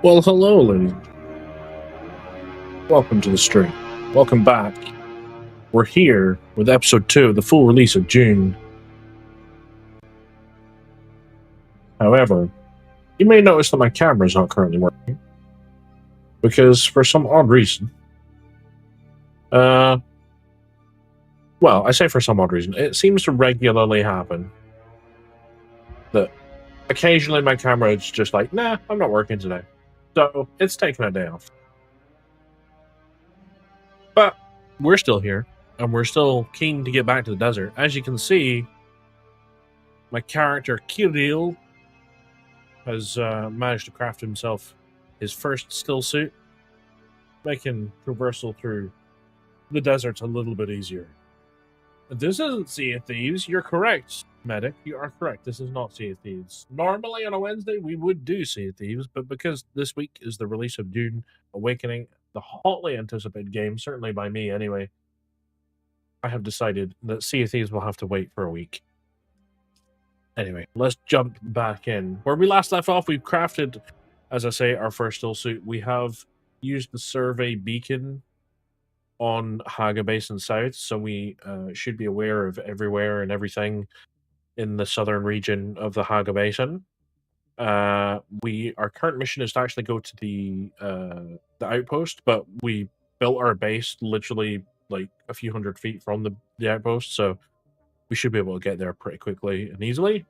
Well, hello, ladies. Welcome to the stream. Welcome back. We're here with episode 2, the full release of Dune. However, you may notice that my camera is not currently working because, for some odd reason, well, I say for some odd reason, it seems to regularly happen that occasionally my camera is just like, nah, I'm not working today. So it's taking a day off. But we're still here, and we're still keen to get back to the desert. As you can see, my character Kirill has managed to craft himself his first stillsuit, making traversal through the deserts a little bit easier. This isn't Sea of Thieves. You're correct, medic. You are correct. This is not Sea of Thieves. Normally on a Wednesday we would do Sea of Thieves, but because this week is the release of Dune Awakening, the hotly anticipated game, certainly by me anyway, I have decided that Sea of Thieves will have to wait for a week. Anyway, let's jump back in. Where we last left off, we've crafted, as I say, our first stillsuit. We have used the survey beacon on Hagga Basin South, so we should be aware of everywhere and everything in the southern region of the Hagga Basin. Our current mission is to actually go to the outpost, but we built our base literally like a few hundred feet from the outpost, so we should be able to get there pretty quickly and easily.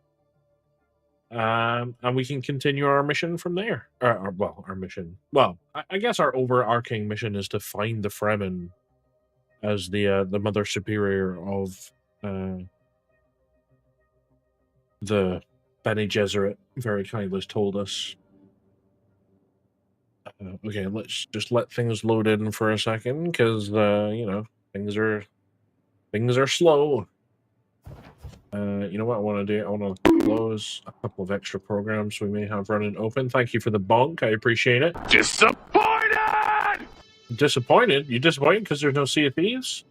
And we can continue our mission from there. Our mission. Well, I guess our overarching mission is to find the Fremen as the Mother Superior of the Bene Gesserit very kindly has told us. Okay, let's just let things load in for a second, because things are slow. You know what I want to do? I want to close a couple of extra programs we may have running open. Thank you for the bonk. I appreciate it. Disappointed! Disappointed? You disappointed because there's no Sea of Thieves?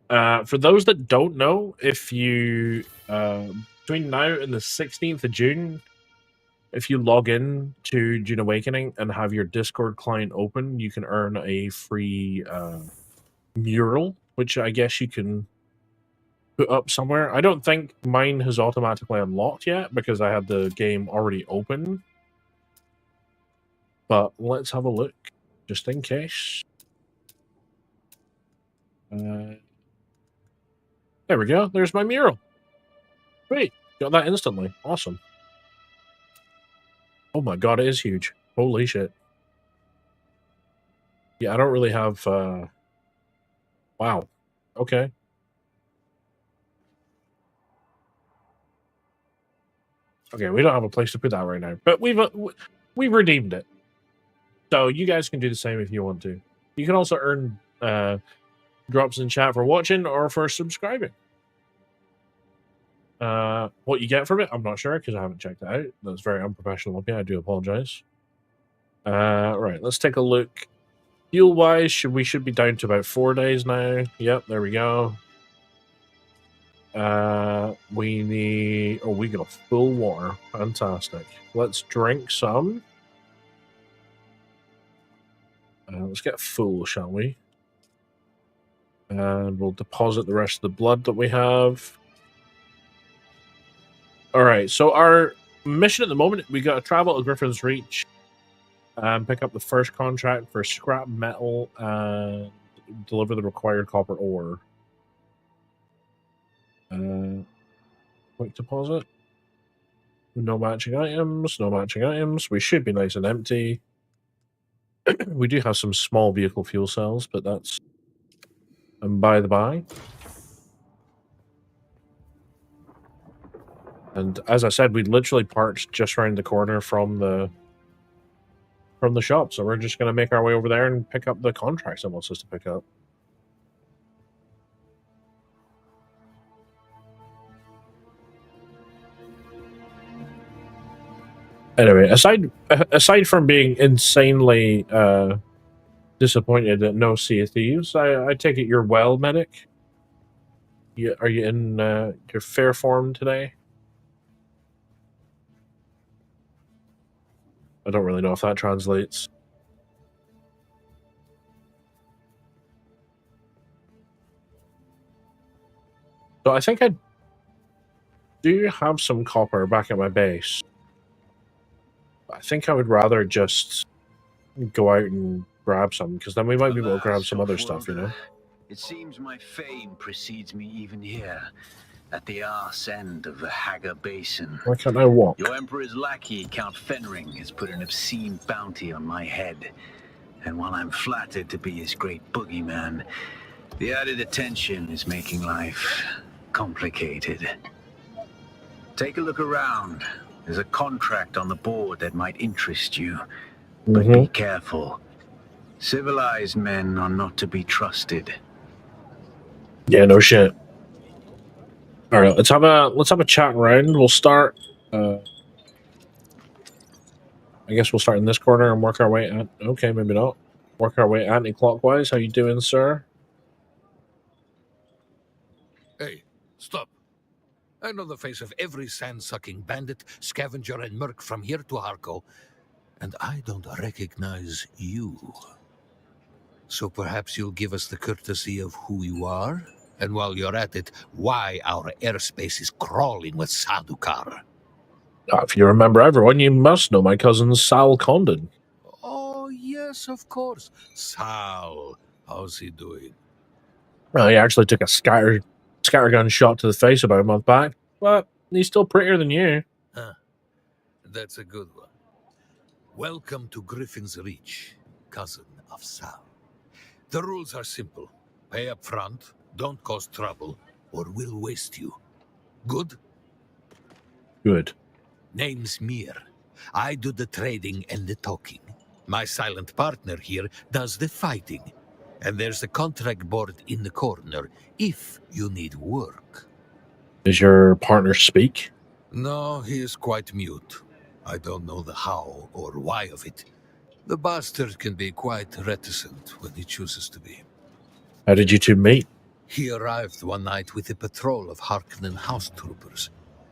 For those that don't know, if you between now and the 16th of June, if you log in to Dune Awakening and have your Discord client open, you can earn a free mural, which I guess you can put up somewhere. I don't think mine has automatically unlocked yet because I had the game already open. But let's have a look, just in case. There we go. There's my mural. Wait, got that instantly. Awesome. Oh my god, it is huge. Holy shit. Yeah, I don't really have... Wow. Okay. Okay, we don't have a place to put that right now. But we've redeemed it. So you guys can do the same if you want to. You can also earn drops in chat for watching or for subscribing. What you get from it, I'm not sure because I haven't checked it out. That's very unprofessional of me. I do apologize. Right, let's take a look. Fuel wise, we should be down to about 4 days now. Yep, there we go. We need... Oh, we got full water. Fantastic. Let's drink some. Let's get full, shall we? And we'll deposit the rest of the blood that we have. Alright, so our mission at the moment, we got to travel to Griffin's Reach and pick up the first contract for scrap metal and deliver the required copper ore. Quick deposit. No matching items, no matching items. We should be nice and empty. We do have some small vehicle fuel cells, but that's by the by. And as I said, we literally parked just around the corner from the shop, so we're just going to make our way over there and pick up the contracts it wants us to pick up. Anyway, aside from being insanely disappointed at no Sea of Thieves, I take it you're well, medic? Are you in your fair form today? I don't really know if that translates. So I think I do have some copper back at my base. I think I would rather just go out and grab some, because then we might be able to grab some other stuff, you know? It seems my fame precedes me even here, at the arse end of the Hagga Basin. Why can't I walk? Your Emperor's lackey, Count Fenring, has put an obscene bounty on my head. And while I'm flattered to be his great boogeyman, the added attention is making life complicated. Take a look around. There's a contract on the board that might interest you. But be careful. Civilized men are not to be trusted. Yeah, no shit. All right, let's have a chat round. We'll start. I guess we'll start in this corner and work our way at. Okay, maybe not. Work our way anti-clockwise. How you doing, sir? Hey, stop. I know the face of every sand-sucking bandit, scavenger, and merc from here to Harko, and I don't recognize you. So perhaps you'll give us the courtesy of who you are? And while you're at it, why our airspace is crawling with Sadukar. If you remember everyone, you must know my cousin Sal Condon. Oh, yes, of course. Sal. How's he doing? Well, he actually took a scattergun shot to the face about a month back, but he's still prettier than you. Huh. That's a good one. Welcome to Griffin's Reach, cousin of Sal. The rules are simple. Pay up front, don't cause trouble, or we'll waste you. Good? Good. Name's Mir. I do the trading and the talking. My silent partner here does the fighting. And there's a contract board in the corner if you need work. Does your partner speak? No, he is quite mute. I don't know the how or why of it. The bastard can be quite reticent when he chooses to be. How did you two meet? He arrived one night with a patrol of Harkonnen house troopers.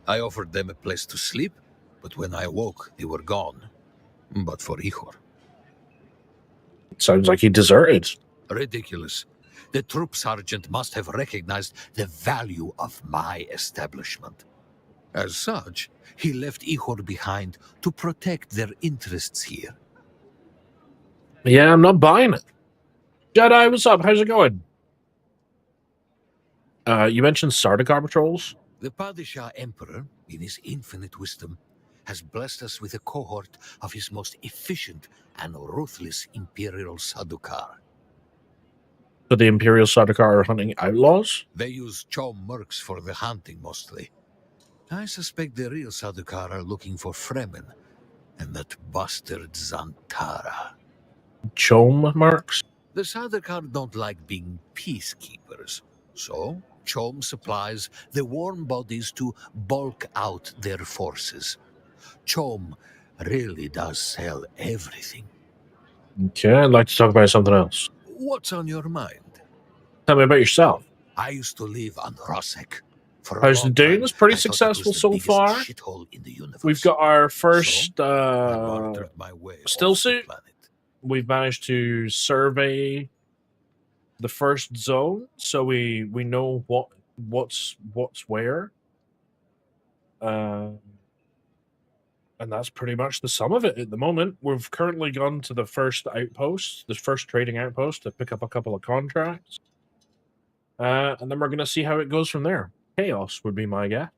I offered them a place to sleep, but when I woke, they were gone. But for Ihor. Sounds like he deserted. Ridiculous. The troop sergeant must have recognized the value of my establishment. As such, he left Ihor behind to protect their interests here. Yeah, I'm not buying it. Jedi, what's up? How's it going? You mentioned Sardaukar patrols? The Padishah Emperor, in his infinite wisdom, has blessed us with a cohort of his most efficient and ruthless Imperial Sadukar. So the Imperial Sardaukar are hunting outlaws? They use Chom mercs for the hunting mostly. I suspect the real Sadukar are looking for Fremen and that bastard Zantara. Chom marks? The Sadukar don't like being peacekeepers, so Chom supplies the warm bodies to bulk out their forces. Chom really does sell everything. Okay, I'd like to talk about something else. What's on your mind? Tell me about yourself. I used to live on Rosek. For a How's the long Dune? time, It's pretty I thought it was successful the so biggest far. shithole in the universe. We've got our first So, I bartered my way off the Stillsuit. planet. We've managed to survey the first zone, so we know what's where. And that's pretty much the sum of it at the moment. We've currently gone to the first outpost, the first trading outpost, to pick up a couple of contracts. And then we're going to see how it goes from there. Chaos would be my guess.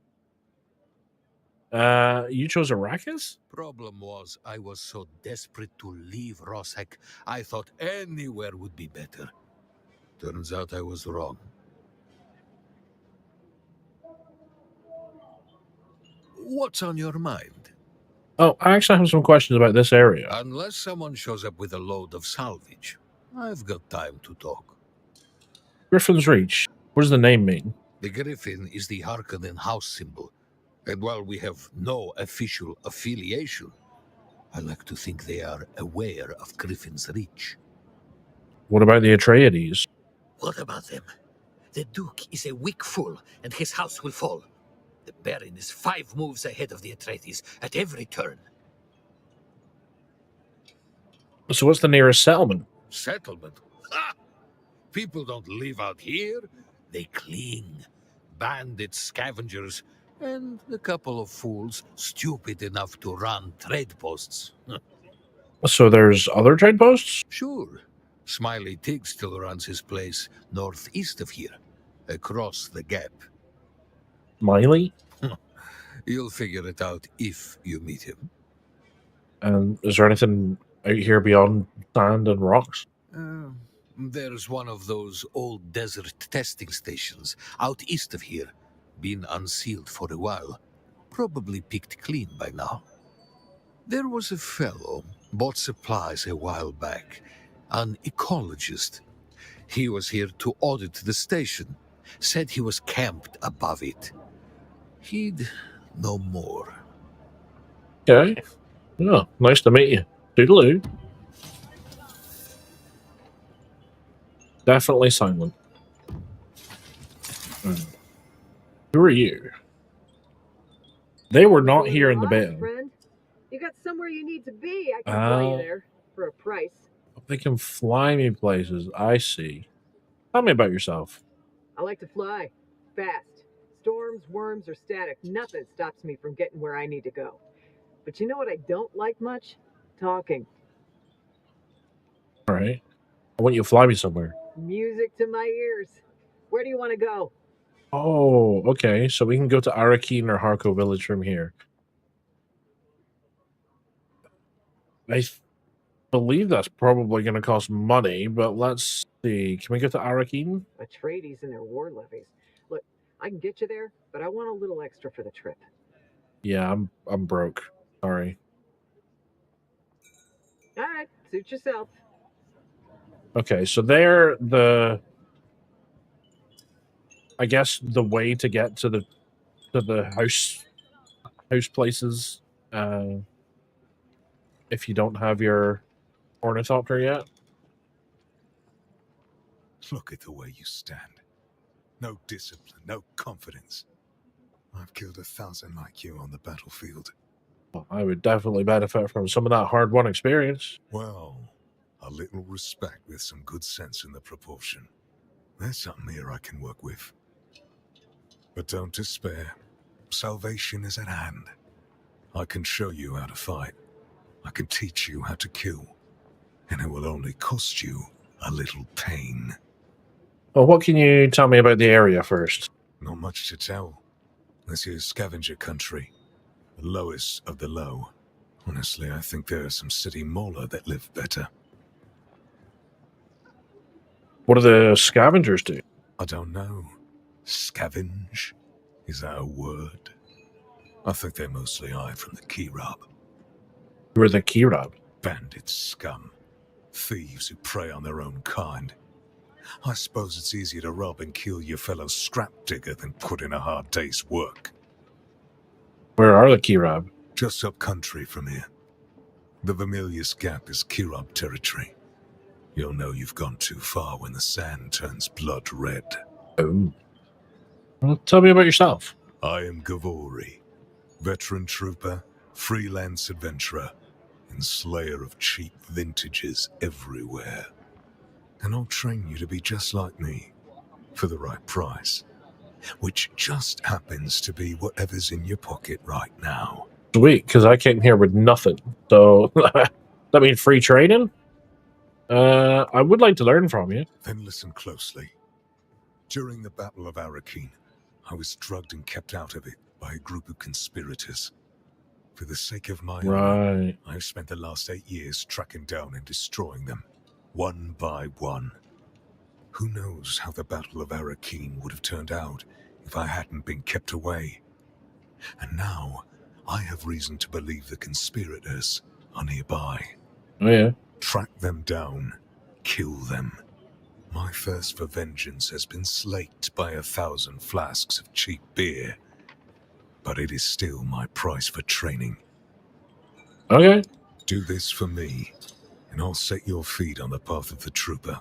You chose Arrakis? Problem was, I was so desperate to leave Rosek, I thought anywhere would be better. Turns out I was wrong. What's on your mind? Oh, I actually have some questions about this area. Unless someone shows up with a load of salvage, I've got time to talk. Griffin's Reach. What does the name mean? The Griffin is the Harkonnen house symbol, and while we have no official affiliation, I like to think they are aware of Griffin's Reach. What about the Atreides? What about them? The Duke is a weak fool, and his house will fall. The Baron is 5 moves ahead of the Atreides at every turn. So what's the nearest settlement? Settlement? Ha! People don't live out here. They cling. Bandits, scavengers, and a couple of fools stupid enough to run trade posts. So there's other trade posts? Sure. Smiley Tig still runs his place northeast of here, across the gap. Miley? You'll figure it out if you meet him. And is there anything out here beyond sand and rocks? There's one of those old desert testing stations out east of here. Been unsealed for a while. Probably picked clean by now. There was a fellow, bought supplies a while back. An ecologist. He was here to audit the station. Said he was camped above it. He'd know more. Okay. Oh, nice to meet you. Toodaloo. Definitely silent. Who are you? They were not here in the bed. Friend? You got somewhere you need to be. I can fly you there for a price. They can fly me places. I see. Tell me about yourself. I like to fly. Fast. Storms, worms, or static. Nothing stops me from getting where I need to go. But you know what I don't like much? Talking. All right. I want you to fly me somewhere. Music to my ears. Where do you want to go? Oh, okay. So we can go to Arakeen or Harko village from here. I believe that's probably going to cost money, but let's see. Can we go to Arakeen? Atreides and their war levies. Look, I can get you there, but I want a little extra for the trip. Yeah, I'm broke. Sorry. All right, suit yourself. Okay, so they're I guess the way to get to the house places, if you don't have your ornithopter yet. Look at the way you stand. No discipline, no confidence. I've killed 1,000 like you on the battlefield. Well, I would definitely benefit from some of that hard-won experience. Well, a little respect with some good sense in the proportion. There's something here I can work with. But don't despair. Salvation is at hand. I can show you how to fight. I can teach you how to kill. And it will only cost you a little pain. Well, what can you tell me about the area first? Not much to tell. This is scavenger country. The lowest of the low. Honestly, I think there are some city mola that live better. What do the scavengers do? I don't know. Scavenge? Is that a word? I think they mostly hide from the Kirab. Who are the Kirab? Bandit scum. Thieves who prey on their own kind. I suppose it's easier to rob and kill your fellow scrap digger than put in a hard day's work. Where are the Kirab? Just up country from here. The Vermilius Gap is Kirab territory. You'll know you've gone too far when the sand turns blood red. Oh. Well, tell me about yourself. I am Gavori, veteran trooper, freelance adventurer, and slayer of cheap vintages everywhere. And I'll train you to be just like me, for the right price, which just happens to be whatever's in your pocket right now. Sweet, because I came here with nothing. So, that means free training? I would like to learn from you. Then listen closely. During the Battle of Arakeen, I was drugged and kept out of it by a group of conspirators. For the sake of my honor, I've spent the last 8 years tracking down and destroying them, one by one. Who knows how the Battle of Arakeen would have turned out if I hadn't been kept away. And now, I have reason to believe the conspirators are nearby. Oh, yeah. Track them down, kill them. My thirst for vengeance has been slaked by 1,000 flasks of cheap beer, but it is still my price for training. Okay. Do this for me, and I'll set your feet on the path of the trooper.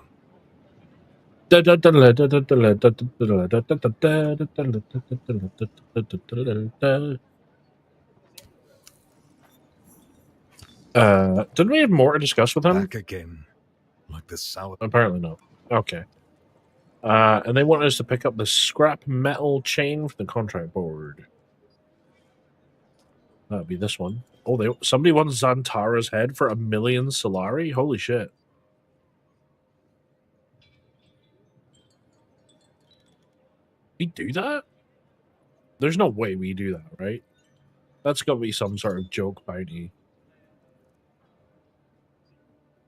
Didn't we have more to discuss with him? Back again, like the sour. Apparently not. Okay. And they want us to pick up the scrap metal chain for the contract board. That'd be this one. Oh, somebody wants Xantara's head for 1 million Solari? Holy shit. We do that? There's no way we do that, right? That's got to be some sort of joke bounty.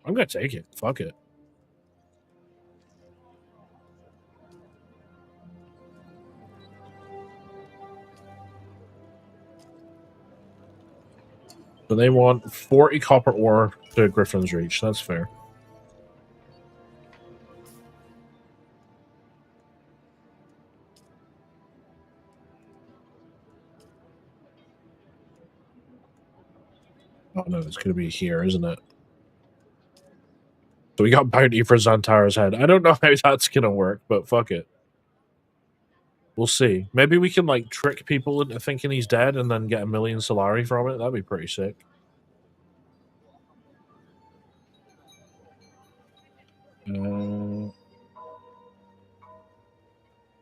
I'm going to take it. Fuck it. So they want 40 copper ore to Griffin's Reach. That's fair. Oh no, it's going to be here, isn't it? So we got bounty for Xantara's head. I don't know how that's going to work, but fuck it. We'll see. Maybe we can like trick people into thinking he's dead and then get 1 million Solari from it. That'd be pretty sick.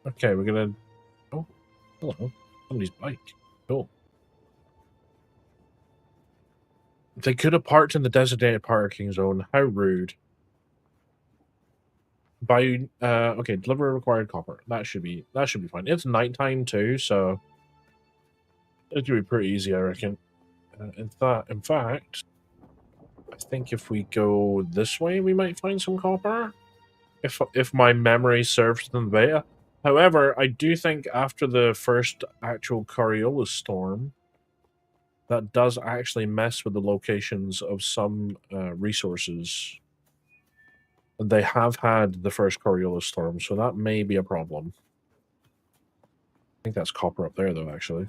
Okay, we're gonna. Oh, hello. Somebody's bike. Cool. They could have parked in the designated parking zone. How rude. Buy. Okay, deliver required copper. That should be fine. It's nighttime too, so it should be pretty easy, I reckon. In fact, I think if we go this way, we might find some copper. If my memory serves in the beta. However, I do think after the first actual Coriolis storm, that does actually mess with the locations of some resources. And they have had the first Coriolis storm, so that may be a problem. I think that's copper up there, though, actually.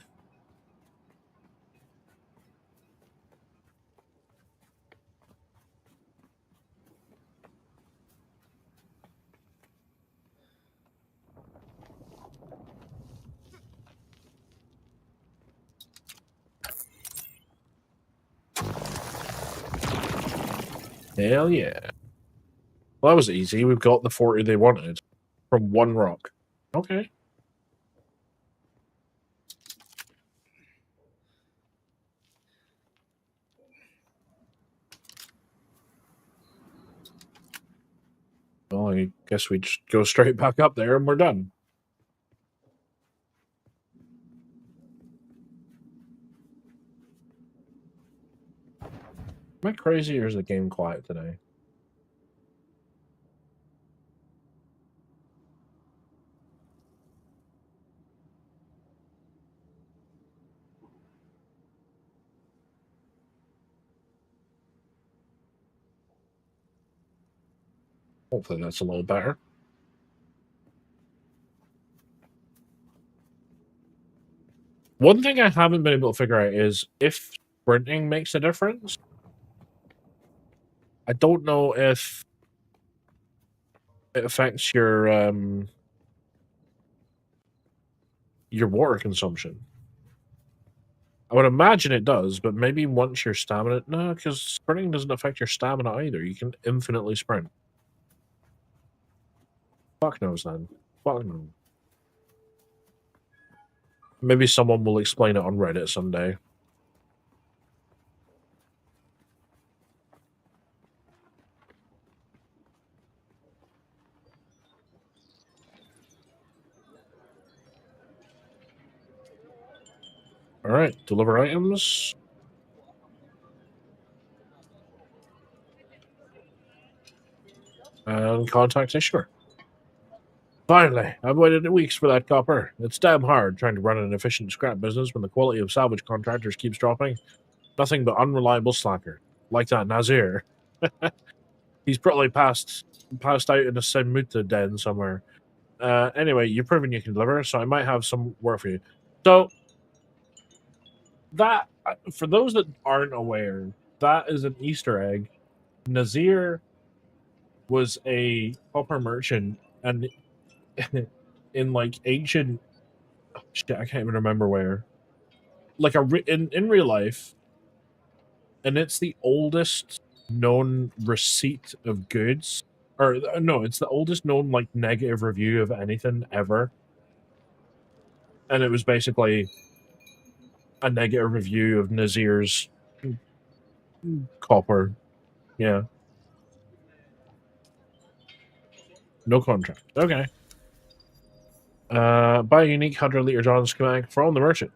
Hell yeah. Well, that was easy. We've got the 40 they wanted from one rock. Okay. Well, I guess we just go straight back up there and we're done. Am I crazy or is the game quiet today? Hopefully that's a little better. One thing I haven't been able to figure out is if sprinting makes a difference. I don't know if it affects your water consumption. I would imagine it does, but maybe once your stamina... No, because sprinting doesn't affect your stamina either. You can infinitely sprint. Fuck knows then. Fuck knows. Maybe someone will explain it on Reddit someday. Alright, deliver items. And contact issuer. Finally, I've waited weeks for that copper. It's damn hard trying to run an efficient scrap business when the quality of salvage contractors keeps dropping. Nothing but unreliable slacker. Like that Nazir. He's probably passed out in a Semuta den somewhere. Anyway, you've proven you can deliver, so I might have some work for you. So, that, for those that aren't aware, that is an Easter egg. Nazir was a copper merchant, and in like ancient... shit, I can't even remember where. Like in real life, and it's the oldest known receipt of goods. Or, no, it's the oldest known, like, negative review of anything ever. And it was basically a negative review of Nazir's copper. Yeah. No contract. Okay. Buy a unique 100-liter John schematic from the merchant.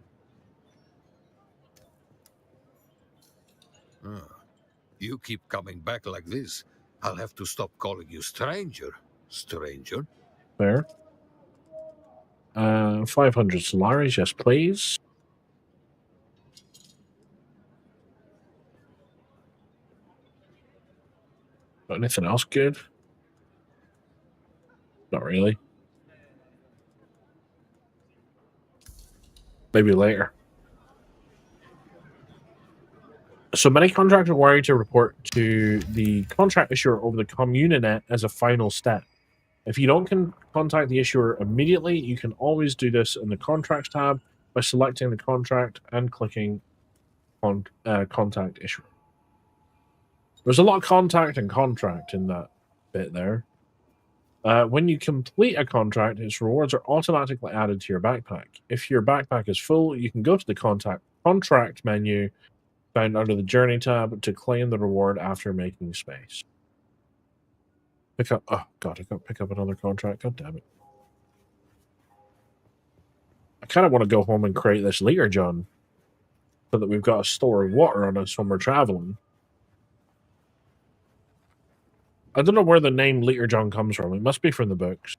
You keep coming back like this, I'll have to stop calling you stranger. Stranger? Fair. 500 Solaris, yes, please. Got anything else good? Not really. Maybe later. So many contracts require you to report to the contract issuer over the Communinet as a final step. If you don't contact the issuer immediately, you can always do this in the Contracts tab by selecting the contract and clicking on Contact Issuer. There's a lot of contact and contract in that bit there. When you complete a contract, its rewards are automatically added to your backpack. If your backpack is full, you can go to the contract menu found under the Journey tab to claim the reward after making space. Pick up. Oh god, I got to pick up another contract. God damn it! I kind of want to go home and create this leader, John, so that we've got a store of water on us when we're traveling. I don't know where the name Liter John comes from. It must be from the books.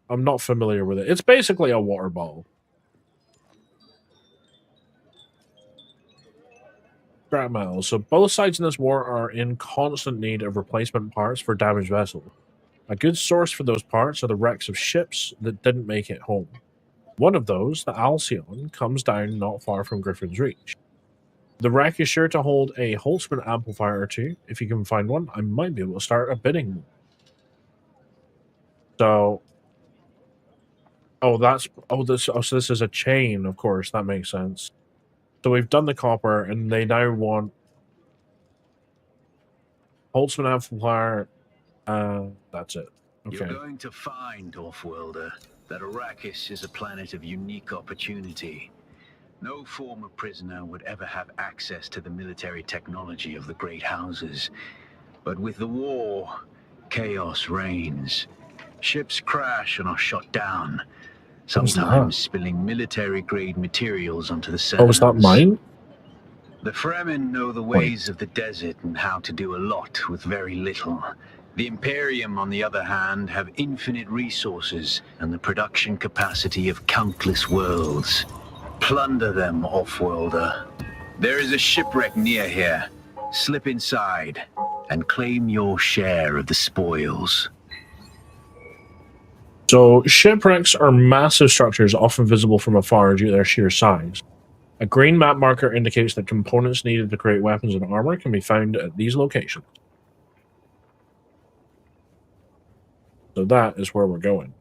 I'm not familiar with it. It's basically a water bottle. Scrap metal. So both sides in this war are in constant need of replacement parts for damaged vessels. A good source for those parts are the wrecks of ships that didn't make it home. One of those, the Alcyon, comes down not far from Griffin's Reach. The wreck is sure to hold a Holtzman amplifier or two. If you can find one, I might be able to start a bidding. So, so this is a chain, of course. That makes sense. So we've done the copper, and they now want Holtzman amplifier. That's it. Okay. You're going to find, Offworlder, that Arrakis is a planet of unique opportunity. No former prisoner would ever have access to the military technology of the great houses. But with the war, chaos reigns. Ships crash and are shot down, sometimes spilling military-grade materials onto the sands. Oh, is that mine? The Fremen know the ways of the desert and how to do a lot with very little. The Imperium, on the other hand, have infinite resources and the production capacity of countless worlds. Plunder them, Offworlder. There is a shipwreck near here. Slip inside and claim your share of the spoils. So shipwrecks are massive structures often visible from afar due to their sheer size. A green map marker indicates that components needed to create weapons and armor can be found at these locations. So that is where we're going.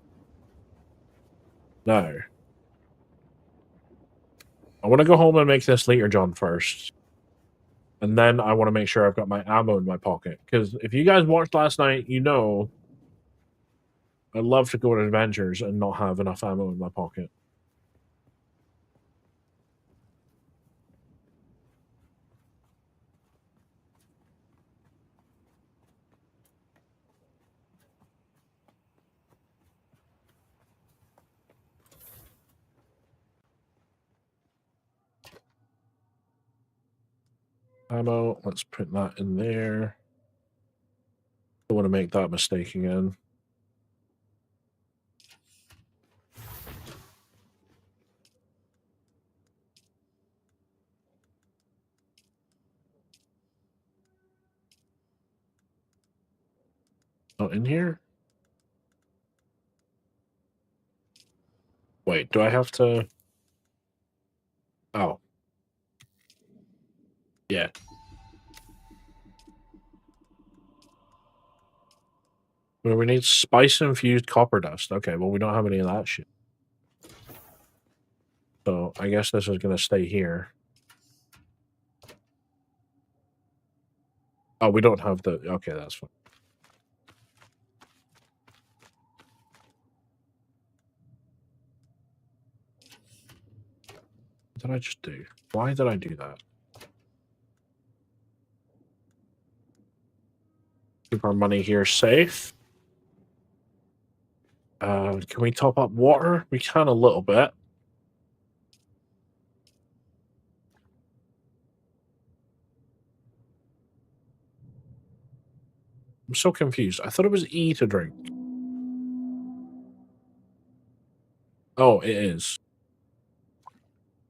Now, I want to go home and make this Liter John first. And then I want to make sure I've got my ammo in my pocket. Because if you guys watched last night, you know I love to go on adventures and not have enough ammo in my pocket. Ammo, let's put that in there. Don't want to make that mistake again. Oh, in here? Wait, do I have to... Oh. Yeah. Well, we need spice-infused copper dust. Okay, well, we don't have any of that shit. So, I guess this is going to stay here. Oh, we don't have the... Okay, that's fine. What did I just do? Why did I do that? Keep our money here safe. Can we top up water? We can a little bit. I'm so confused. I thought it was E to drink. Oh, it is.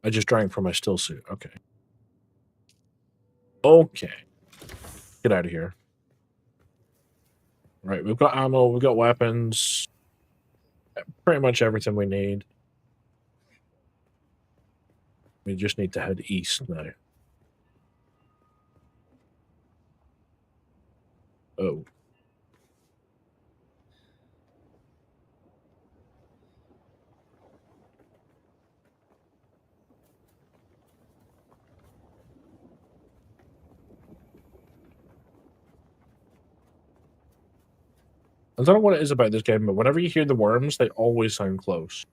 I just drank from my stillsuit. Okay. Okay. Get out of here. Right, we've got ammo, we've got weapons. Pretty much everything we need. We just need to head east now. Oh. I don't know what it is about this game, but whenever you hear the worms, they always sound close.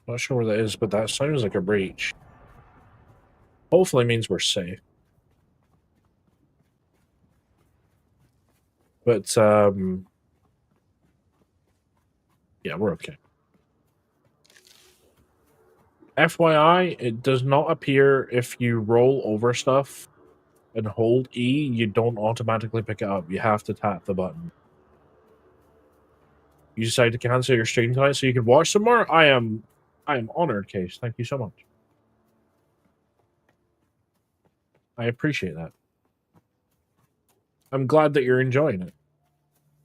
Not sure where that is, but that sounds like a breach. Hopefully means we're safe. But, yeah, we're okay. FYI, it does not appear if you roll over stuff and hold E, you don't automatically pick it up. You have to tap the button. You decide to cancel your stream tonight so you can watch some more? I am honored, Case. Thank you so much. I appreciate that. I'm glad that you're enjoying it.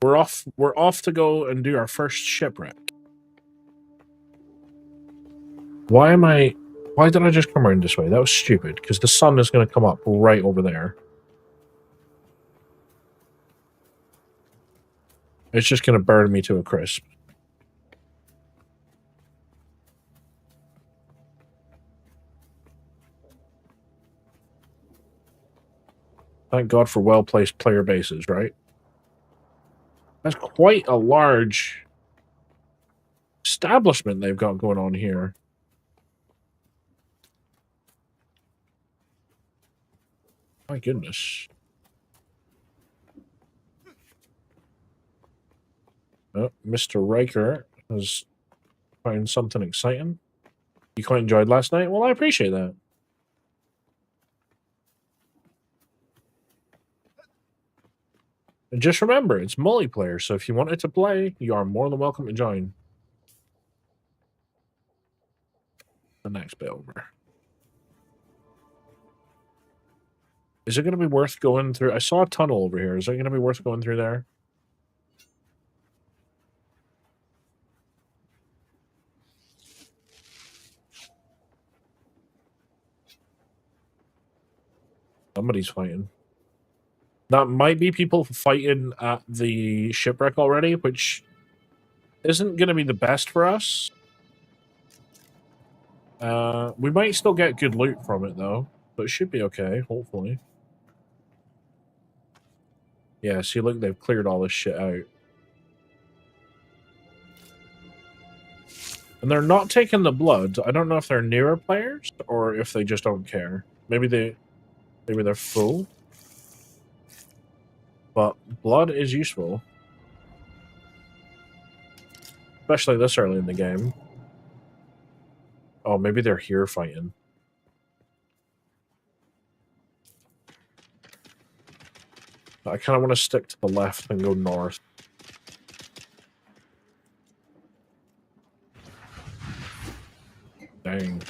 We're off to go and do our first shipwreck. Why did I just come around this way? That was stupid, because the sun is going to come up right over there. It's just going to burn me to a crisp. Thank God for well-placed player bases, right? That's quite a large establishment they've got going on here. My goodness. Oh, Mr. Riker has found something exciting. You quite enjoyed last night? Well, I appreciate that. And just remember, it's multiplayer, so if you wanted to play, you are more than welcome to join. The next bit over. Is it going to be worth going through? I saw a tunnel over here. Is it going to be worth going through there? Somebody's fighting. That might be people fighting at the shipwreck already, which isn't going to be the best for us. We might still get good loot from it, though. So it should be okay, hopefully. Yeah, see, look, they've cleared all this shit out. And they're not taking the blood. I don't know if they're newer players or if they just don't care. Maybe they're full. But blood is useful. Especially this early in the game. Oh, maybe they're here fighting. I kind of want to stick to the left and go north. Dang.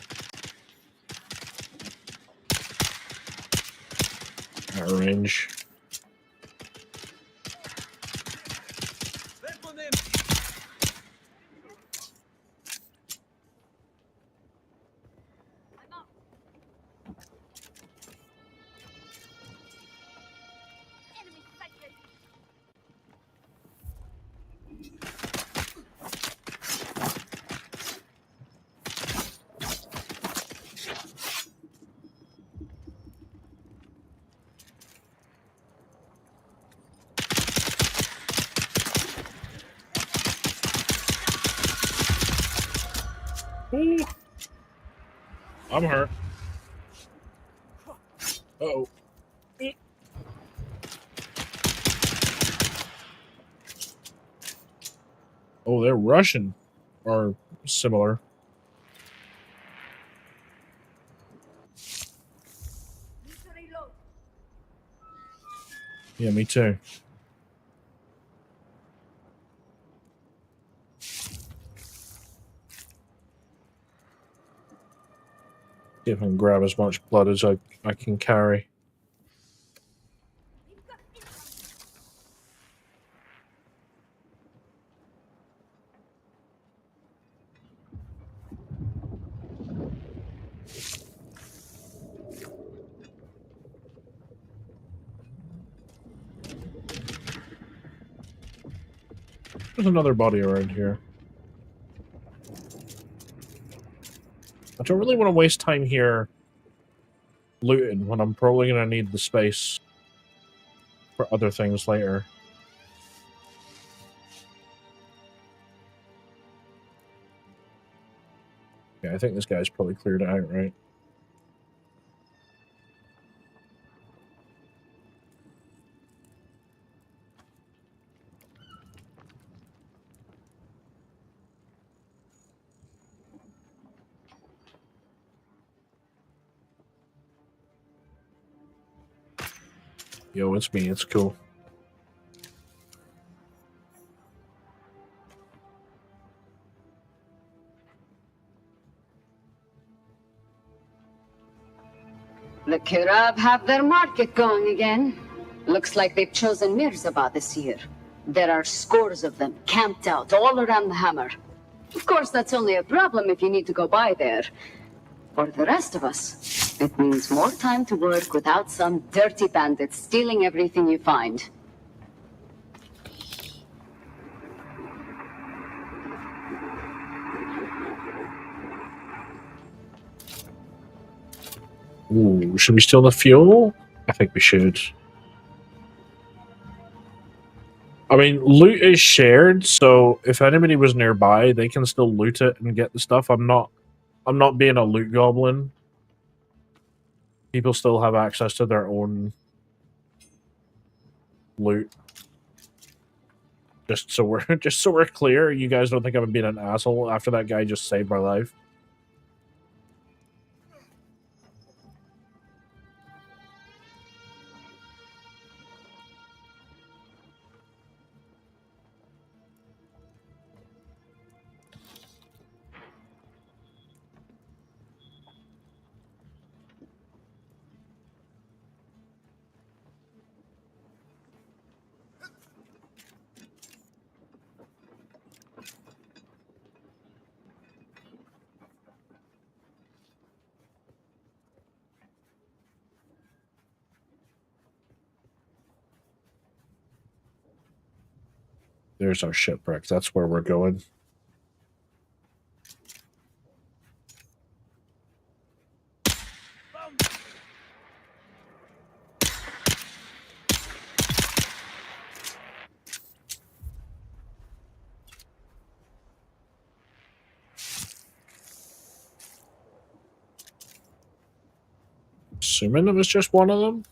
At range. Ooh. I'm hurt. Uh-oh. Oh, they're Russian. Or similar. Yeah, me too. See if I can grab as much blood as I can carry. There's another body around here. I don't really want to waste time here looting when I'm probably going to need the space for other things later. Yeah, I think this guy's probably cleared it out, right? Yo, it's me. It's cool. The Kirab have their market going again. Looks like they've chosen Mirzabah this year. There are scores of them camped out all around the hammer. Of course, that's only a problem if you need to go by there. For the rest of us, it means more time to work without some dirty bandits stealing everything you find. Ooh, should we steal the fuel? I think we should. I mean, loot is shared, so if anybody was nearby, they can still loot it and get the stuff. I'm not being a loot goblin. People still have access to their own loot. Just so we're clear, you guys don't think I'm being an asshole after that guy just saved my life. There's our shipwreck. That's where we're going. Assuming it was just one of them?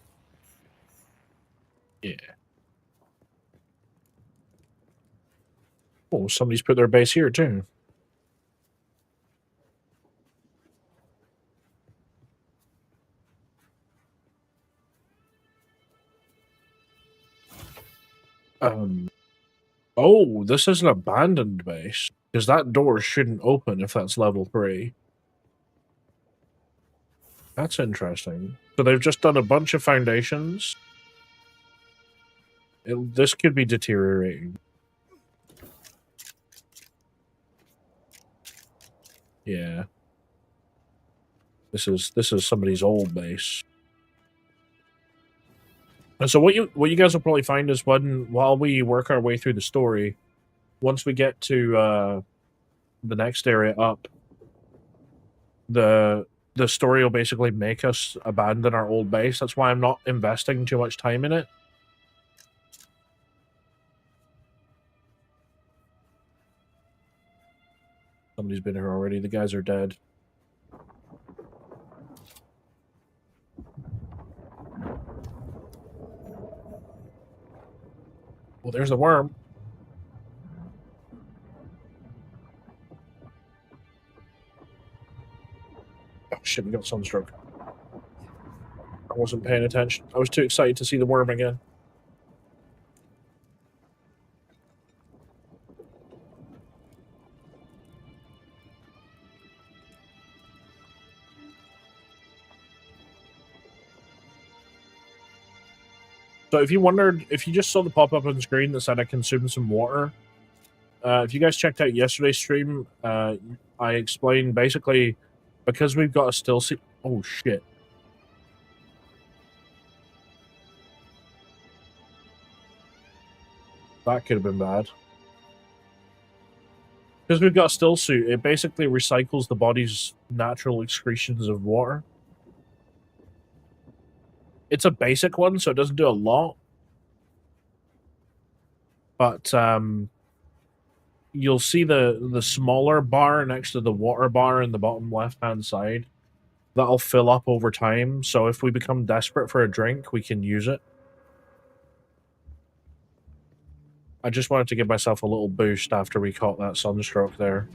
Yeah. Oh, somebody's put their base here, too. Oh, this is an abandoned base. Because that door shouldn't open if that's level 3. That's interesting. So they've just done a bunch of foundations. This could be deteriorating. Yeah. This is somebody's old base. And so what you guys will probably find is while we work our way through the story, once we get to the next area up, the story will basically make us abandon our old base. That's why I'm not investing too much time in it. Somebody's been here already. The guys are dead. Well, there's the worm. Oh shit, we got sunstroke. I wasn't paying attention. I was too excited to see the worm again. So if you wondered, if you just saw the pop-up on the screen that said I consumed some water, if you guys checked out yesterday's stream, I explained basically, because we've got a stillsuit. Oh shit. That could have been bad. Because we've got a stillsuit, it basically recycles the body's natural excretions of water. It's a basic one, so it doesn't do a lot. But you'll see the smaller bar next to the water bar in the bottom left-hand side. That'll fill up over time, so if we become desperate for a drink, we can use it. I just wanted to give myself a little boost after we caught that sunstroke there.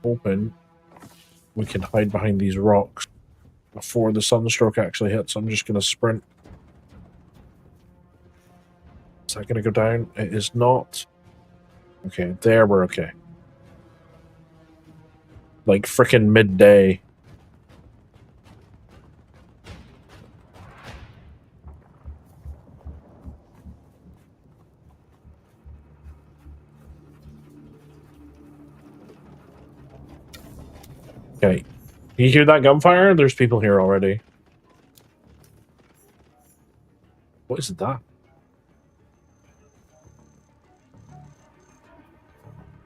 Hoping we can hide behind these rocks before the sunstroke actually hits. I'm just going to sprint. Is that going to go down? It is not. Okay, there we're okay. Like frickin' midday. Okay. You hear that gunfire? There's people here already. What is that? Can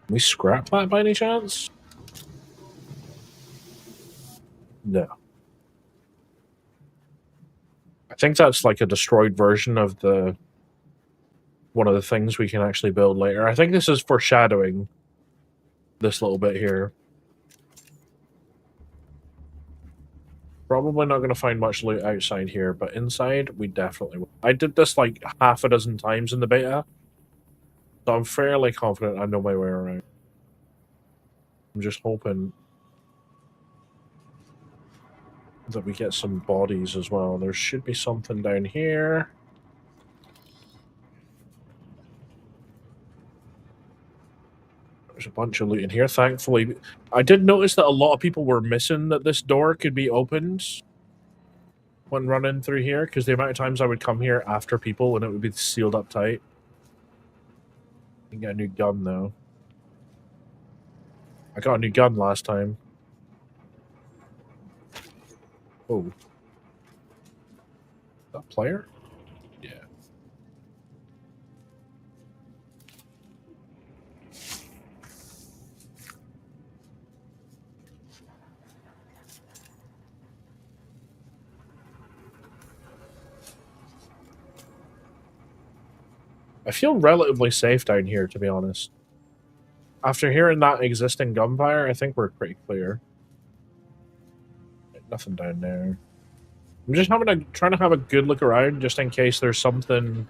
we scrap that by any chance? No. I think that's like a destroyed version of the one of the things we can actually build later. I think this is foreshadowing this little bit here. Probably not going to find much loot outside here, but inside, we definitely will. I did this like half a dozen times in the beta, so I'm fairly confident I know my way around. I'm just hoping that we get some bodies as well. There should be something down here. There's a bunch of loot in here, thankfully. I did notice that a lot of people were missing that this door could be opened when running through here, because the amount of times I would come here after people and it would be sealed up tight. I can get a new gun, though. I got a new gun last time. Oh. Is that player? Yeah. I feel relatively safe down here, to be honest. After hearing that existing gunfire, I think we're pretty clear. Nothing down there. I'm just trying to have a good look around, just in case there's something.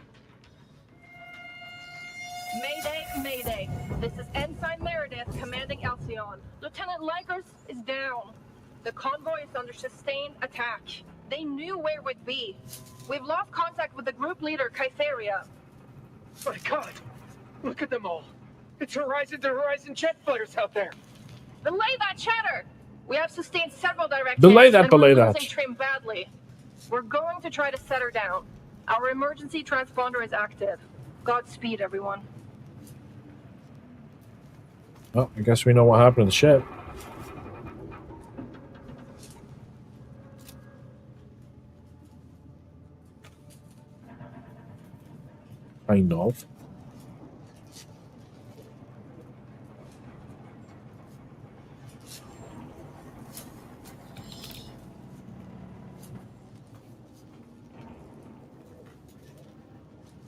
Mayday, Mayday. This is Ensign Meredith commanding Alcyon. Lieutenant Likers is down. The convoy is under sustained attack. They knew where we'd be. We've lost contact with the group leader, Kytheria. My God! Look at them all! It's horizon to horizon jet flares out there! Belay that chatter! We have sustained several direct Belay hits, that, and we're belay that. losing Trim badly. We're going to try to set her down. Our emergency transponder is active. Godspeed, everyone. Well, I guess we know what happened to the ship. Kind of.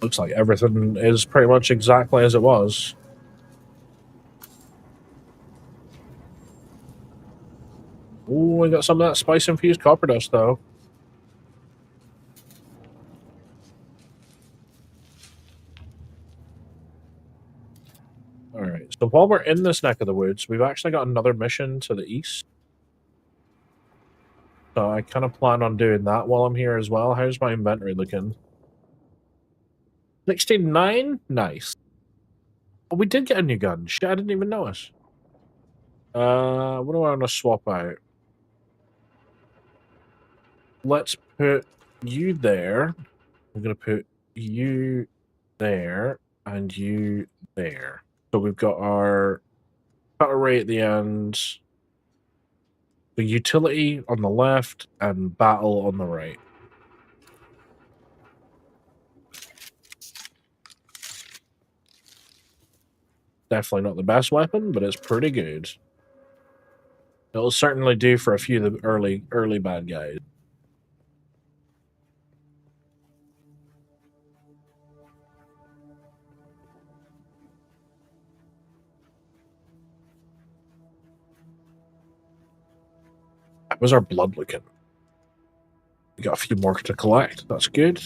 Looks like everything is pretty much exactly as it was. Ooh, we got some of that spice-infused copper dust, though. Alright, so while we're in this neck of the woods, we've actually got another mission to the east. So I kind of plan on doing that while I'm here as well. How's my inventory looking? 69? Nice. Oh, we did get a new gun. Shit, I didn't even notice. What do I want to swap out? Let's put you there. I'm going to put you there and you there. So we've got our battery at the end, the utility on the left, and battle on the right. Definitely not the best weapon, but it's pretty good. It'll certainly do for a few of the early bad guys. That was our blood looking. We got a few more to collect. That's good.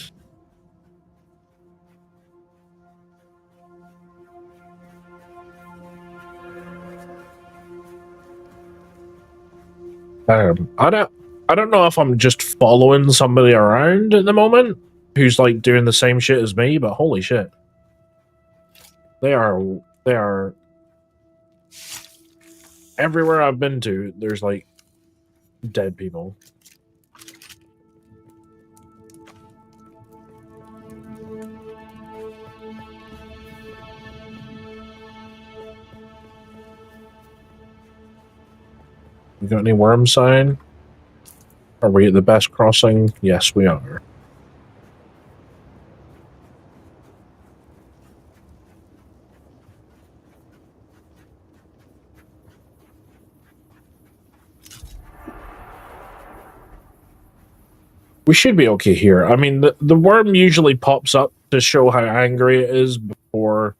I don't know if I'm just following somebody around at the moment who's like doing the same shit as me, but holy shit. They are everywhere I've been to, there's like dead people. You got any worm sign? Are we at the best crossing? Yes, we are. We should be okay here. I mean, the worm usually pops up to show how angry it is before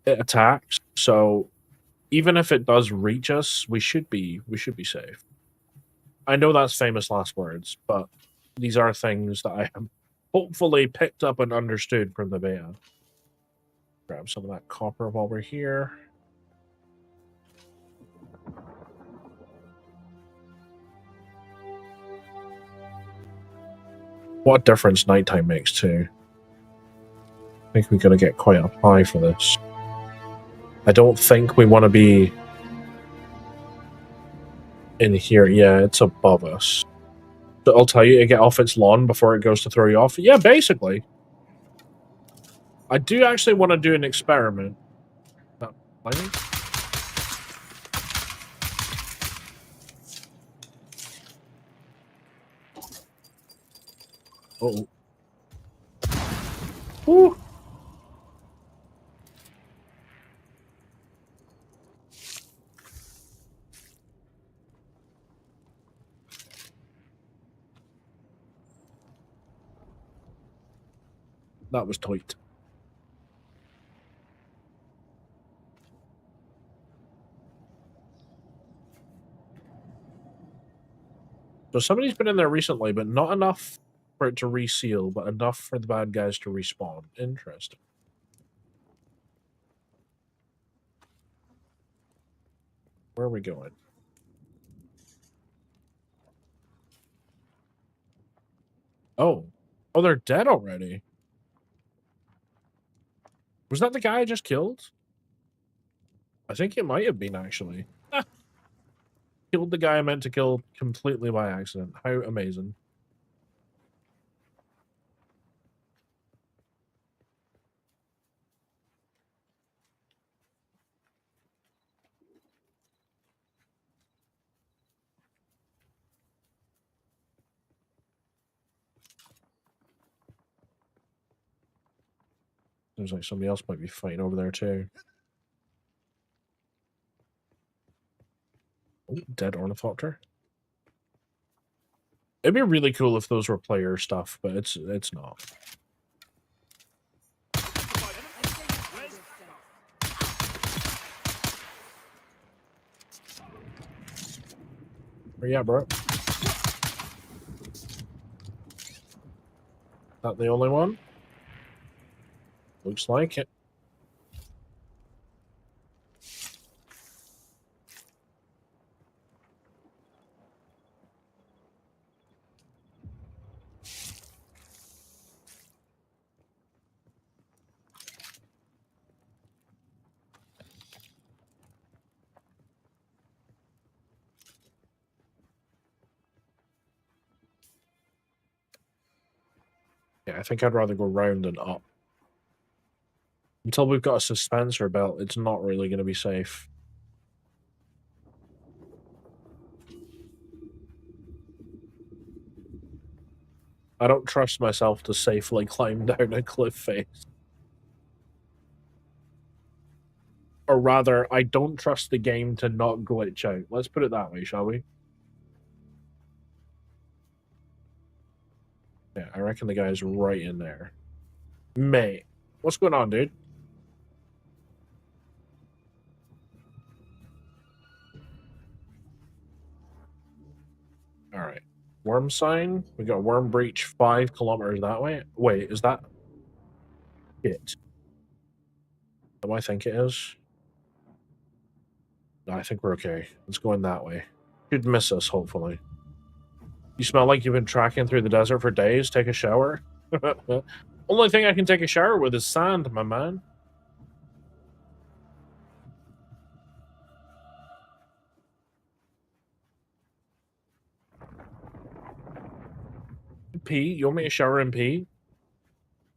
it attacks. So even if it does reach us, we should be safe. I know that's famous last words, but these are things that I have hopefully picked up and understood from the beta. Grab some of that copper while we're here. What difference nighttime makes too. I think we're going to get quite up high for this. I don't think we want to be in here. Yeah, it's above us. So I'll tell you to get off its lawn before it goes to throw you off. Yeah, basically. I do actually want to do an experiment. Oh. Woo. That was tight. So somebody's been in there recently, but not enough for it to reseal, but enough for the bad guys to respawn. Interesting. Where are we going? Oh. Oh, they're dead already. Was that the guy I just killed? I think it might have been, actually. Killed the guy I meant to kill completely by accident. How amazing. Seems like somebody else might be fighting over there too. Oh, dead ornithopter. It'd be really cool if those were player stuff, but it's not. Where you at, bro? That the only one? Looks like it. Yeah, I think I'd rather go round than up. Until we've got a suspensor belt, it's not really going to be safe. I don't trust myself to safely climb down a cliff face. Or rather, I don't trust the game to not glitch out. Let's put it that way, shall we? Yeah, I reckon the guy's right in there. Mate, what's going on, dude? Alright. Worm sign. We got worm breach 5 kilometers that way. Wait, is that it? Do I think it is? No, I think we're okay. It's going that way. Should miss us, hopefully. You smell like you've been tracking through the desert for days. Take a shower. Only thing I can take a shower with is sand, my man. Pee? You want me to shower and pee?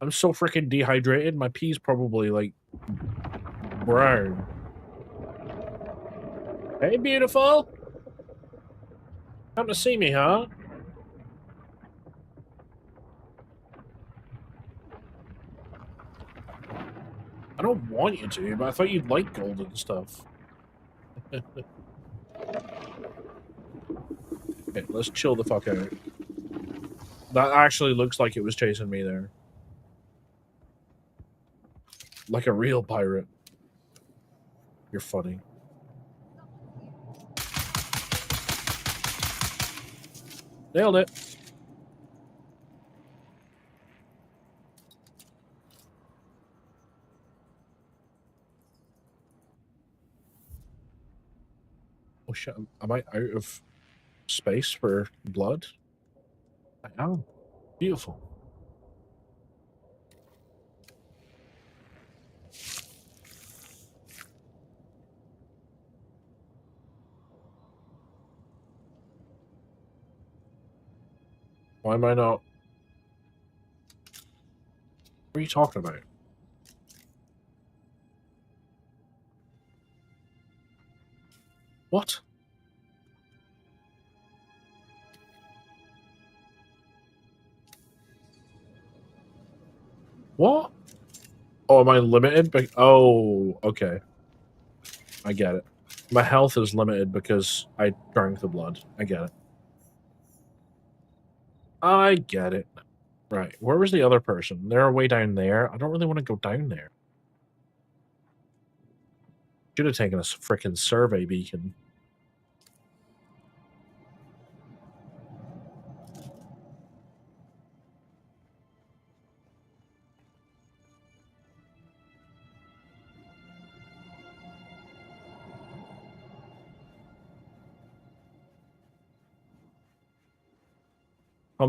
I'm so freaking dehydrated. My pee's probably like brown. Hey, beautiful. Come to see me, huh? I don't want you to, but I thought you'd like gold and stuff. Okay, let's chill the fuck out. That actually looks like it was chasing me there. Like a real pirate. You're funny. Nailed it. Oh shit, am I out of space for blood? I am. Beautiful. Why am I not? What are you talking about? What? What? Oh, am I limited? Oh, okay. I get it. My health is limited because I drank the blood. I get it. I get it. Right. Where was the other person? They're way down there. I don't really want to go down there. Should have taken a freaking survey beacon.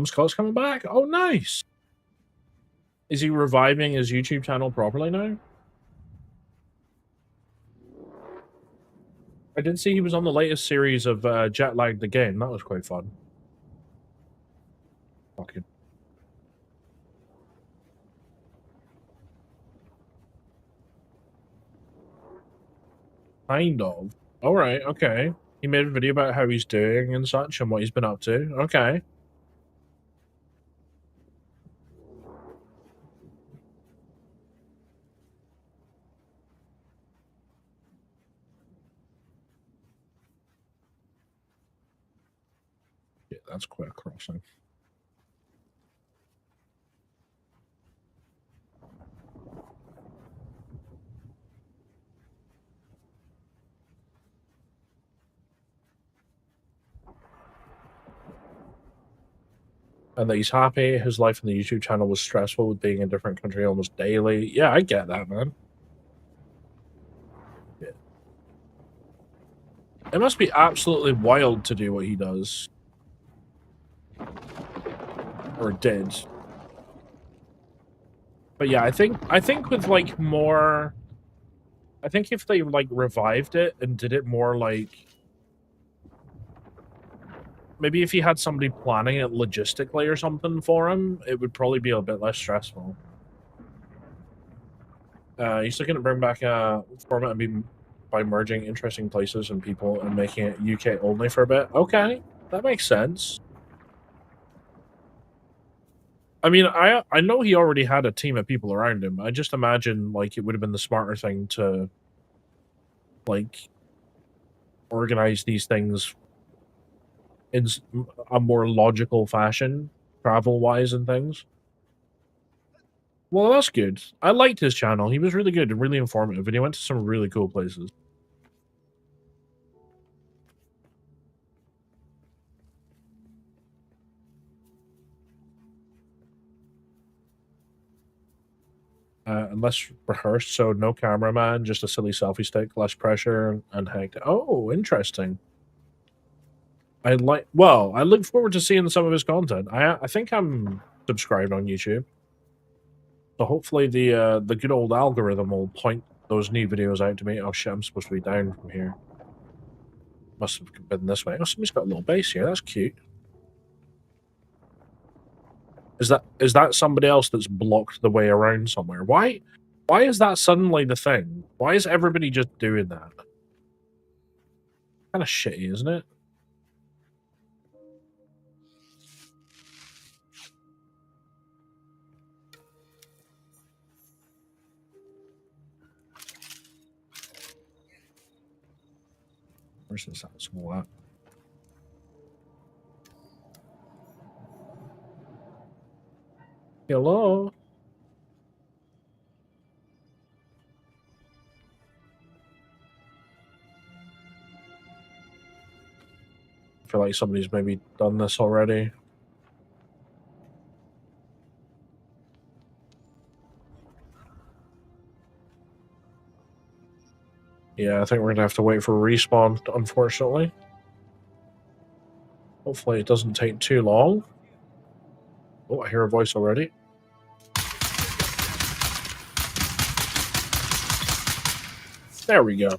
Scott's coming back. Oh, nice. Is he reviving his YouTube channel properly now? I did see he was on the latest series of Jet Lag the Game. That was quite fun. Fucking. Kind of. Alright, okay. He made a video about how he's doing and such and what he's been up to. Okay. Yeah, that's quite a crossing. and that he's happy. His life on the YouTube channel was stressful with being in a different country almost daily. Yeah, I get that, man. Yeah. It must be absolutely wild to do what he does. Or did. But yeah, I think with like more, I think if they like revived it and did it more like, maybe if he had somebody planning it logistically or something for him, it would probably be a bit less stressful. He's looking to bring back a format by merging interesting places and people and making it UK only for a bit. Okay, that makes sense. I mean, I know he already had a team of people around him. I just imagine like it would have been the smarter thing to like organize these things in a more logical fashion, travel-wise and things. Well, that's good. I liked his channel. He was really good and really informative, and he went to some really cool places. And less rehearsed, so no cameraman, just a silly selfie stick, less pressure, and hectic. Oh, interesting. I look forward to seeing some of his content. I think I'm subscribed on YouTube. So hopefully the good old algorithm will point those new videos out to me. Oh shit, I'm supposed to be down from here. Must have been this way. Oh, somebody's got a little base here. That's cute. Is that somebody else that's blocked the way around somewhere? Why is that suddenly the thing? Why is everybody just doing that? Kind of shitty, isn't it? Where's this asshole at? Hello? I feel like somebody's maybe done this already. Yeah, I think we're gonna have to wait for respawn, unfortunately. Hopefully it doesn't take too long. Oh, I hear a voice already. There we go.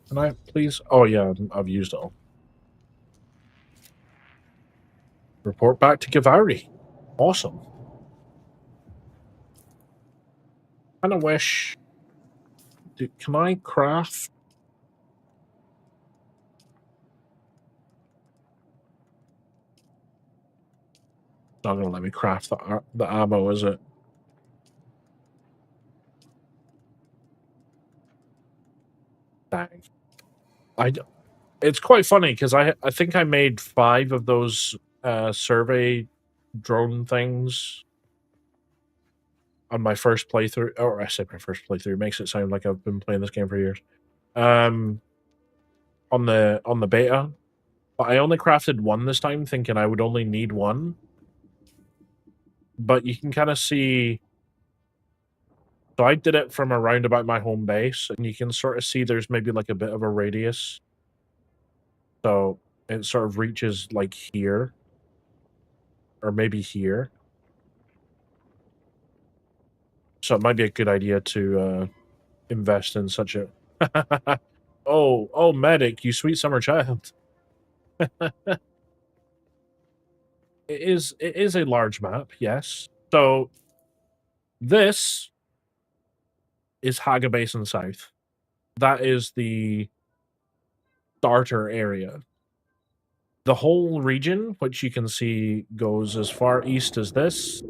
Can I please? Oh yeah, I've used it all. Report back to Gavari. Awesome. Kind of wish. Can I craft? Not gonna let me craft the ammo, is it? Dang. It's quite funny because I think I made 5 of those survey drone things on my first playthrough. Or I said my first playthrough. It makes it sound like I've been playing this game for years. On the beta, but I only crafted 1 this time, thinking I would only need 1. But you can kind of see. So I did it from around about my home base, and you can sort of see there's maybe like a bit of a radius. So it sort of reaches like here. Or maybe here. So it might be a good idea to invest in such a... oh, medic, you sweet summer child. It is a large map, yes. So this is Hagga Basin South. That is the starter area. The whole region, which you can see goes as far east as this,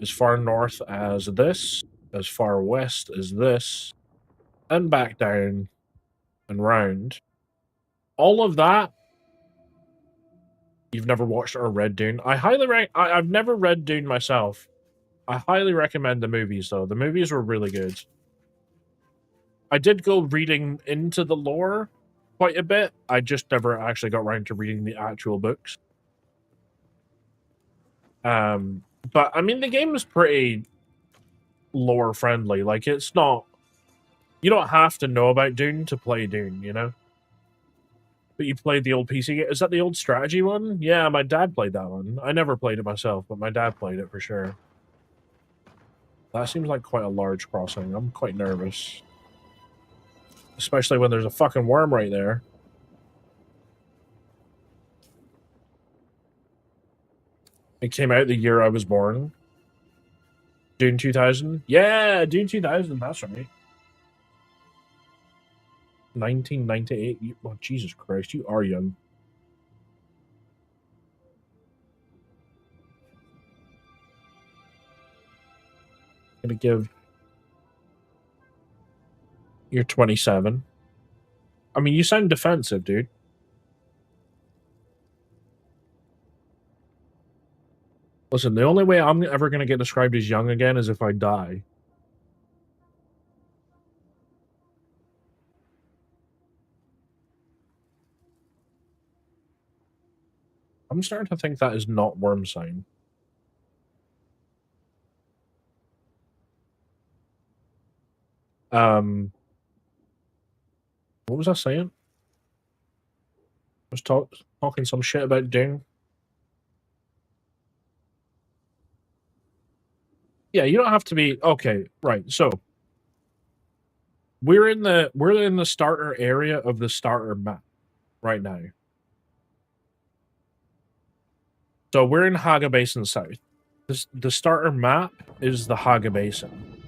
as far north as this, as far west as this, and back down and round. All of that, you've never watched or read Dune. I highly recommend. I've never read Dune myself, I highly recommend the movies, though. The movies were really good. I did go reading into the lore quite a bit. I just never actually got around to reading the actual books. But, I mean, the game is pretty lore-friendly. Like, it's not... You don't have to know about Dune to play Dune, you know? But you played the old PC game. Is that the old strategy one? Yeah, my dad played that one. I never played it myself, but my dad played it for sure. That seems like quite a large crossing. I'm quite nervous. Especially when there's a fucking worm right there. It came out the year I was born. Dune 2000? Yeah, Dune 2000, that's right. 1998. Oh, Jesus Christ, you are young. I'm gonna give... You're 27. I mean, you sound defensive, dude. Listen, the only way I'm ever gonna get described as young again is if I die. I'm starting to think that is not worm sign. What was I saying? I was talking some shit about Dune. Yeah, you don't have to be okay, right. So we're in the starter area of the starter map right now. So we're in Hagga Basin South. The starter map is the Hagga Basin.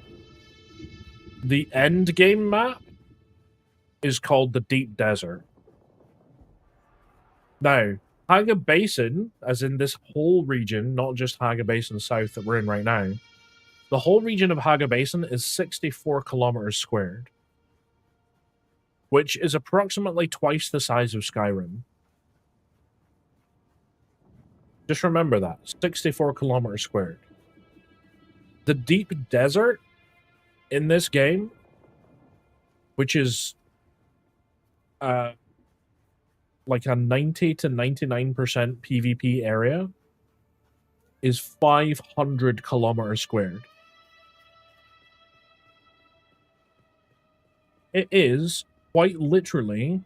The end game map is called the Deep Desert. Now, Hagga Basin, as in this whole region, not just Hagga Basin South that we're in right now, the whole region of Hagga Basin is 64 kilometers squared, which is approximately twice the size of Skyrim. Just remember that, 64 kilometers squared. The Deep Desert in this game, which is like a 90 to 99% PvP area, is 500 kilometers squared. It is quite literally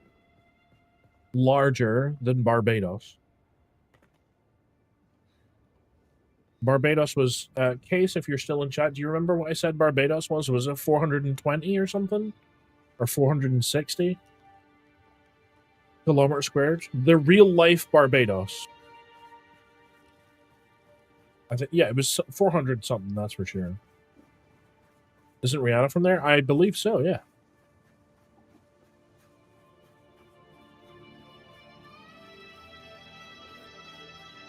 larger than Barbados. Barbados was, Case, if you're still in chat, do you remember what I said Barbados was? Was it 420 or something? Or 460 kilometers squared? The real life Barbados. I think, yeah, it was 400 something, that's for sure. Isn't Rihanna from there? I believe so, yeah.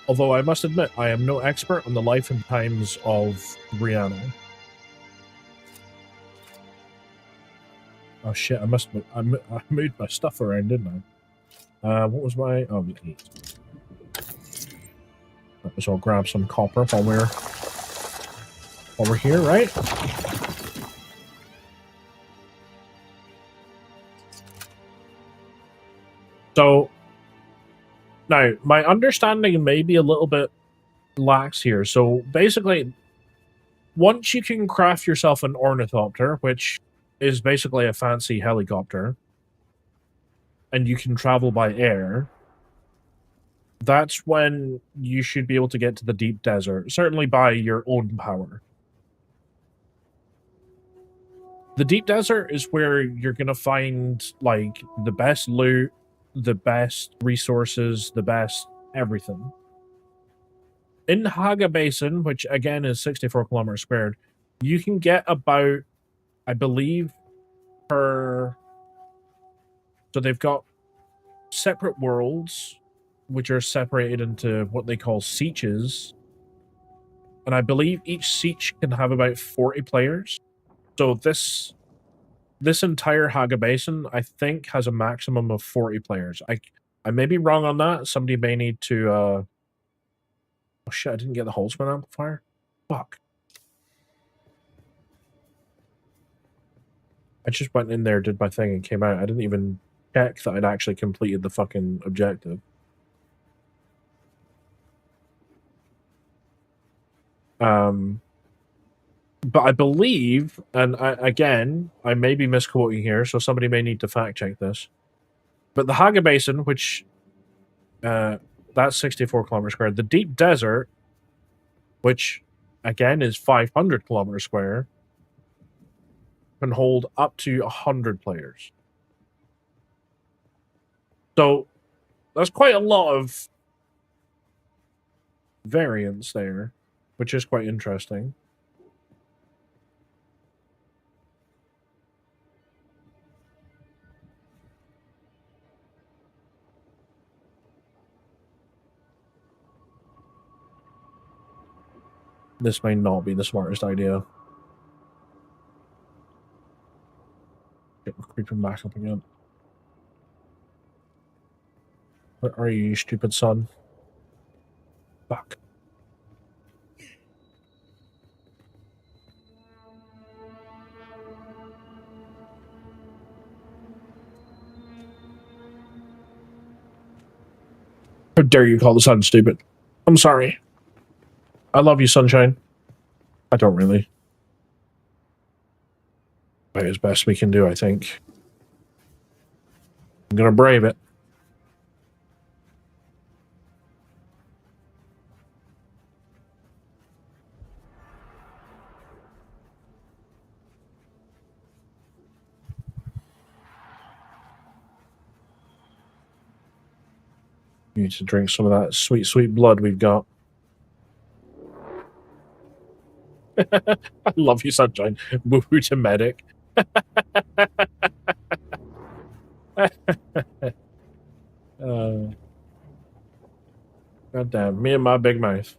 Although I must admit, I am no expert on the life and times of Rihanna. Oh shit, I moved my stuff around, didn't I? What was my... Oh, it was 8. Might as well grab some copper while we're here, right? So, now, my understanding may be a little bit lax here. So, basically, once you can craft yourself an ornithopter, which is basically a fancy helicopter, and you can travel by air, that's when you should be able to get to the deep desert, certainly by your own power. The deep desert is where you're going to find, like, the best loot, the best resources, the best everything. In Hagga Basin, which again is 64 kilometers squared, you can get about, I believe, per... So they've got separate worlds, which are separated into what they call sietches. And I believe each sietch can have about 40 players. So this entire Hagga Basin, I think, has a maximum of 40 players. I may be wrong on that. Somebody may need to... Oh shit, I didn't get the Holtzman amplifier. Fuck. I just went in there, did my thing, and came out. I didn't even check that I'd actually completed the fucking objective. But I believe, and I may be misquoting here, so somebody may need to fact check this. But the Hagga Basin, which that's 64 kilometers square, the Deep Desert, which again is 500 kilometers square, can hold up to 100 players. So that's quite a lot of variance there, which is quite interesting. This may not be the smartest idea. Get creeping back up again. Where are you, you stupid son? Fuck. How dare you call the sun stupid? I'm sorry. I love you, sunshine. I don't really. But it's best we can do, I think. I'm gonna brave it. You need to drink some of that sweet, sweet blood we've got. I love you, sunshine. Move to medic. God damn, me and my big mouth.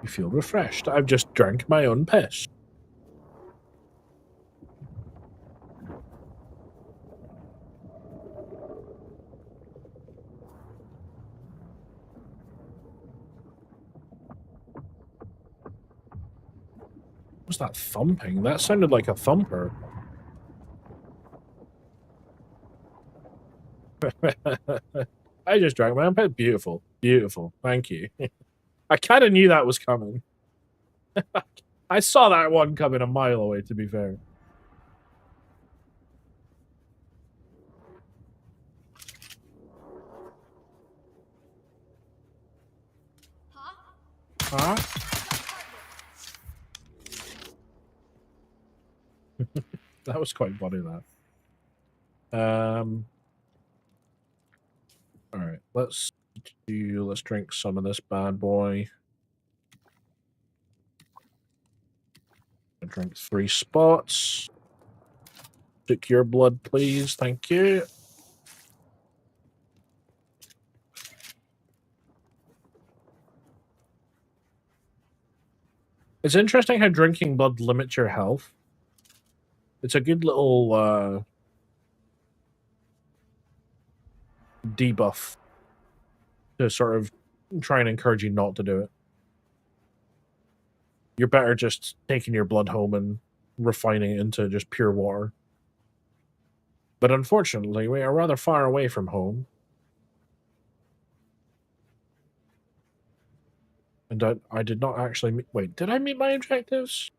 You feel refreshed. I've just drank my own piss. What was that thumping? That sounded like a thumper. I just drank my own piss. Beautiful. Beautiful. Thank you. I kind of knew that was coming. I saw that one coming a mile away, to be fair. Huh? That was quite funny, that. Alright, let's drink some of this bad boy. Drink 3 spots. Take your blood, please. Thank you. It's interesting how drinking blood limits your health. It's a good little debuff to sort of try and encourage you not to do it. You're better just taking your blood home and refining it into just pure water. But unfortunately, we are rather far away from home. And I did not actually meet... Wait, did I meet my objectives?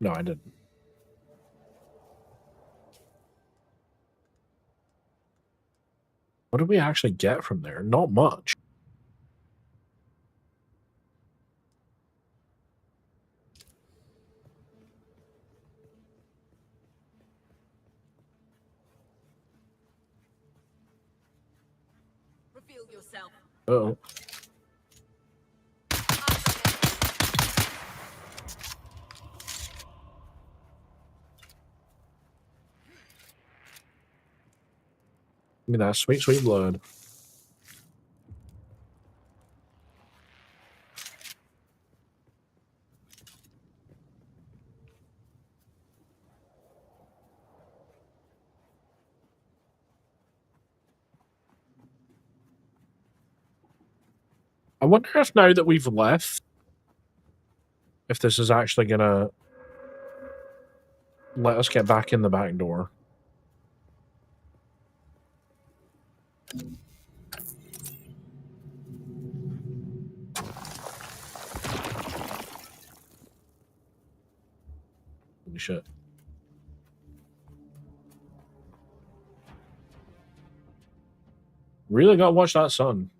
No, I didn't. What did we actually get from there? Not much. Reveal yourself. Uh-oh. Give me that sweet, sweet blood. I wonder if now that we've left, if this is actually gonna let us get back in the back door. Holy shit. Really gotta watch that sun.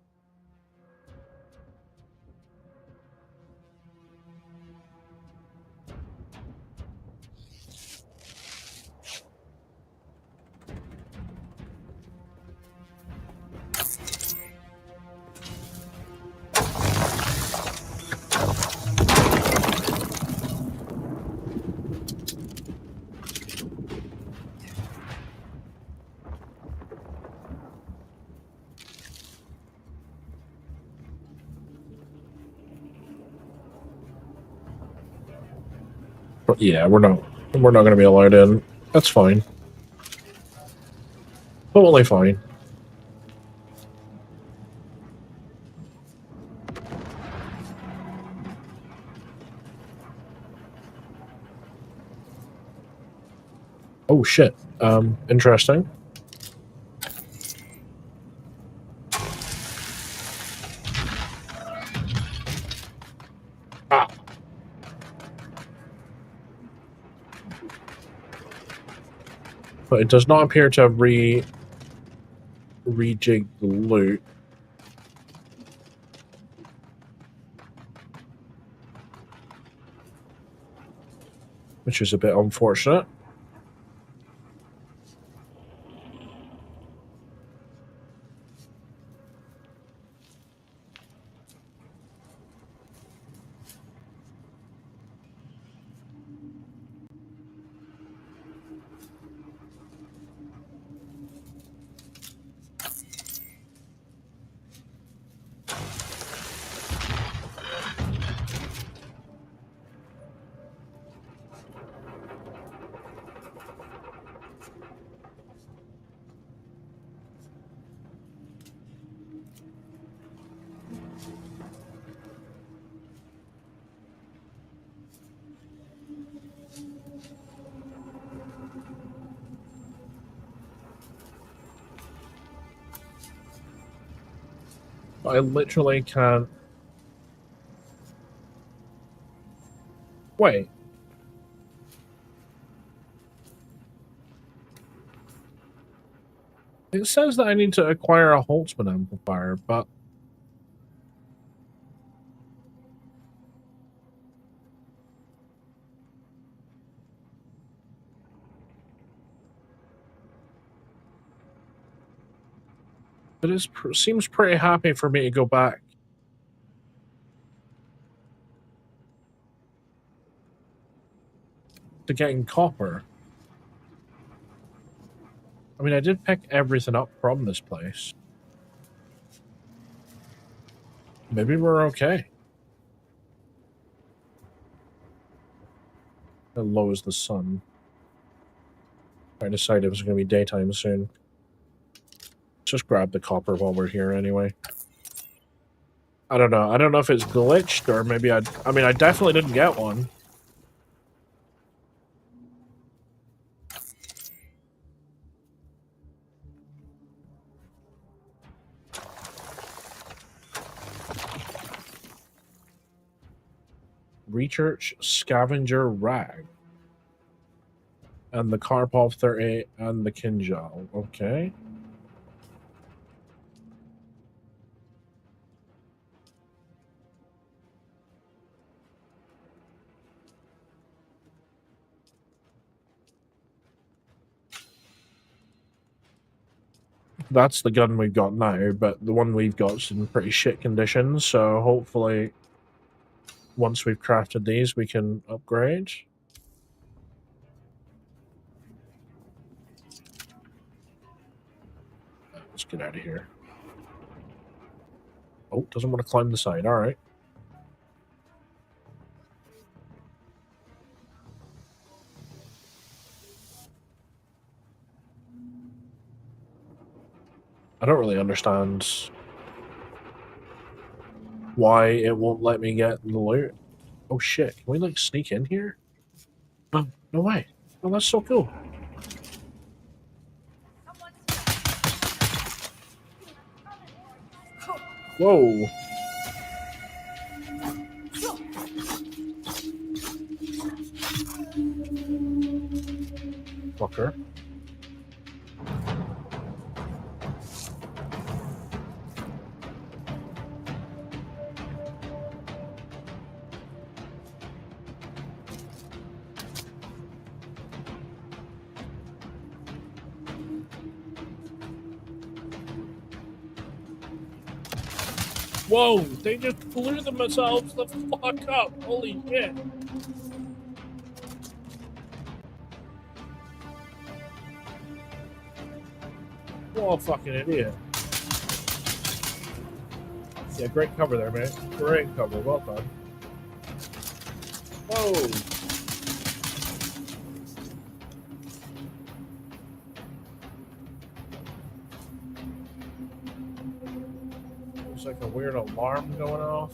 But yeah, we're not gonna be allowed in. That's fine. Totally fine. Oh shit. Interesting. Ah. But it does not appear to have rejigged the loot. Which is a bit unfortunate. I literally can't... Wait. It says that I need to acquire a Holtzman amplifier, but... It seems pretty happy for me to go back. To getting copper. I mean, I did pick everything up from this place. Maybe we're okay. How low is the sun? I decided it was going to be daytime soon. Just grab the copper while we're here anyway. I don't know. I don't know if it's glitched or maybe I mean, I definitely didn't get one. Research Scavenger Rag. And the Karpov 38 and the Kinjal. Okay. That's the gun we've got now, but the one we've got's in pretty shit condition, so hopefully once we've crafted these we can upgrade. Let's get out of here. Oh, doesn't want to climb the side. All right. I don't really understand why it won't let me get the loot. Oh shit, can we like sneak in here? Oh, no way. Oh, that's so cool. Whoa. Fucker. Whoa, they just blew themselves the fuck up. Holy shit. What a fucking idiot. Yeah, great cover there, man. Great cover. Well done. Whoa. There's like a weird alarm going off.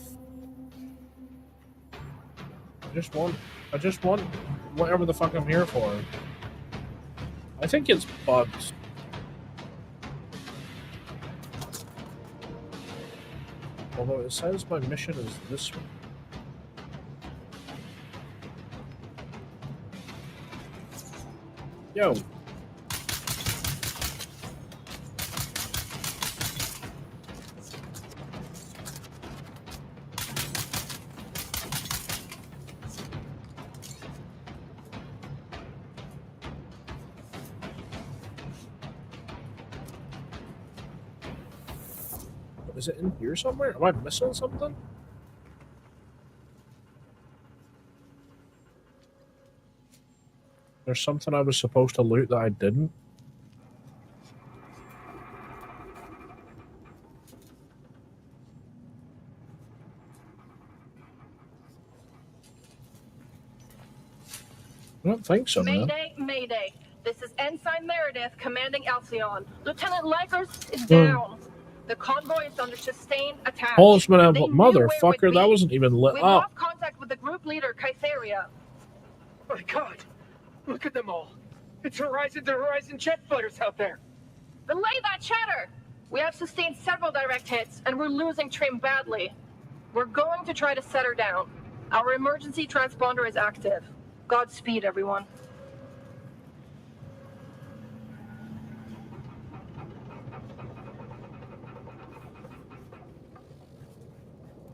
I just want whatever the fuck I'm here for. I think it's bugs. Although it says my mission is this one. Yo. Is it in here somewhere? Am I missing something? There's something I was supposed to loot that I didn't. I don't think so, man. Mayday, mayday. This is Ensign Meredith commanding Alcyon. Lieutenant Likers is down. The convoy is under sustained attack. Motherfucker, that wasn't even lit We've up. lost contact with the group leader, Kytheria. My God, look at them all. It's Horizon to Horizon jet fighters out there. Relay that chatter. We have sustained several direct hits, and we're losing Trim badly. We're going to try to set her down. Our emergency transponder is active. Godspeed, everyone.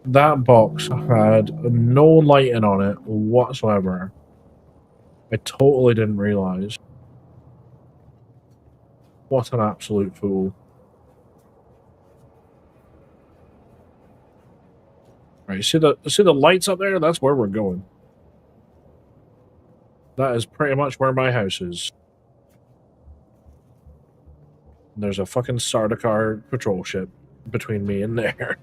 That box had no lighting on it whatsoever. I totally didn't realize. What an absolute fool. Right, see the lights up there? That's where we're going. That is pretty much where my house is. There's a fucking Sardaukar patrol ship between me and there.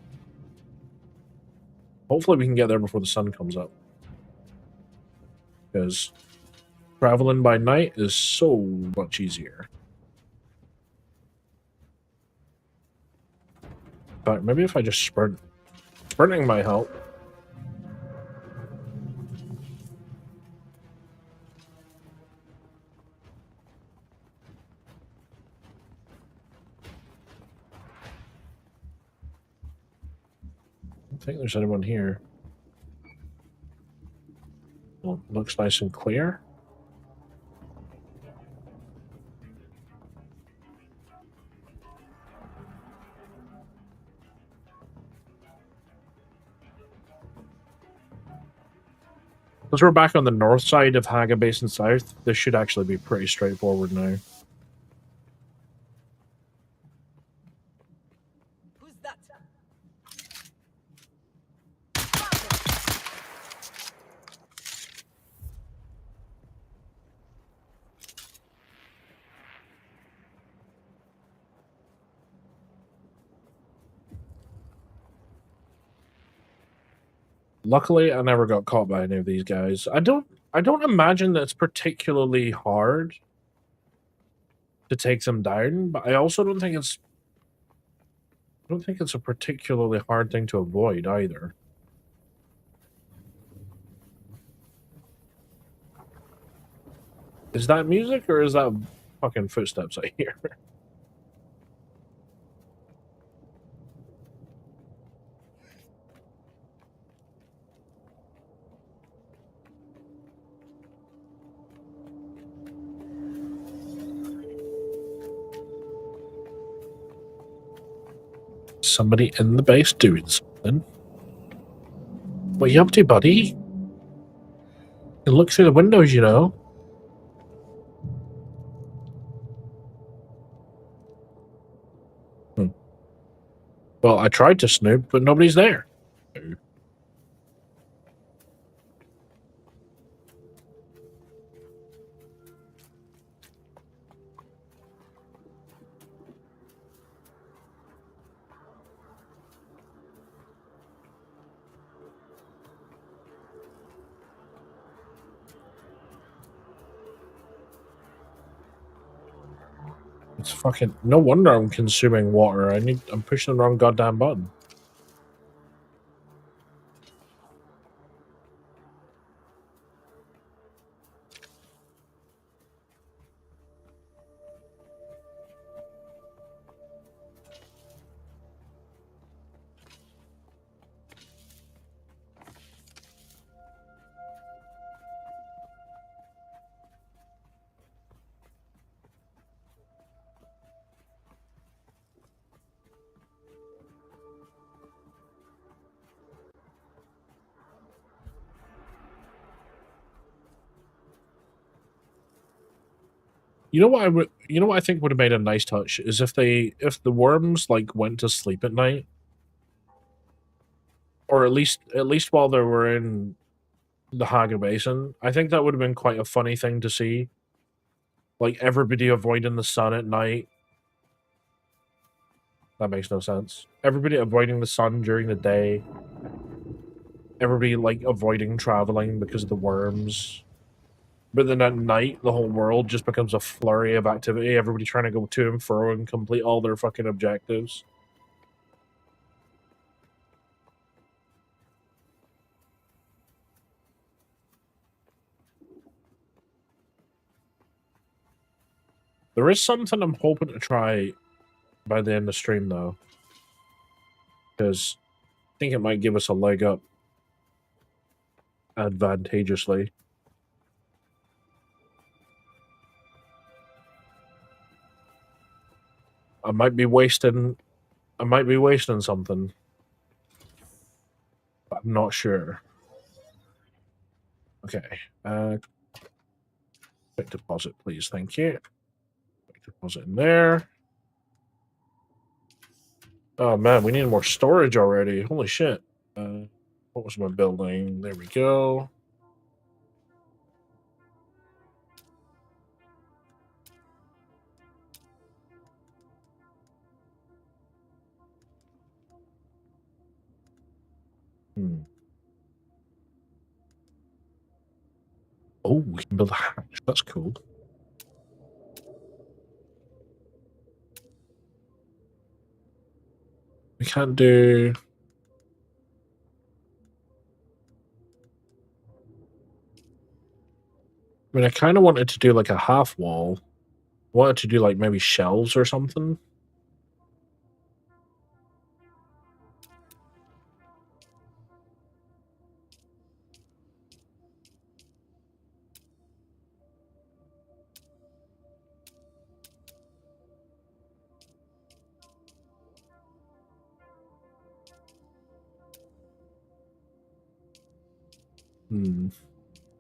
Hopefully we can get there before the sun comes up. Because traveling by night is so much easier. In fact, maybe if I just sprint. Sprinting might help. I don't think there's anyone here. Well, looks nice and clear. Because we're back on the north side of Hagga Basin South, this should actually be pretty straightforward now. Who's that? Luckily, I never got caught by any of these guys. I don't imagine that it's particularly hard to take them down, but I also don't think it's I don't think it's a particularly hard thing to avoid either. Is that music or is that fucking footsteps I hear? Somebody in the base doing something. What you up to, buddy? You can look through the windows, you know. Well, I tried to snoop, but nobody's there. It's fucking... No wonder I'm consuming water. I'm pushing the wrong goddamn button. You know what you know what I think would have made a nice touch is if the worms like went to sleep at night, or at least while they were in the Hagga Basin. I think that would have been quite a funny thing to see. Like everybody avoiding the sun at night. That makes no sense. Everybody avoiding the sun during the day. Everybody like avoiding traveling because of the worms. But then at night, the whole world just becomes a flurry of activity. Everybody trying to go to and fro and complete all their fucking objectives. There is something I'm hoping to try by the end of the stream, though. Because I think it might give us a leg up advantageously. I might be wasting something. But I'm not sure. Okay. Quick deposit, please. Thank you. Quick deposit in there. Oh man, we need more storage already. Holy shit. What was my building? There we go. Oh, we can build a hatch. That's cool. We can't do... I mean, I kind of wanted to do like a half wall. I wanted to do like maybe shelves or something.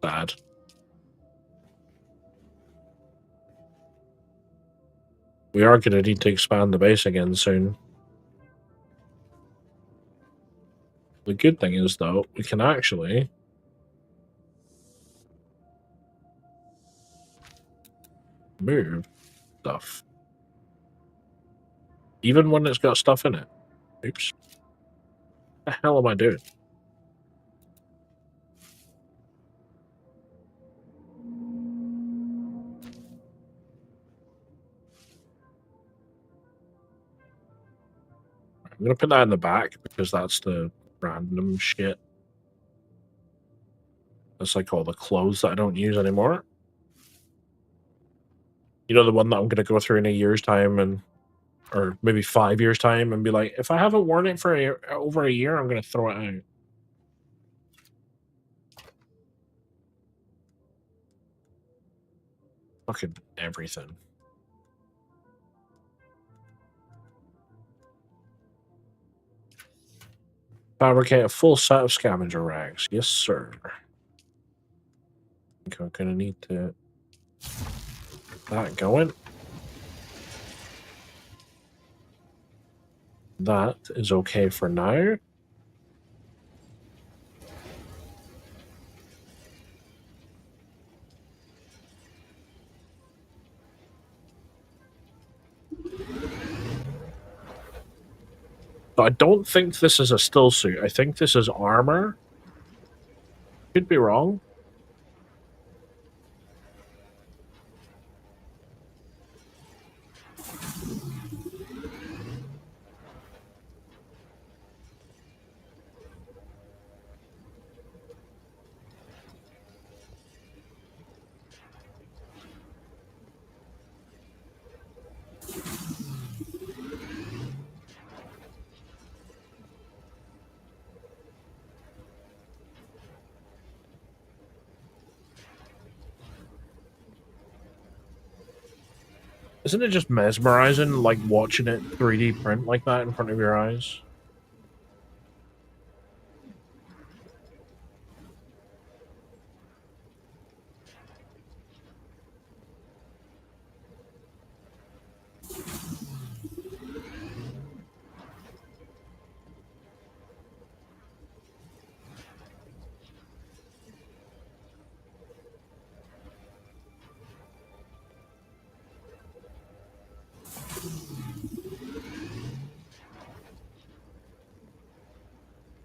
Bad. We are going to need to expand the base again soon. The good thing is, though, we can actually... move stuff. Even when it's got stuff in it. Oops. What the hell am I doing? I'm gonna put that in the back because that's the random shit. That's like all the clothes that I don't use anymore. You know, the one that I'm gonna go through in a year's time and or maybe 5 years time and be like, if I haven't worn it for over a year, I'm gonna throw it out. Fucking everything. Fabricate a full set of scavenger rags. Yes, sir. I think I'm gonna need to that going. That is okay for now. I don't think this is a stillsuit. I think this is armor. Could be wrong. Isn't it just mesmerizing, like watching it 3D print like that in front of your eyes?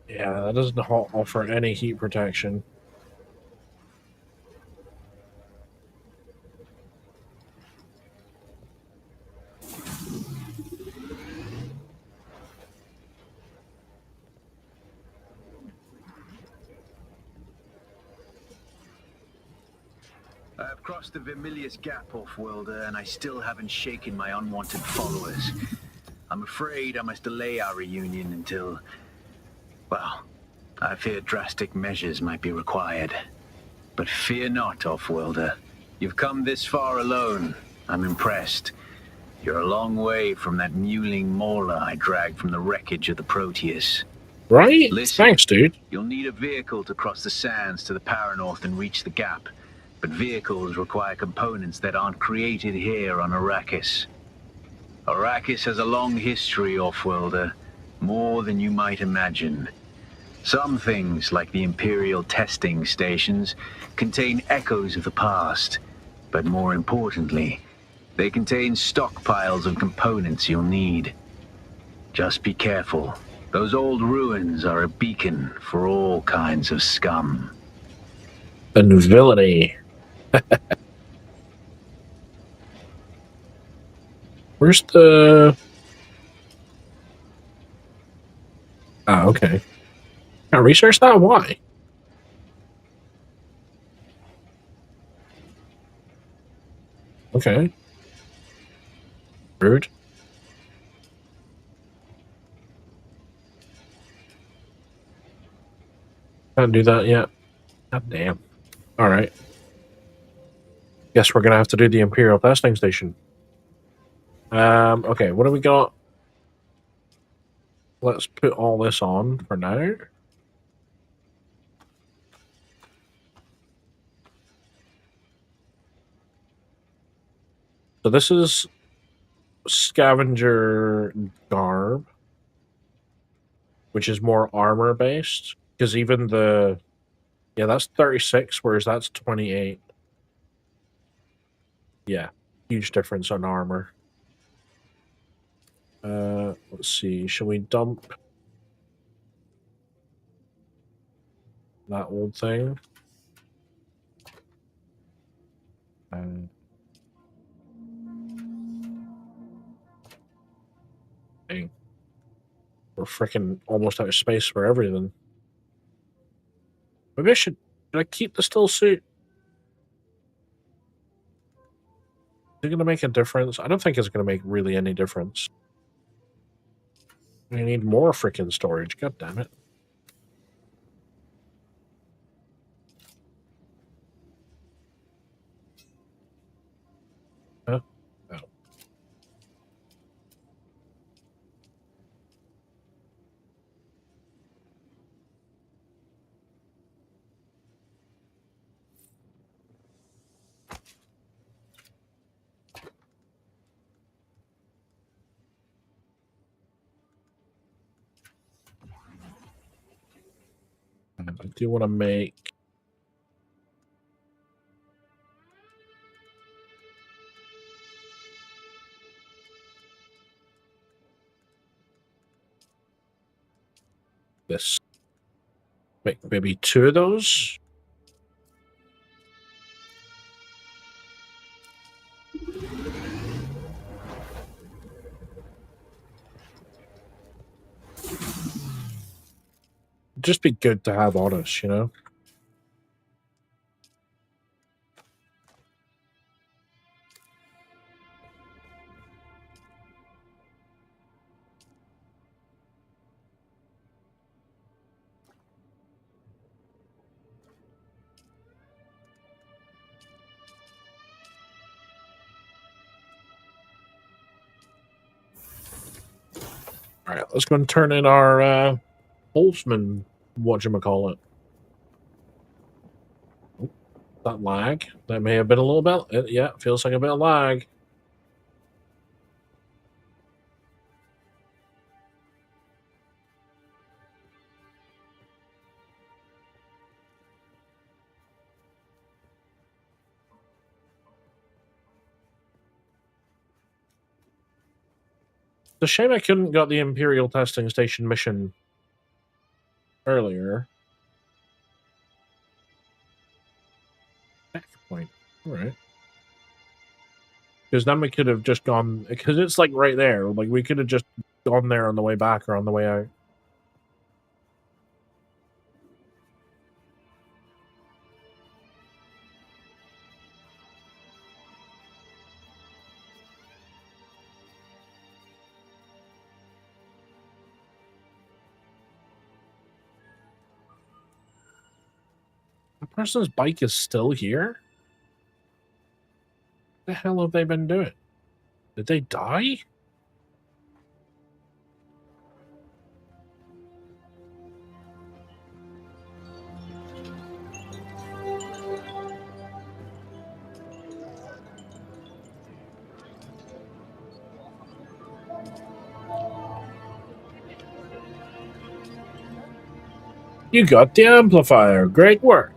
Yeah, that doesn't offer any heat protection. I've crossed the Vermilius Gap, off-worlder, and I still haven't shaken my unwanted followers. I'm afraid I must delay our reunion until... well, I fear drastic measures might be required. But fear not, off-worlder. You've come this far alone. I'm impressed. You're a long way from that mewling mauler I dragged from the wreckage of the Proteus. Right? Listen, Thanks, dude. you'll need a vehicle to cross the sands to the Paranorth and reach the gap. But vehicles require components that aren't created here on Arrakis. Arrakis has a long history, off-worlder. More than you might imagine. Some things, like the Imperial testing stations, contain echoes of the past. But more importantly, they contain stockpiles of components you'll need. Just be careful. Those old ruins are a beacon for all kinds of scum. And villainy. Where's the... oh, okay. Can I research that? Why? Okay. Rude. Can't do that yet. God damn. Alright. Guess we're gonna have to do the Imperial testing station. Okay, what do we got? Let's put all this on for now. So this is scavenger garb, which is more armor based. Because even the... yeah, that's 36, whereas that's 28. Yeah, huge difference on armor. Let's see. Shall we dump that old thing? Dang. freaking almost out of space for everything. Maybe should I keep the still suit? Is it going to make a difference? I don't think it's going to make really any difference. I need more freaking storage. God damn it. Huh? Oh. I do want to make this. Make maybe 2 of those. Just be good to have on us, you know? All right, let's go and turn in our Boltzmann, whatchamacallit. Oh, that lag. That may have been a little bit. Yeah, feels like a bit of lag. It's a shame I couldn't got the Imperial Testing Station mission earlier. Checkpoint. All right. Because then we could have just gone... Because it's like right there. Like we could have just gone there on the way back or on the way out. The person's bike is still here? What the hell have they been doing? Did they die? You got the amplifier. Great work.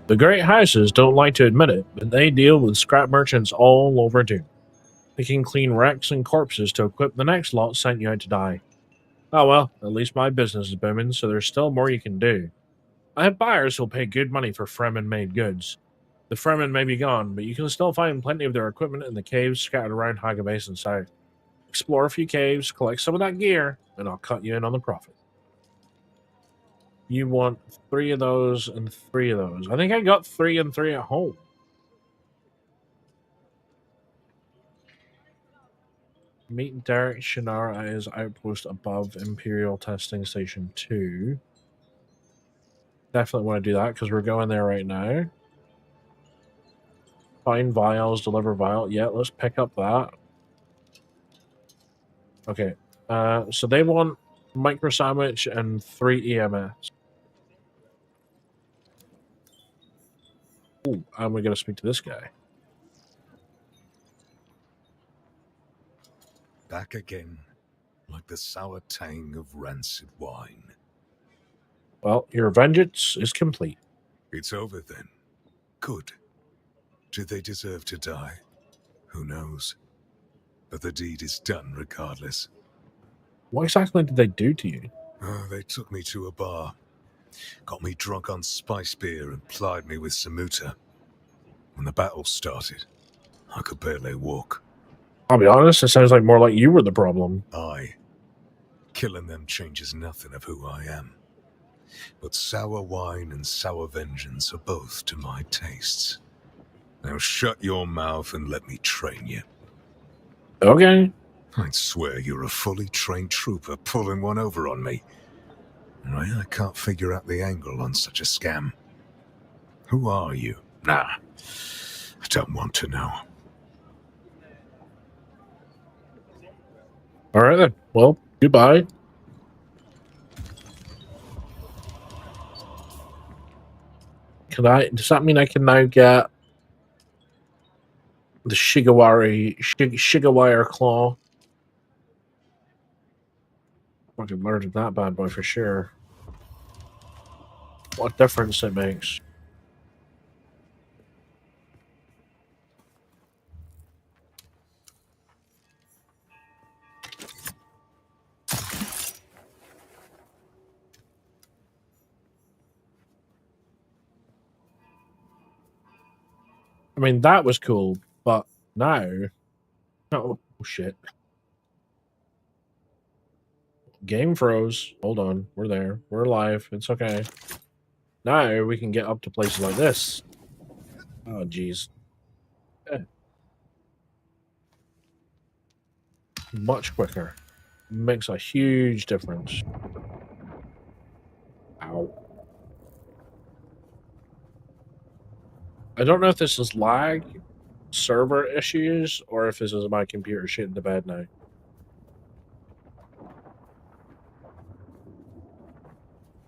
The great houses don't like to admit it, but they deal with scrap merchants all over Dune. They can clean wrecks and corpses to equip the next lot sent you out to die. Oh well, at least my business is booming, so there's still more you can do. I have buyers who'll pay good money for Fremen-made goods. The Fremen may be gone, but you can still find plenty of their equipment in the caves scattered around Hagga Basin South. Explore a few caves, collect some of that gear, and I'll cut you in on the profit. You want 3 of those and 3 of those. I think I got 3 and 3 at home. Meet Derek Shannara at his outpost above Imperial Testing Station 2. Definitely want to do that because we're going there right now. Find vials, deliver vial. Yeah, let's pick up that. Okay. So they want micro sandwich and 3 EMS. Ooh, and we're going to speak to this guy. Back again, like the sour tang of rancid wine. Well, your vengeance is complete. It's over then. Good. Did they deserve to die? Who knows? But the deed is done regardless. What exactly did they do to you? Oh, they took me to a bar. Got me drunk on spice beer and plied me with samuta. When the battle started, I could barely walk. I'll be honest, it sounds like more like you were the problem. I Killing them changes nothing of who I am. But sour wine and sour vengeance are both to my tastes. Now shut your mouth and let me train you. Okay. I'd swear you're a fully trained trooper pulling one over on me. I can't figure out the angle on such a scam. Who are you? Nah, I don't want to know. All right then. Well, goodbye. Does that mean I can now get the Shigawire claw? Fucking murdered that bad boy for sure. What difference it makes. I mean, that was cool, but now... Oh, shit. Game froze. Hold on. We're there. We're alive. It's okay. Now we can get up to places like this. Oh, jeez. Much quicker. Makes a huge difference. Ow. I don't know if this is lag, server issues, or if this is my computer shitting the bed now.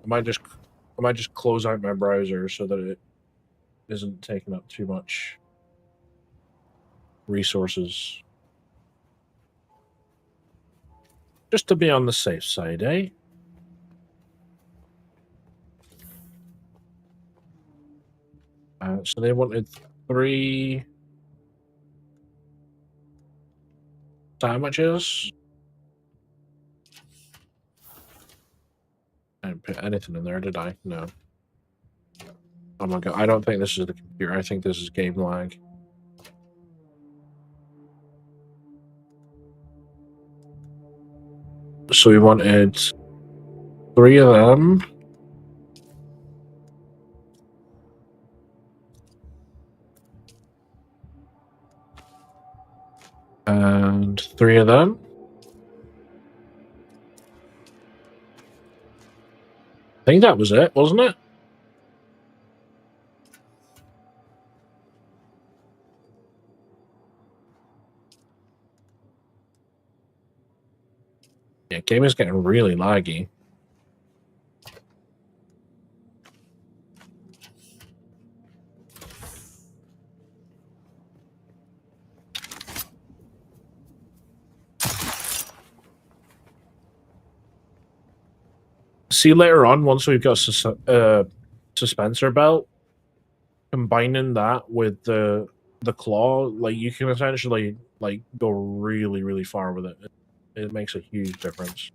I might just close out my browser so that it isn't taking up too much resources. Just to be on the safe side, eh? So they wanted 3 sandwiches. I didn't put anything in there, did I? No. Oh my god, I don't think this is the computer. I think this is game lag. So we wanted 3 of them. And 3 of them. I think that was it, wasn't it? Yeah, game is getting really laggy. See later on, once we've got suspensor belt, combining that with the claw, like you can essentially like go really, really far with it. It makes a huge difference.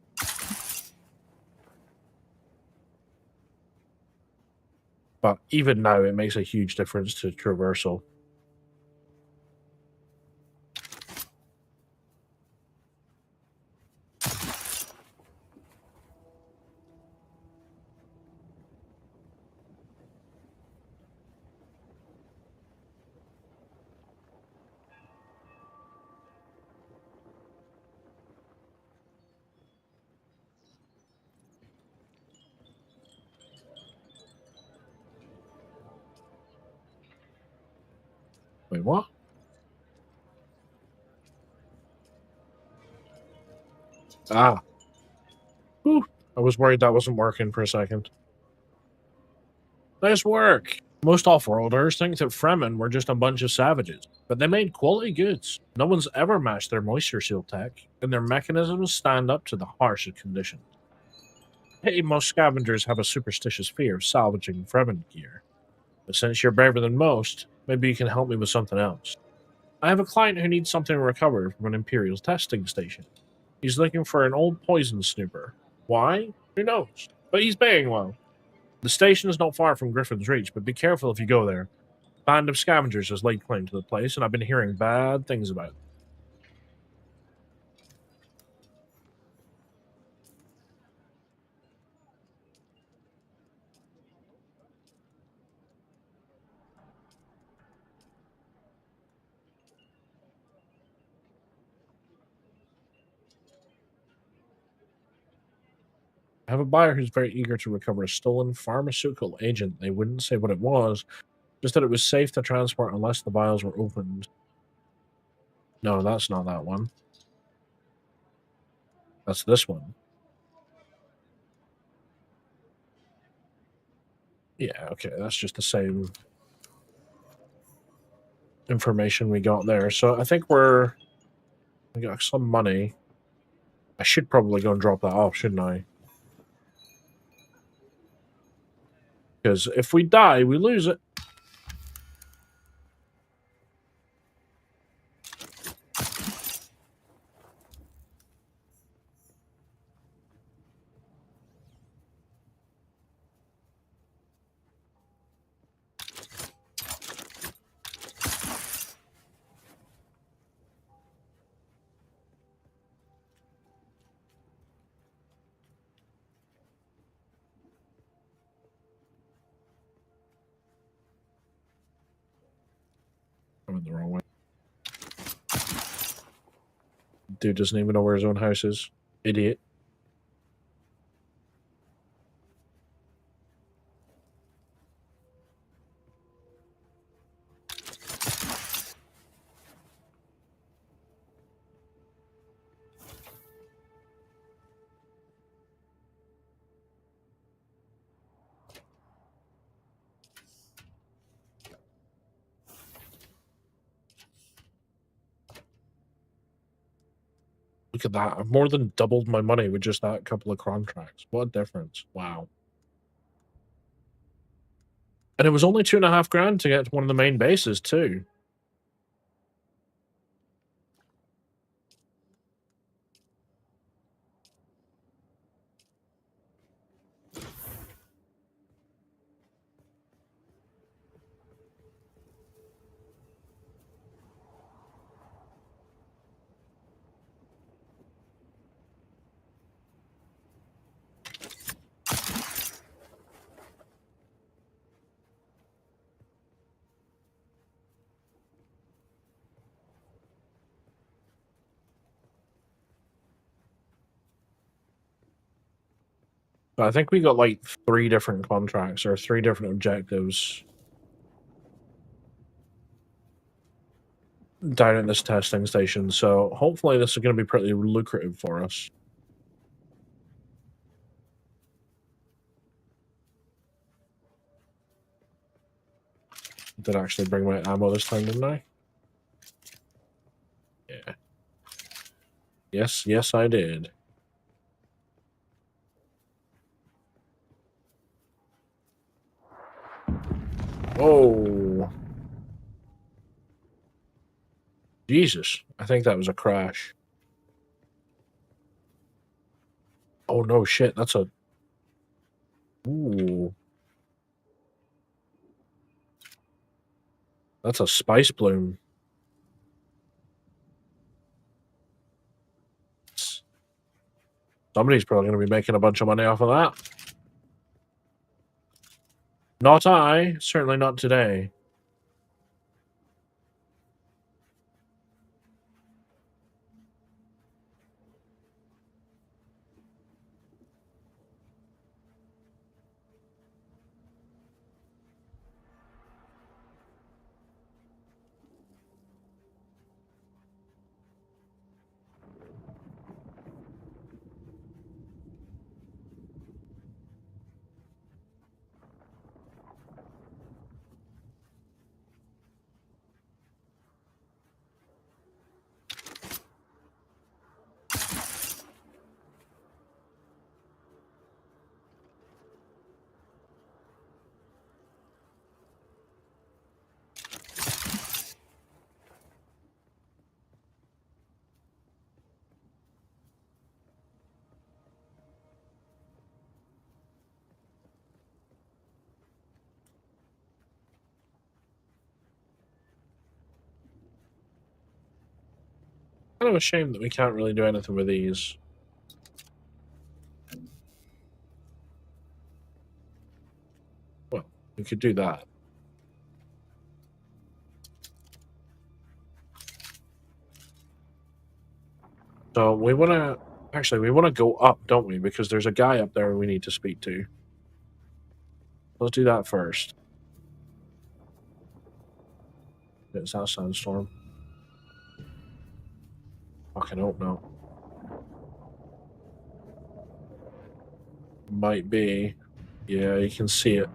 But even now, it makes a huge difference to traversal. Wait, what? Ah. Whew. I was worried that wasn't working for a second. Nice work. Most off-worlders think that Fremen were just a bunch of savages, but they made quality goods. No one's ever matched their moisture seal tech, and their mechanisms stand up to the harshest conditions. Hey, most scavengers have a superstitious fear of salvaging Fremen gear. But since you're braver than most, maybe you can help me with something else. I have a client who needs something recovered from an Imperial testing station. He's looking for an old poison snooper. Why? Who knows? But he's paying well. The station is not far from Griffin's Reach, but be careful if you go there. A band of scavengers has laid claim to the place, and I've been hearing bad things about it. have a buyer who's very eager to recover a stolen pharmaceutical agent. They wouldn't say what it was, just that it was safe to transport unless the vials were opened. No, that's not that one. That's this one. Yeah, okay, that's just the same information we got there. So I think we got some money. I should probably go and drop that off, shouldn't I? Because if we die, we lose it. I went the wrong way. Dude doesn't even know where his own house is. Idiot. Look at that. I've more than doubled my money with just that couple of contracts. What a difference. Wow. And it was only 2.5 grand to get to one of the main bases, too. But I think we got like 3 different contracts or 3 different objectives down at this testing station. So hopefully this is going to be pretty lucrative for us. Did actually bring my ammo this time, didn't I? Yeah. Yes, I did. Oh. Jesus. I think that was a crash. Oh, no shit. That's a... Ooh. That's a spice bloom. Somebody's probably going to be making a bunch of money off of that. Not I. Certainly not today. Kind of a shame that we can't really do anything with these. Well, we could do that. So we want to Actually, we want to go up, don't we? Because there's a guy up there we need to speak to. Let's do that first. It's that sandstorm. Fucking hope no. Might be. Yeah, you can see it.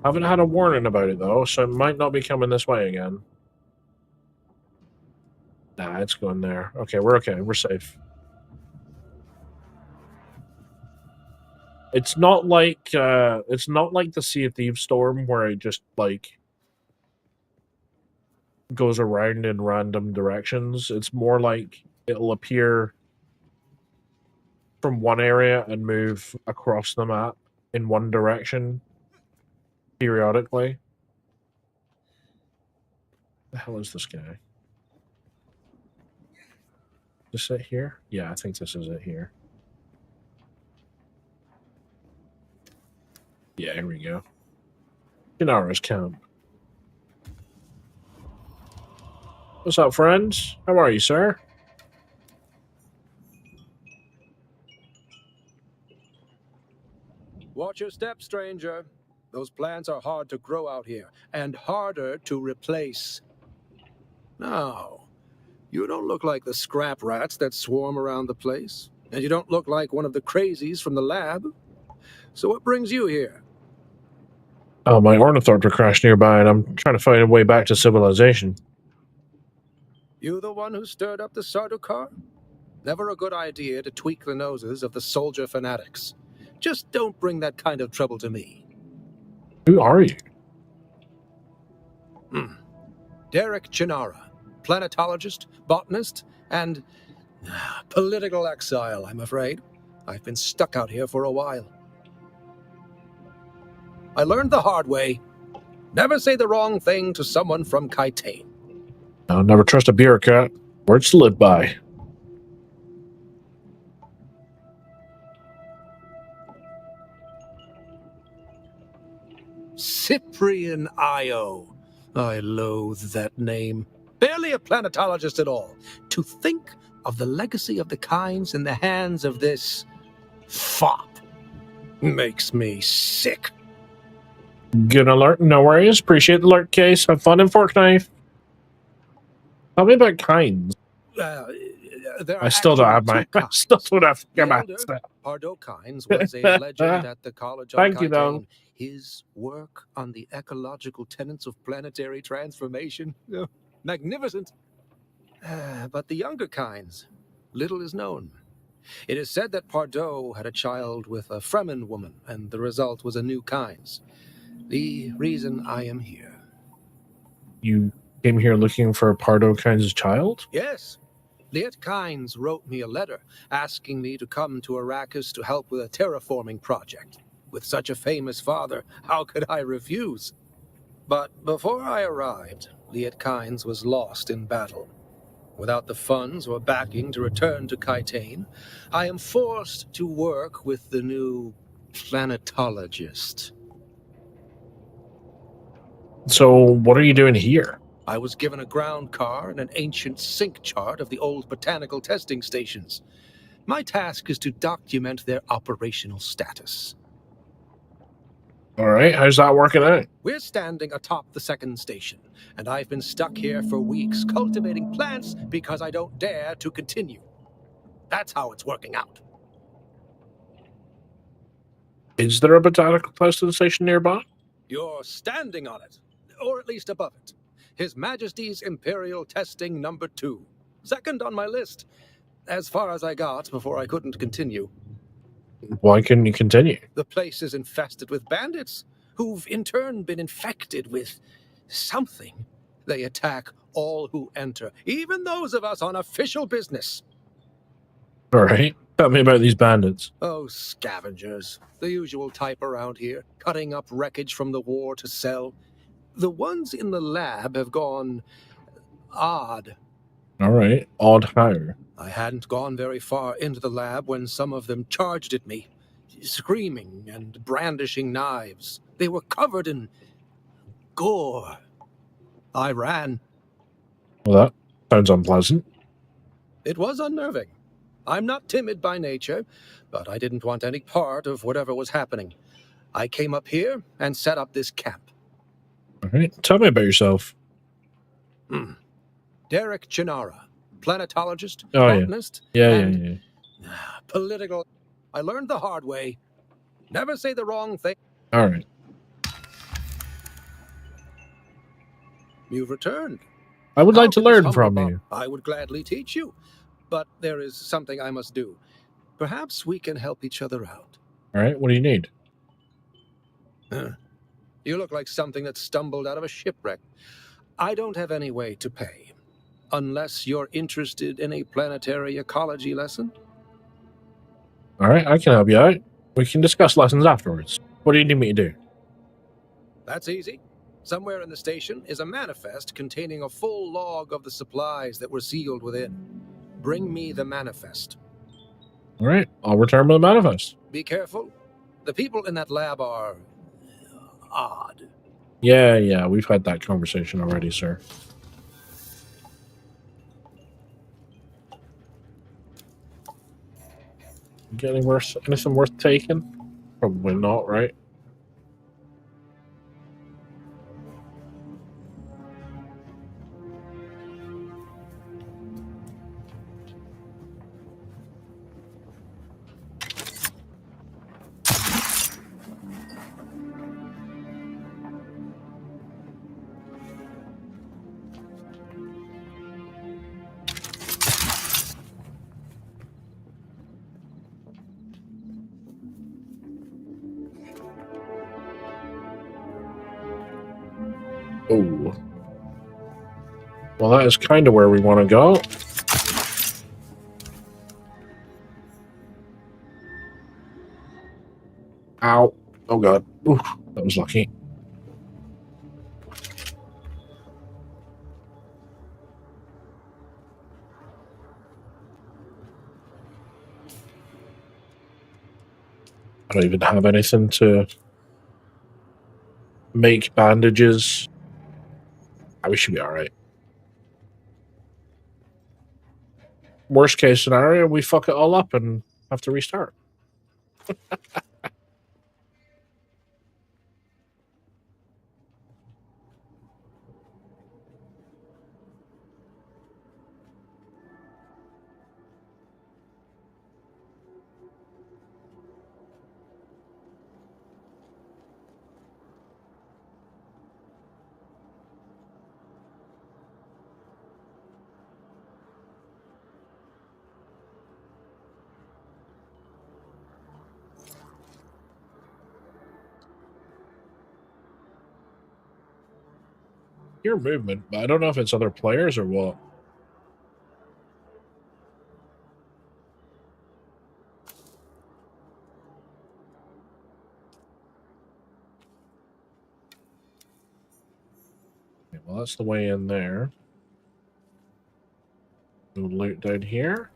I haven't had a warning about it though, so it might not be coming this way again. Nah, it's going there. Okay, we're okay. We're safe. It's not like the Sea of Thieves storm where it just like goes around in random directions. It's more like it'll appear from one area and move across the map in one direction periodically. The hell is this guy? Is it here? Yeah, I think this is it here. Yeah, here we go. Shannara's camp. What's up, friends? How are you, sir? Watch your step, stranger. Those plants are hard to grow out here, and harder to replace. Now, you don't look like the scrap rats that swarm around the place, and you don't look like one of the crazies from the lab. So what brings you here? Oh, my ornithopter crashed nearby, and I'm trying to find a way back to civilization. You the one who stirred up the Sardaukar? Never a good idea to tweak the noses of the soldier fanatics. Just don't bring that kind of trouble to me. Who are you? Derek Chinara, planetologist, botanist, and political exile, I'm afraid. I've been stuck out here for a while. I learned the hard way. Never say the wrong thing to someone from Kaitane. I'll never trust a bureaucrat. Words to live by. Cyprian Io. I loathe that name. Barely a planetologist at all. To think of the legacy of the Kynes in the hands of this fop makes me sick. Good alert. No worries. Appreciate the alert case. Have fun in Fork Knife. Tell me about Kynes. I still don't have my. I still don't have my. Pardo Kynes was a legend at the College on Thank you, Kaitane. though. His work on the ecological tenets of planetary transformation, magnificent. But the younger Kynes, little is known. It is said that Pardo had a child with a Fremen woman, and the result was a new Kynes. The reason I am here. You came here looking for Pardo Kynes' child? Yes. Liet Kynes wrote me a letter asking me to come to Arrakis to help with a terraforming project. With such a famous father, how could I refuse? But before I arrived, Liet Kynes was lost in battle. Without the funds or backing to return to Kaitane, I am forced to work with the new planetologist. So, what are you doing here? I was given a ground car and an ancient sync chart of the old botanical testing stations. My task is to document their operational status. All right, how's that working out? We're standing atop the second station, and I've been stuck here for weeks cultivating plants because I don't dare to continue. That's how it's working out. Is there a botanical testing station nearby? You're standing on it, or at least above it. His Majesty's Imperial Testing Number 2. Second on my list. As far as I got before I couldn't continue. Why couldn't you continue? The place is infested with bandits, who've in turn been infected with something. They attack all who enter, even those of us on official business. All right, tell me about these bandits. Oh, scavengers. The usual type around here, cutting up wreckage from the war to sell. The ones in the lab have gone odd. All right, odd how? I hadn't gone very far into the lab when some of them charged at me, screaming and brandishing knives. They were covered in gore. I ran. Well, that sounds unpleasant. It was unnerving. I'm not timid by nature, but I didn't want any part of whatever was happening. I came up here and set up this camp. All right. Tell me about yourself. Derek Chinara, planetologist, Oh, botanist, yeah. and political. I learned the hard way. Never say the wrong thing. All right. You've returned. I would How like to could this learn humble from bum- you. I would gladly teach you, but there is something I must do. Perhaps we can help each other out. All right. What do you need? You look like something that stumbled out of a shipwreck. I don't have any way to pay, unless you're interested in a planetary ecology lesson. All right. I can help you out. We can discuss lessons afterwards. What do you need me to do? That's easy. Somewhere in the station is a manifest containing a full log of the supplies that were sealed within. Bring me the manifest. All right. I'll return the manifest. Be careful. The people in that lab are odd. Yeah. We've had that conversation already, sir. Get anything worth taking? Probably not, right? Oh. Well, that is kind of where we want to go. Ow. Oh, God. Ooh, that was lucky. I don't even have anything to make bandages. We should be all right. Worst case scenario, we fuck it all up and have to restart. Your movement, but I don't know if it's other players or what. Okay, well, that's the way in there. No loot down here.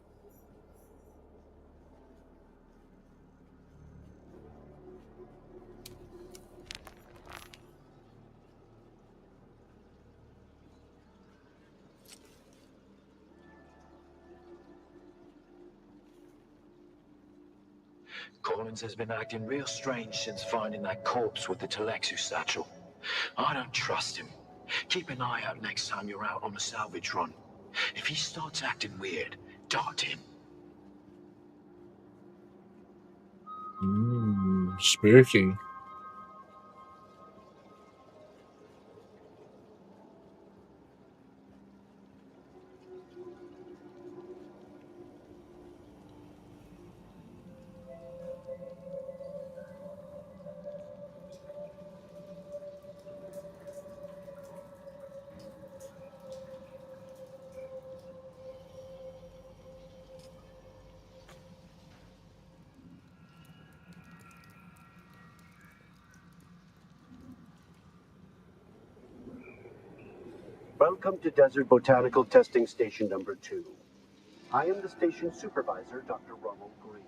Collins has been acting real strange since finding that corpse with the Telexu satchel. I don't trust him. Keep an eye out next time you're out on the salvage run. If he starts acting weird, dart him. Spooky. Welcome to Desert Botanical Testing Station number 2. I am the station supervisor, Dr. Ronald Greer.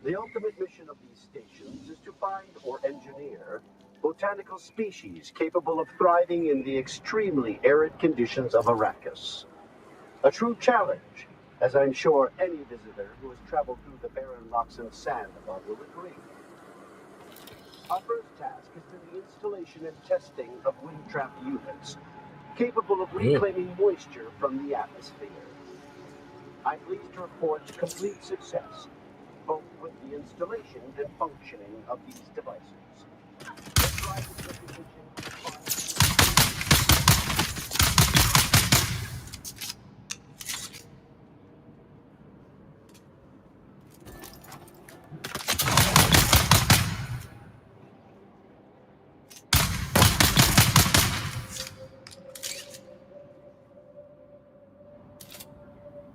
The ultimate mission of these stations is to find or engineer botanical species capable of thriving in the extremely arid conditions of Arrakis. A true challenge, as I'm sure any visitor who has traveled through the barren rocks and sand above will agree. Our first task has been the installation and testing of wind trap units, capable of reclaiming moisture from the atmosphere. I'm pleased to report complete success, both with the installation and functioning of these devices.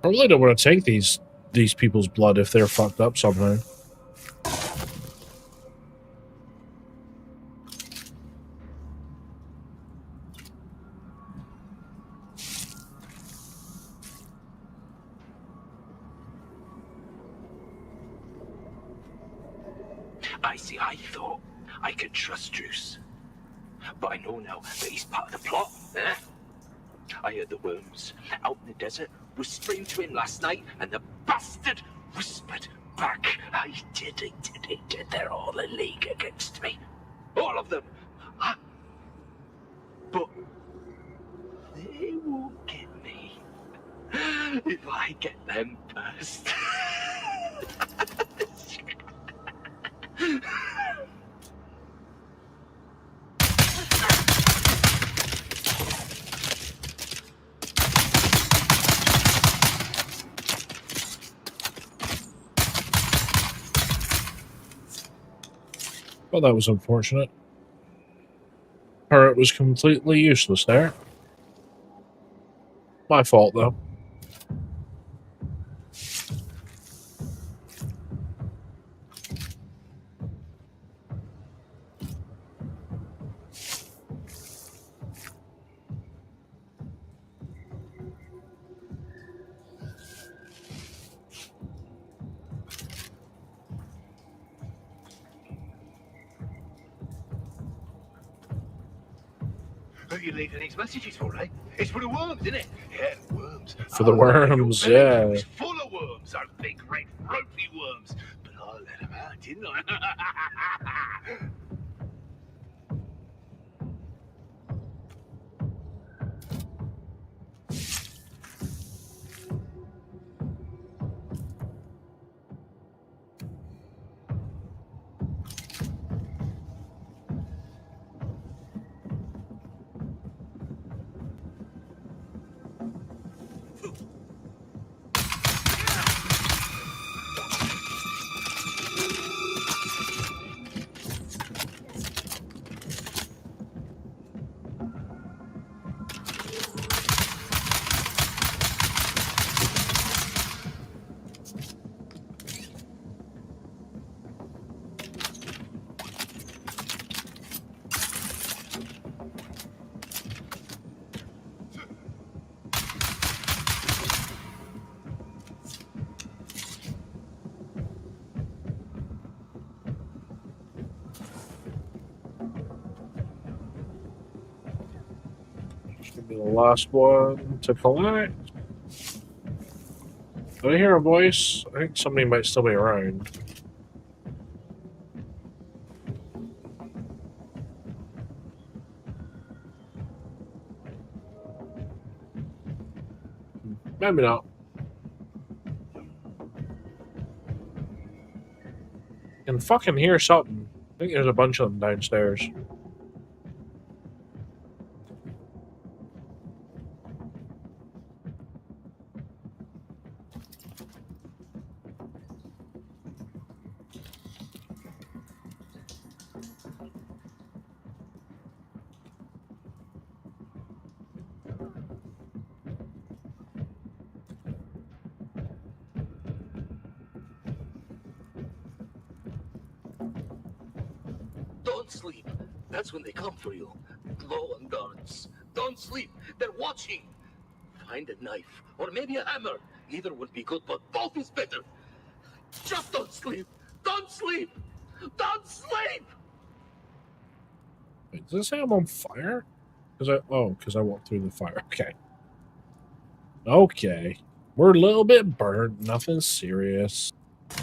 I really don't want to take these people's blood if they're fucked up somehow. I thought I could trust Druce. But I know now that he's part of the plot, eh? I heard the worms out in the desert whispering to him last night, and the bastard whispered back. I did it. They're all in league against me. All of them. But they won't get me if I get them first. Well, that was unfortunate. Turret was completely useless there. My fault, though. Who are you leaving these messages for, eh? It's for the worms, isn't it? Yeah, worms. For the worms, yeah. It's full of worms, those big, red, ropey worms. But I let them out, didn't I? Be the last one to collect. Do I hear a voice? I think somebody might still be around. Maybe not. I can fucking hear something. I think there's a bunch of them downstairs. Don't sleep. That's when they come for you. Low on guards. Don't sleep. They're watching. Find a knife, or maybe a hammer. Either would be good, but both is better. Just don't sleep. Don't sleep. Don't sleep! Wait, does it say I'm on fire? Because I walked through the fire. Okay. Okay. We're a little bit burnt. Nothing serious. I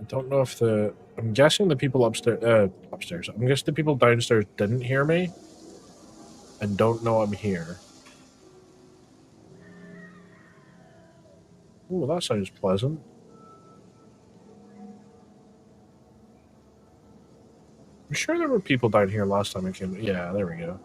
don't know if I'm guessing the people upstairs. I'm guessing the people downstairs didn't hear me and don't know I'm here. Ooh, that sounds pleasant. I'm sure there were people down here last time I came. Yeah, there we go.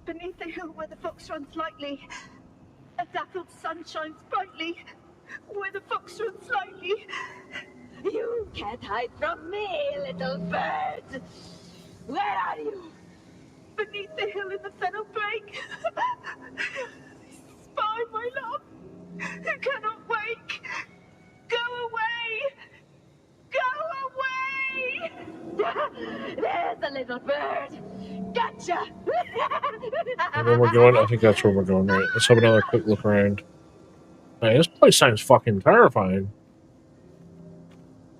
Beneath the hill where the fox runs lightly, a dappled sun shines brightly. Where the fox runs lightly. You can't hide from me, little bird. Where are you? Beneath the hill in the fennel brake. Spy, my love, who cannot wake. Go away! Go away! There's a little bird. Gotcha! Where we're going? I think that's where we're going, right? Let's have another quick look around. Man, this place sounds fucking terrifying.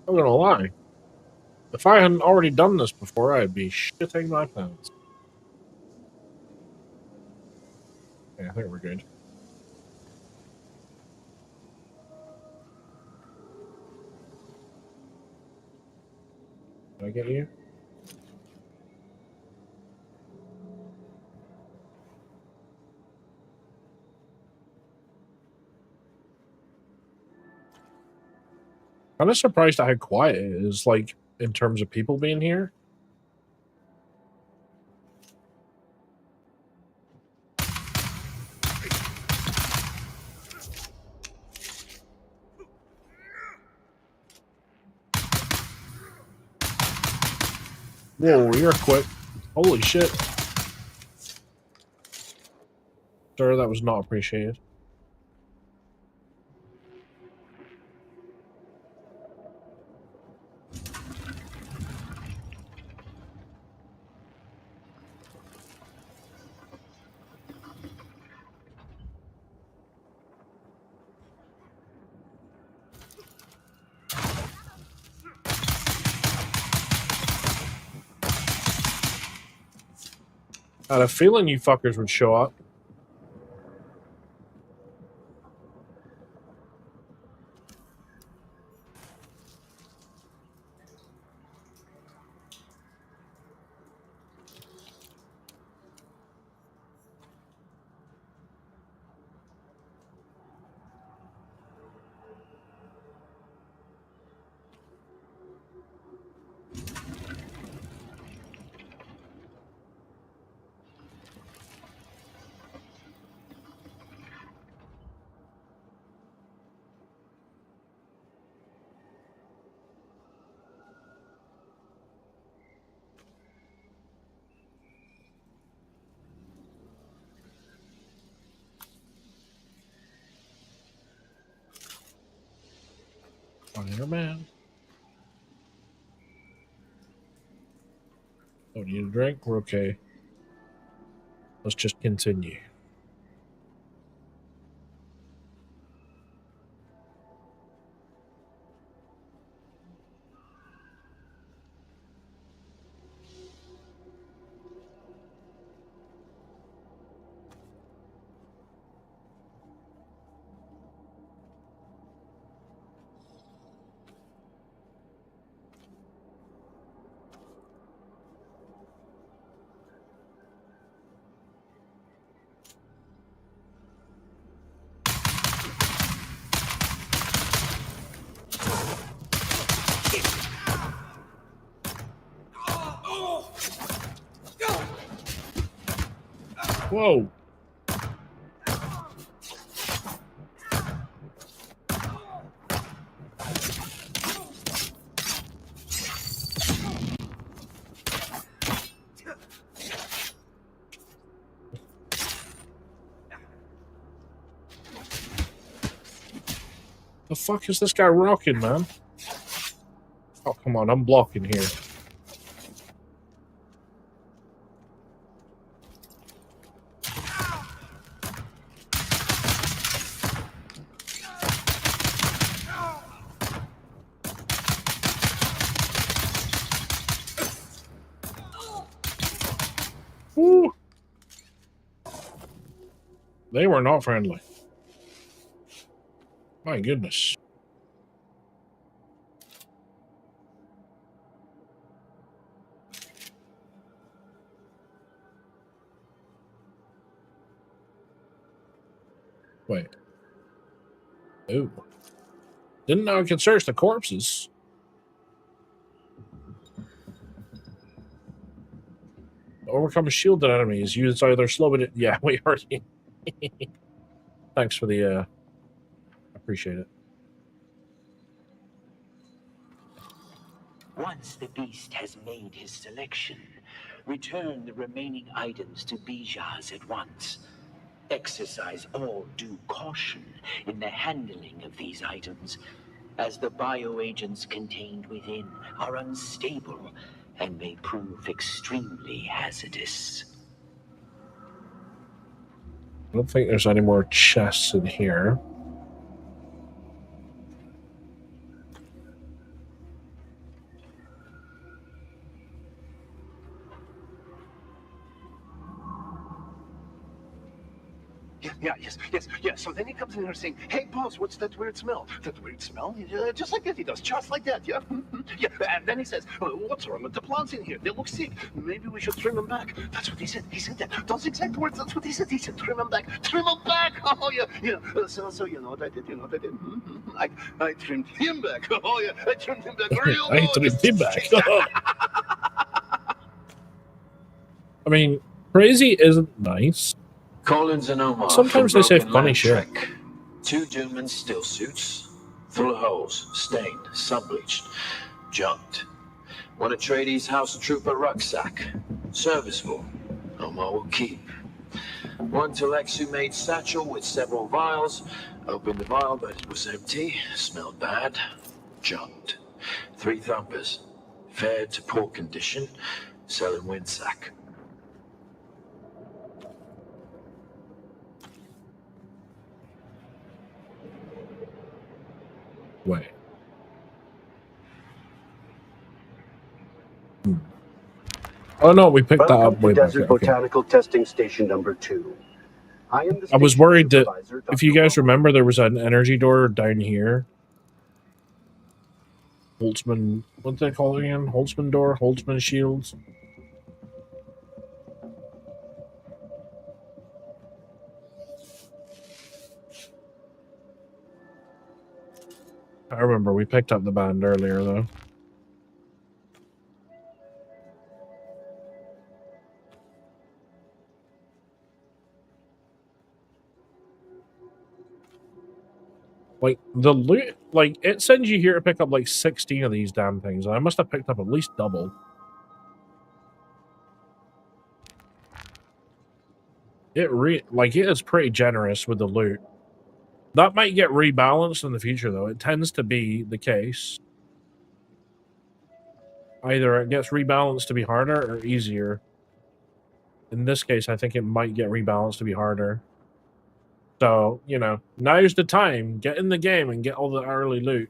I'm gonna lie. If I hadn't already done this before, I'd be shitting my pants. Yeah, I think we're good. Did I get you? I'm just surprised at how quiet it is, like, in terms of people being here. Whoa, you're quick. Holy shit. Sir, that was not appreciated. I had a feeling you fuckers would show up. Fireman. Don't need a drink. We're okay. Let's just continue. Whoa. The fuck is this guy rocking, man? Oh, come on, I'm blocking here. Woo. They were not friendly. My goodness. Wait. Ooh. Didn't know I could search the corpses. Overcome shielded enemies. Use either slowing it. Yeah, we already. Thanks for the. Appreciate it. Once the beast has made his selection, return the remaining items to Bijaz at once. Exercise all due caution in the handling of these items, as the bioagents contained within are unstable and may prove extremely hazardous. I don't think there's any more chests in here. Yeah. So then he comes in here saying, "Hey, boss, what's that weird smell? That weird smell?" Just like that, he does, just like that. Yeah, yeah. And then he says, "What's wrong with the plants in here? They look sick. Maybe we should trim them back." That's what he said. He said that. Those exact words. That's what he said. He said, "Trim them back. Trim them back." Oh yeah. So you know what I did? I trimmed him back. Oh yeah. I trimmed him back real I trimmed him back. I mean, crazy isn't nice. Collins and Omar. Sometimes they say funny shit. Trek. 2 Doom and still suits, full of holes, stained, sun-bleached, junked. One Atreides House Trooper rucksack, serviceable. Omar will keep. One Telexu-made satchel with several vials. Opened the vial, but it was empty. Smelled bad. Junked. 3 thumpers. Fared to poor condition. Selling windsack. Wait. Oh no, we picked that up way back. Desert Botanical Testing Station number 2. I was worried that if you guys remember, there was an energy door down here. Holtzman, what's that called again? Holtzman door, Holtzman shields. I remember we picked up the band earlier though. Like, the loot, like, it sends you here to pick up, like, 16 of these damn things. And I must have picked up at least double. It is pretty generous with the loot. That might get rebalanced in the future, though. It tends to be the case. Either it gets rebalanced to be harder or easier. In this case, I think it might get rebalanced to be harder. So, you know, now's the time. Get in the game and get all the early loot.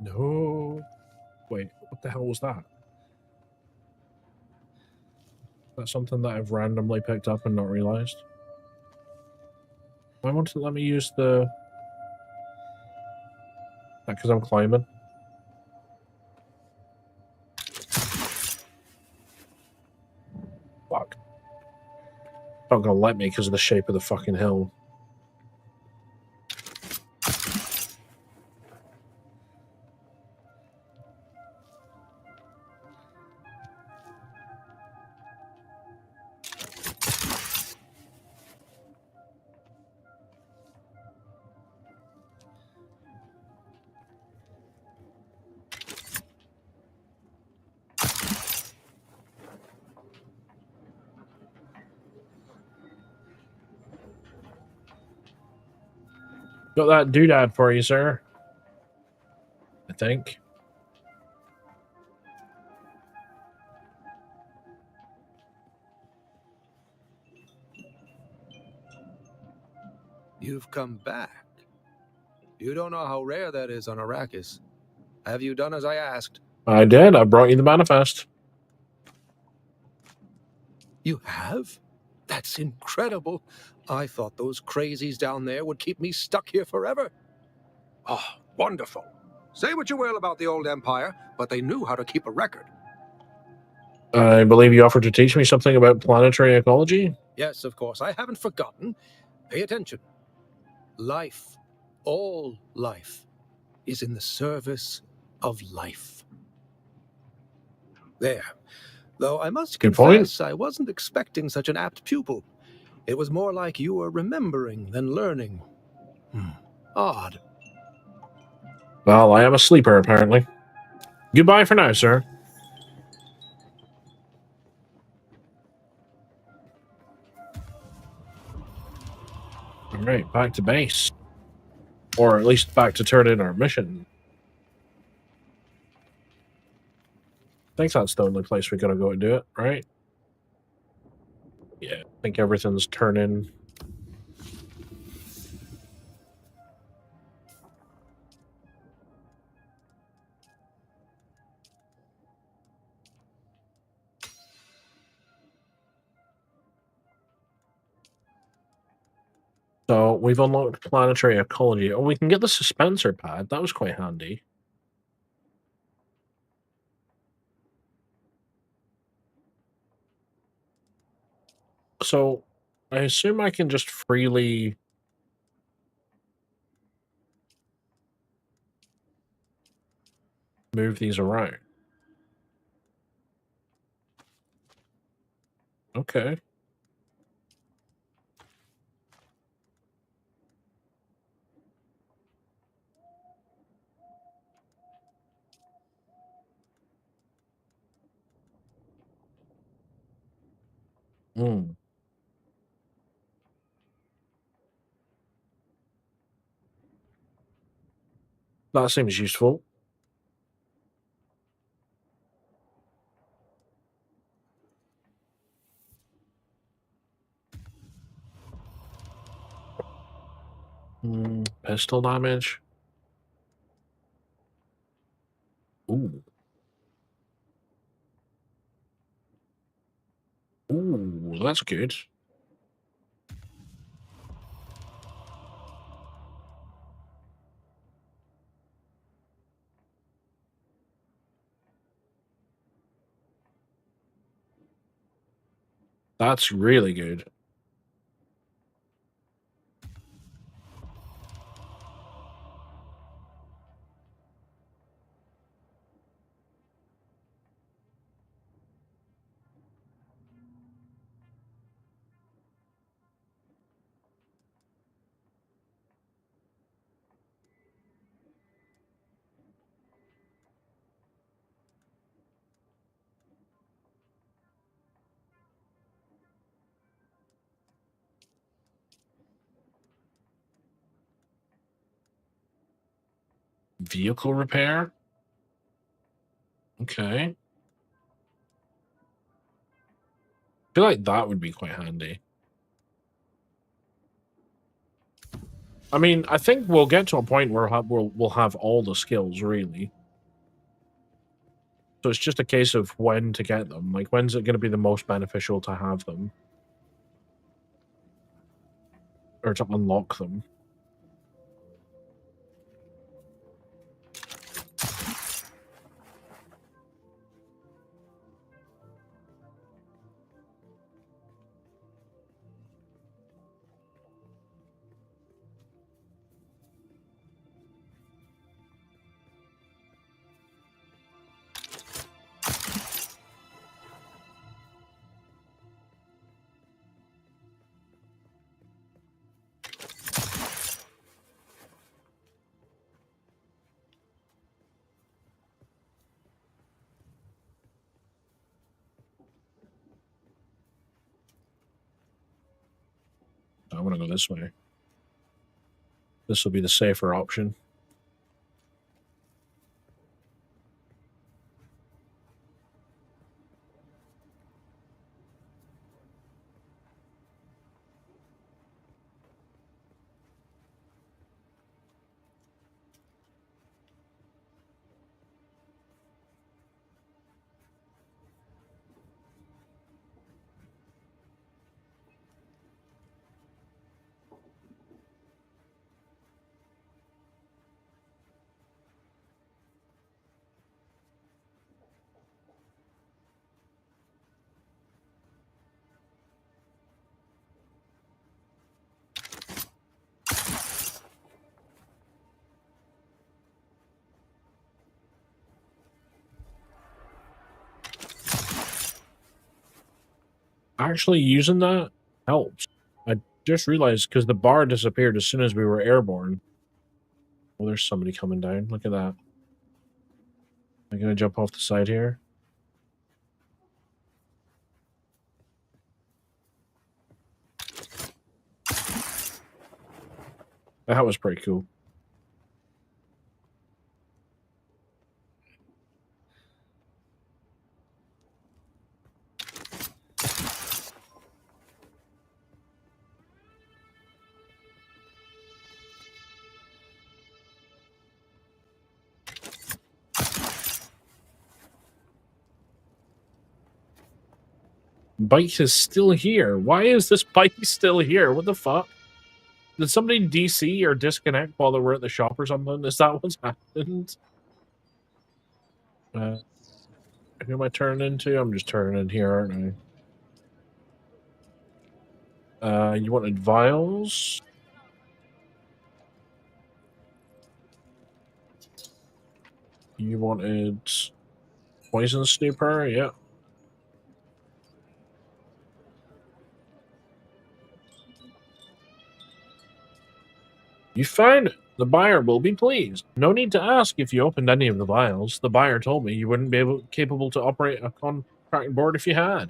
No. Wait, what the hell was that? That's something that I've randomly picked up and not realized. Why won't it let me use the... because I'm climbing? Fuck. Not gonna let me because of the shape of the fucking hill. Got that doodad for you, sir. I think. You've come back. You don't know how rare that is on Arrakis. Have you done as I asked? I did. I brought you the manifest. You have? That's incredible. I thought those crazies down there would keep me stuck here forever. Oh, wonderful. Say what you will about the old Empire, but they knew how to keep a record. I believe you offered to teach me something about planetary ecology? Yes, of course. I haven't forgotten. Pay attention. Life, all life, is in the service of life. There. Though I must confess, I wasn't expecting such an apt pupil. It was more like you were remembering than learning. Odd. Well, I am a sleeper, apparently. Goodbye for now, sir. Alright, back to base. Or at least back to turn in our mission. I think that's the only place we gotta go to do it, right? Yeah, I think everything's turning. So we've unlocked planetary ecology. Oh, we can get the suspensor pad. That was quite handy. So I assume I can just freely move these around. Okay. Hmm. That seems useful. Pistol damage. Ooh. Ooh, that's good. That's really good. Vehicle repair? Okay. I feel like that would be quite handy. I mean, I think we'll get to a point where we'll have all the skills, really. So it's just a case of when to get them. Like, when's it going to be the most beneficial to have them? Or to unlock them? I want to go this way. This will be the safer option. Actually, using that helps. I just realized because the bar disappeared as soon as we were airborne. Well, there's somebody coming down. Look at that. Am I going to jump off the side here? That was pretty cool. Bike is still here. Why is this bike still here? What the fuck? Did somebody DC or disconnect while they were at the shop or something? Is that what's happened? Who am I turning into? I'm just turning in here, aren't I? You wanted vials? You wanted poison snooper? Yeah. You found it. The buyer will be pleased. No need to ask if you opened any of the vials. The buyer told me you wouldn't be capable to operate a contract board if you had.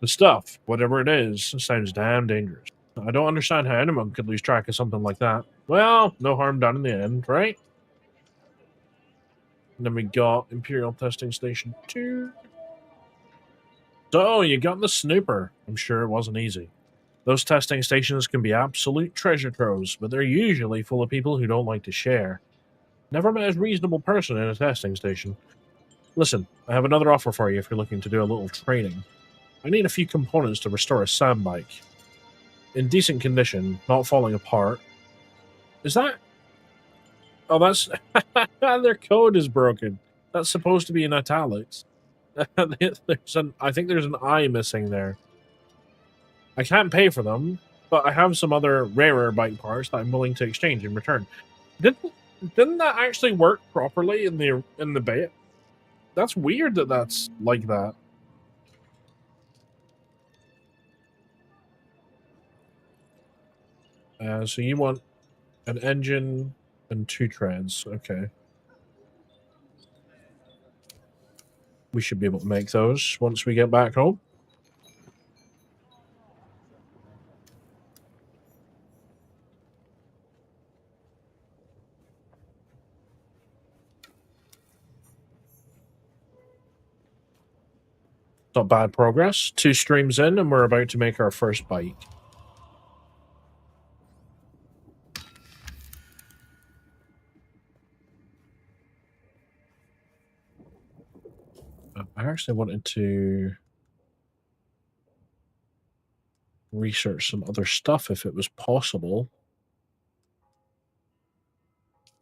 The stuff, whatever it is, sounds damn dangerous. I don't understand how anyone could lose track of something like that. Well, no harm done in the end, right? And then we got Imperial Testing Station 2. So, you got the snooper. I'm sure it wasn't easy. Those testing stations can be absolute treasure troves, but they're usually full of people who don't like to share. Never met a reasonable person in a testing station. Listen, I have another offer for you if you're looking to do a little training. I need a few components to restore a sand bike. In decent condition, not falling apart. Is that... Oh, that's... Their code is broken. That's supposed to be in italics. I think there's an I missing there. I can't pay for them, but I have some other rarer bike parts that I'm willing to exchange in return. Didn't that actually work properly in the beta? That's weird that that's like that. So you want an engine and 2 treads. Okay. We should be able to make those once we get back home. Not bad progress. 2 streams in, and we're about to make our first bike. I actually wanted to research some other stuff if it was possible.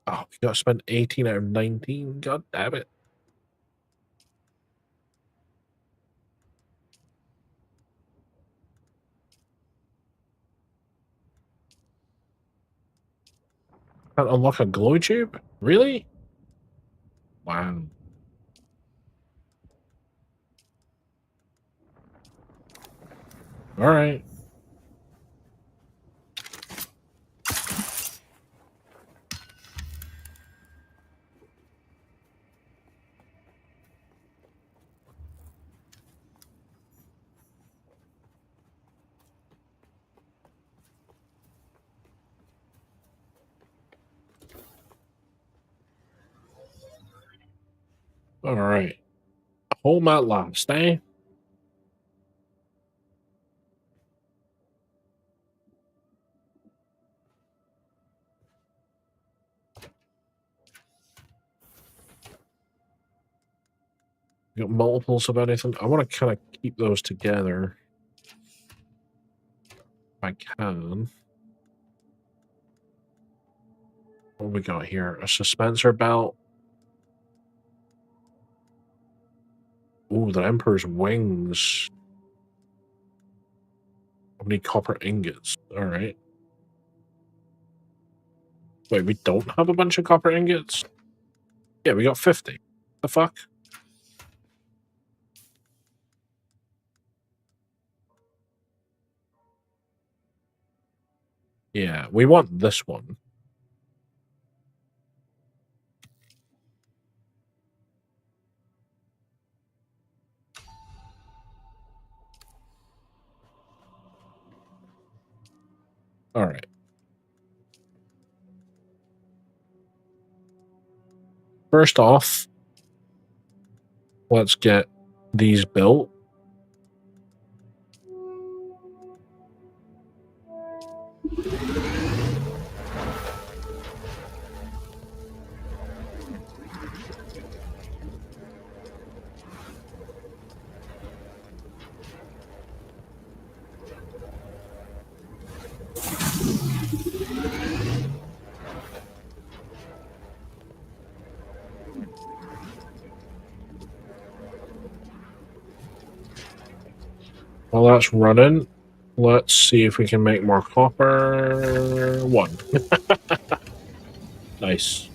Oh, we got to spend 18 out of 19. God damn it. Can't unlock a glow tube? Really? Wow. All right. All right. Home at last, eh? Got multiples of anything. I want to kind of keep those together. If I can. What have we got here? A suspensor belt. Ooh, the Emperor's wings. How many copper ingots? All right. Wait, we don't have a bunch of copper ingots? Yeah, we got 50. The fuck? Yeah, we want this one. All right. First off, let's get these built. While that's running, let's see if we can make more copper. 1. Nice.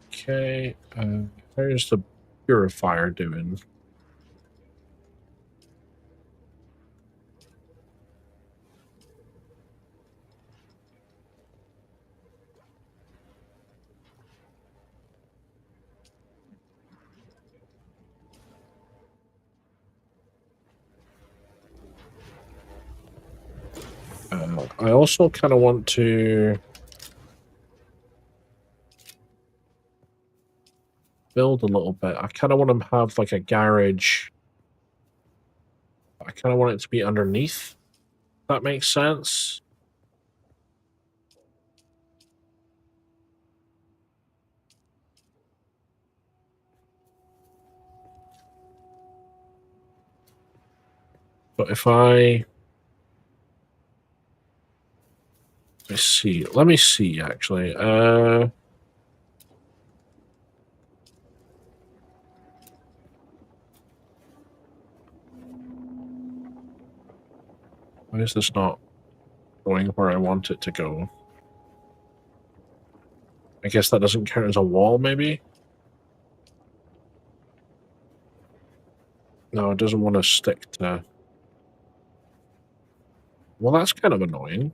Okay, how's the purifier doing? I also kind of want to build a little bit. I kind of want to have like a garage. I kind of want it to be underneath. If that makes sense. But if I... Let's see. Let me see, actually. Why is this not going where I want it to go? I guess that doesn't count as a wall, maybe? No, it doesn't want to stick to... Well, that's kind of annoying.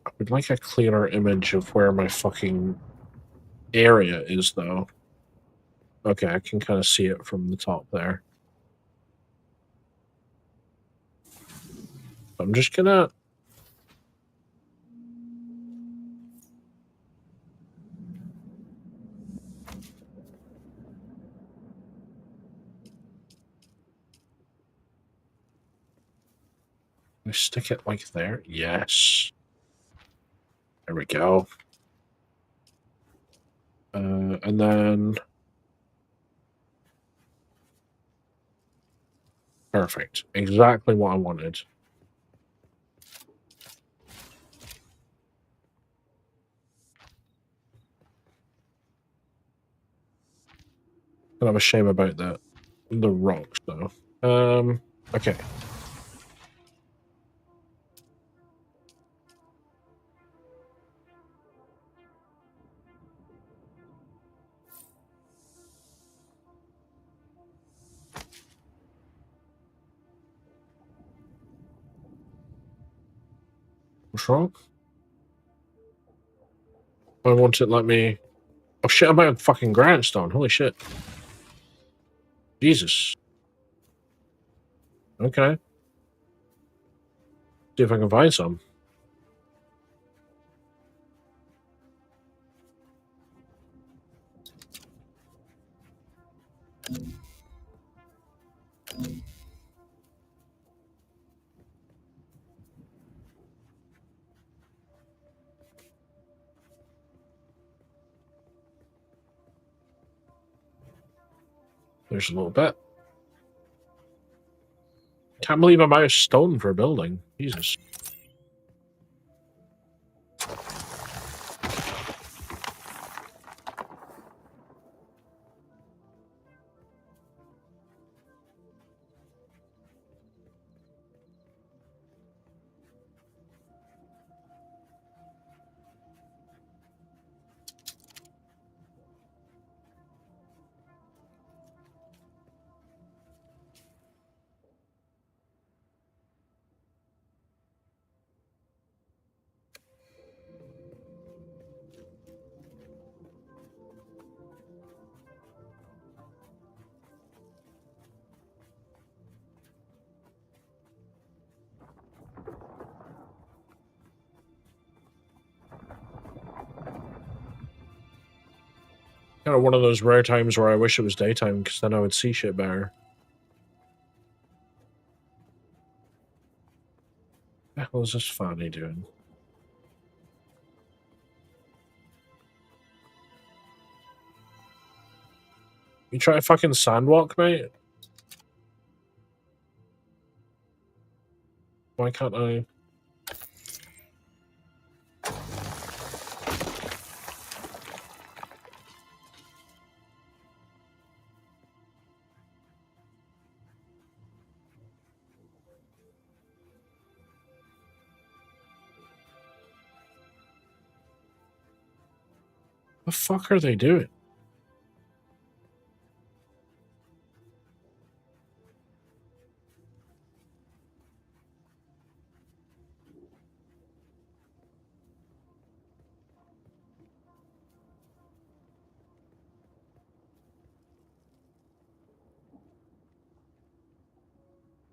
I would like a clearer image of where my fucking area is, though. Okay, I can kind of see it from the top there. I'm just gonna... I stick it like there? Yes. There we go. And then... Perfect. Exactly what I wanted. Kind of a shame about that. The rocks, though. Okay. What's wrong? Why won't it let me... Oh shit, I'm at fucking grindstone. Holy shit. Jesus. Okay. See if I can find some. There's a little bit. Can't believe I'm out of stone for a building. Jesus. Kind of one of those rare times where I wish it was daytime, because then I would see shit better. What the hell is this Fanny doing? You try to fucking sandwalk, mate? Why can't I? The fuck are they doing?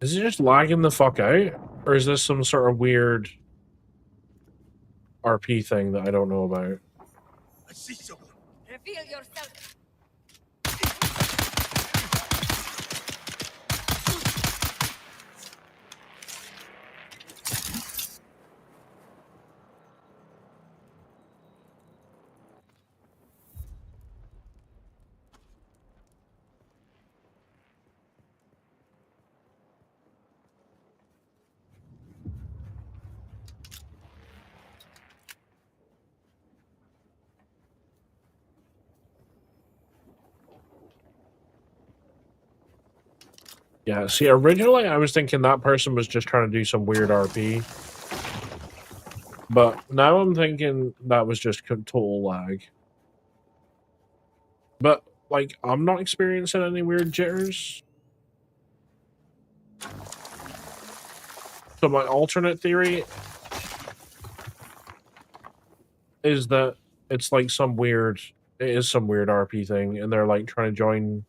Is it just lagging the fuck out? Or is this some sort of weird RP thing that I don't know about? I see someone. Reveal yourself. Yeah, see, originally I was thinking that person was just trying to do some weird RP. But now I'm thinking that was just total lag. But, like, I'm not experiencing any weird jitters. So my alternate theory is that it's like some weird... It is some weird RP thing, and they're, like, trying to join...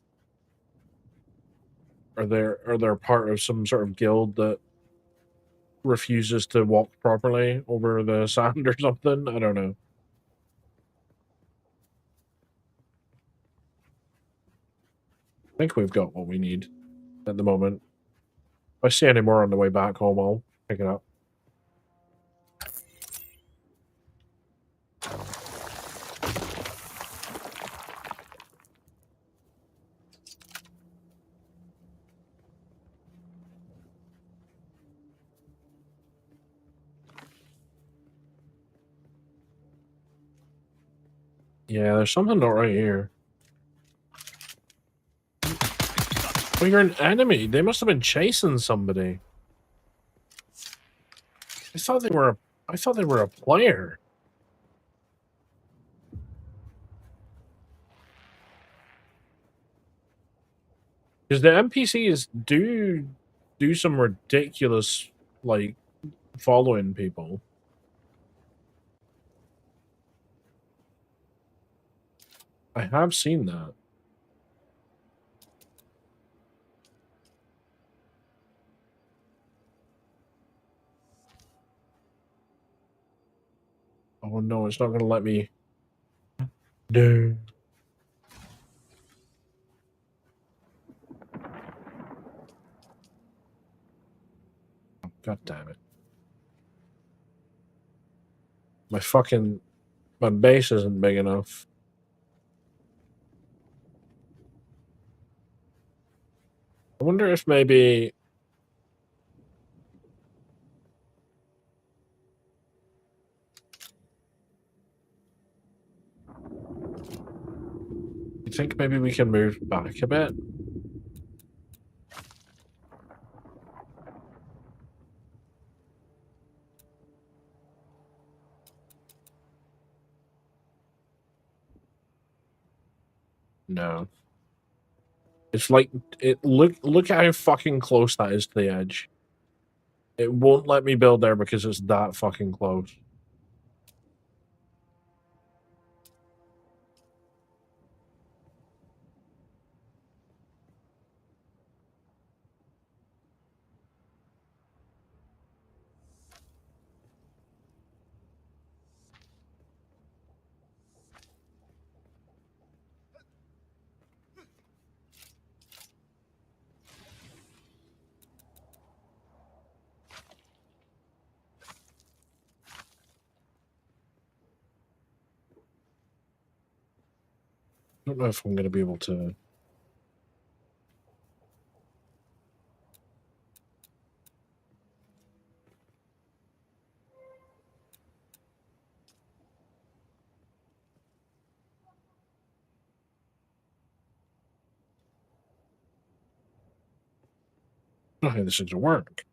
Or they're part of some sort of guild that refuses to walk properly over the sand or something. I don't know. I think we've got what we need at the moment. If I see any more on the way back home, I'll pick it up. Yeah, there's something not right here. Oh, you're an enemy. They must have been chasing somebody. I thought they were a player. Because the NPCs do some ridiculous, like, following people. I have seen that. Oh no, it's not going to let me. Dude. God damn it. My base isn't big enough. I wonder if maybe... You think maybe we can move back a bit? No. It's like look how fucking close that is to the edge. It won't let me build there because it's that fucking close. I don't know if I'm going to be able to... Okay, this is going to work.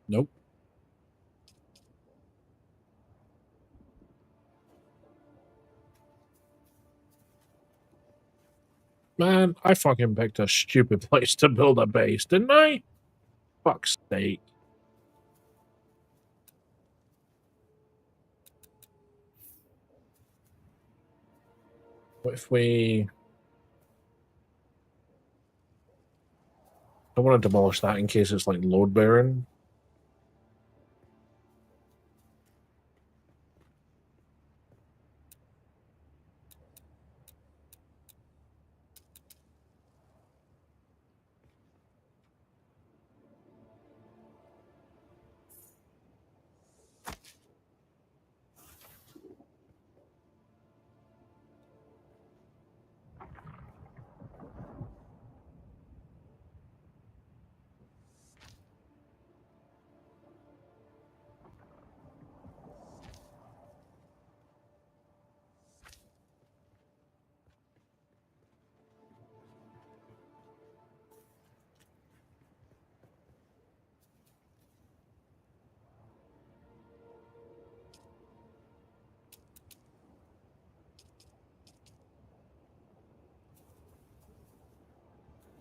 Nope. Man, I fucking picked a stupid place to build a base, didn't I? Fuck's sake. What if we... I want to demolish that in case it's like load bearing.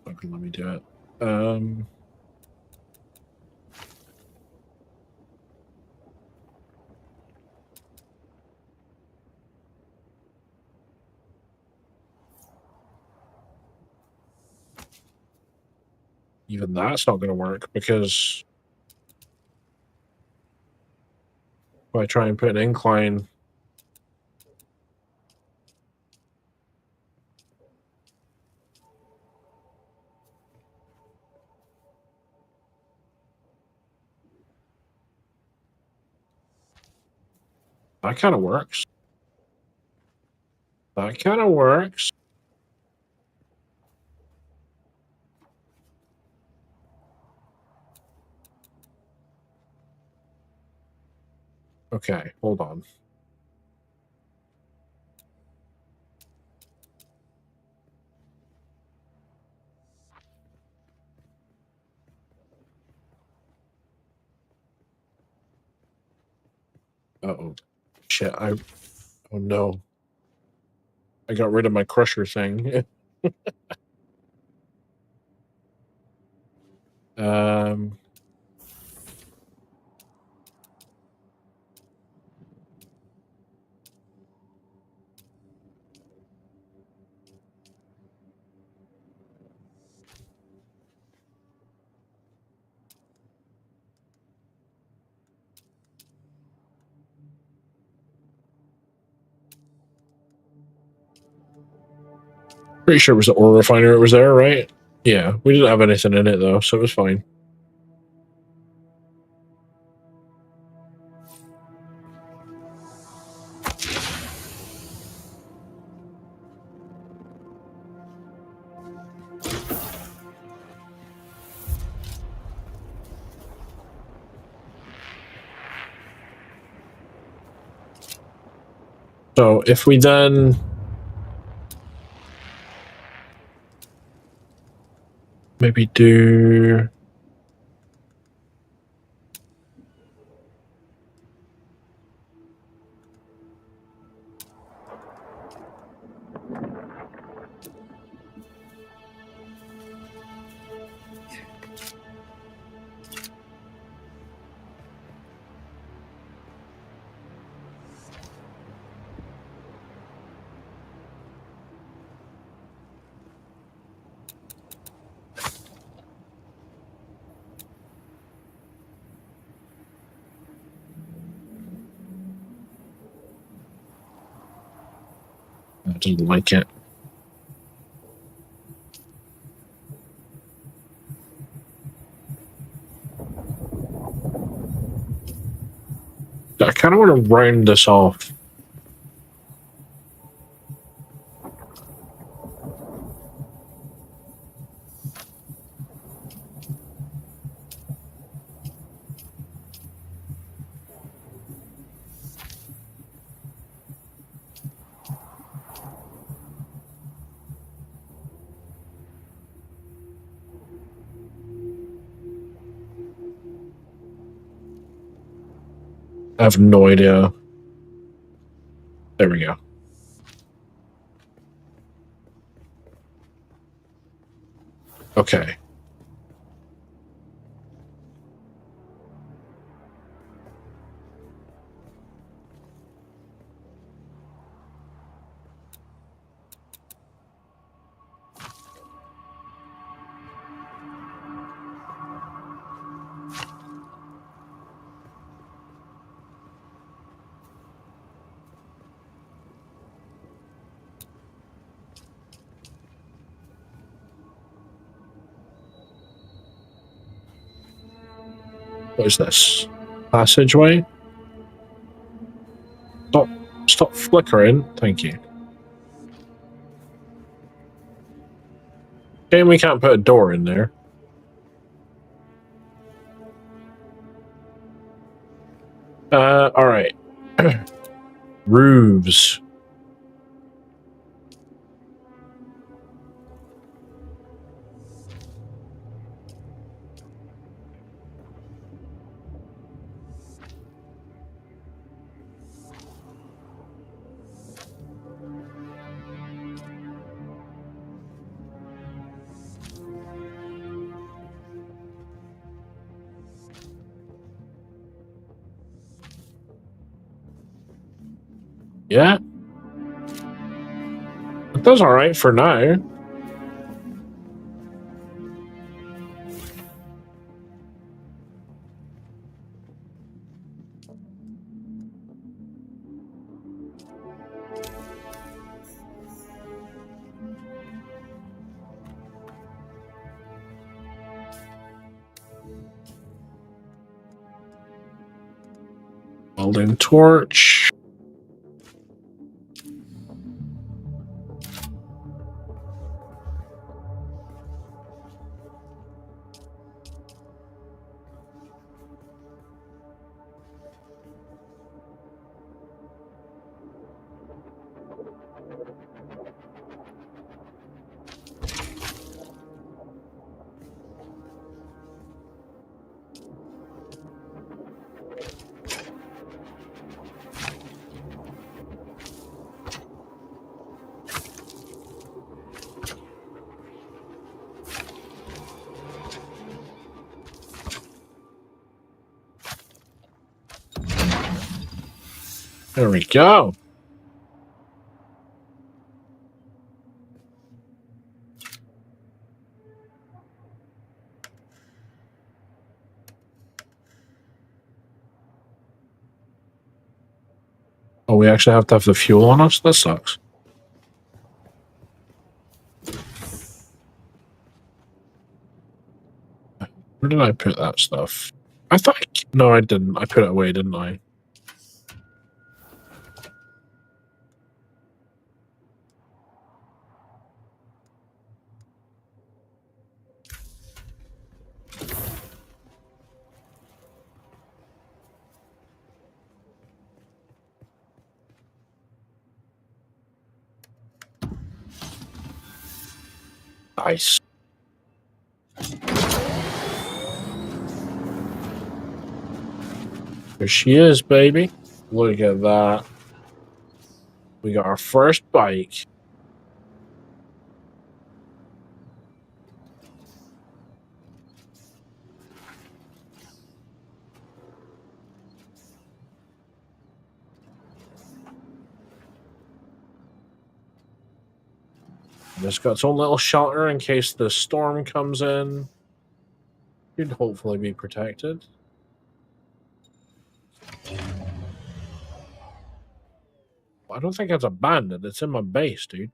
Okay, let me do it. Even that's not going to work because if I try and put an incline... That kind of works. That kind of works. Okay, hold on. Uh-oh. Shit, I Oh no. I got rid of my crusher thing. Pretty sure it was the ore refiner. It was there, right? Yeah, we didn't have anything in it though, so it was fine. So if we then maybe do I didn't like it. I kind of want to round this off. I have no idea. There we go. Okay. What is this? Passageway? Stop flickering. Thank you. Shame we can't put a door in there. All right. Roofs. Yeah. It does all right for now. Welding torch. There we go. Oh, we actually have to have the fuel on us? That sucks. Where did I put that stuff? I thought no, I didn't. I put it away, didn't I? Nice. There she is, baby. Look at that. We got our first bike. And it's got its own little shelter in case the storm comes in. You'd hopefully be protected. I don't think it's abandoned. It's in my base, dude.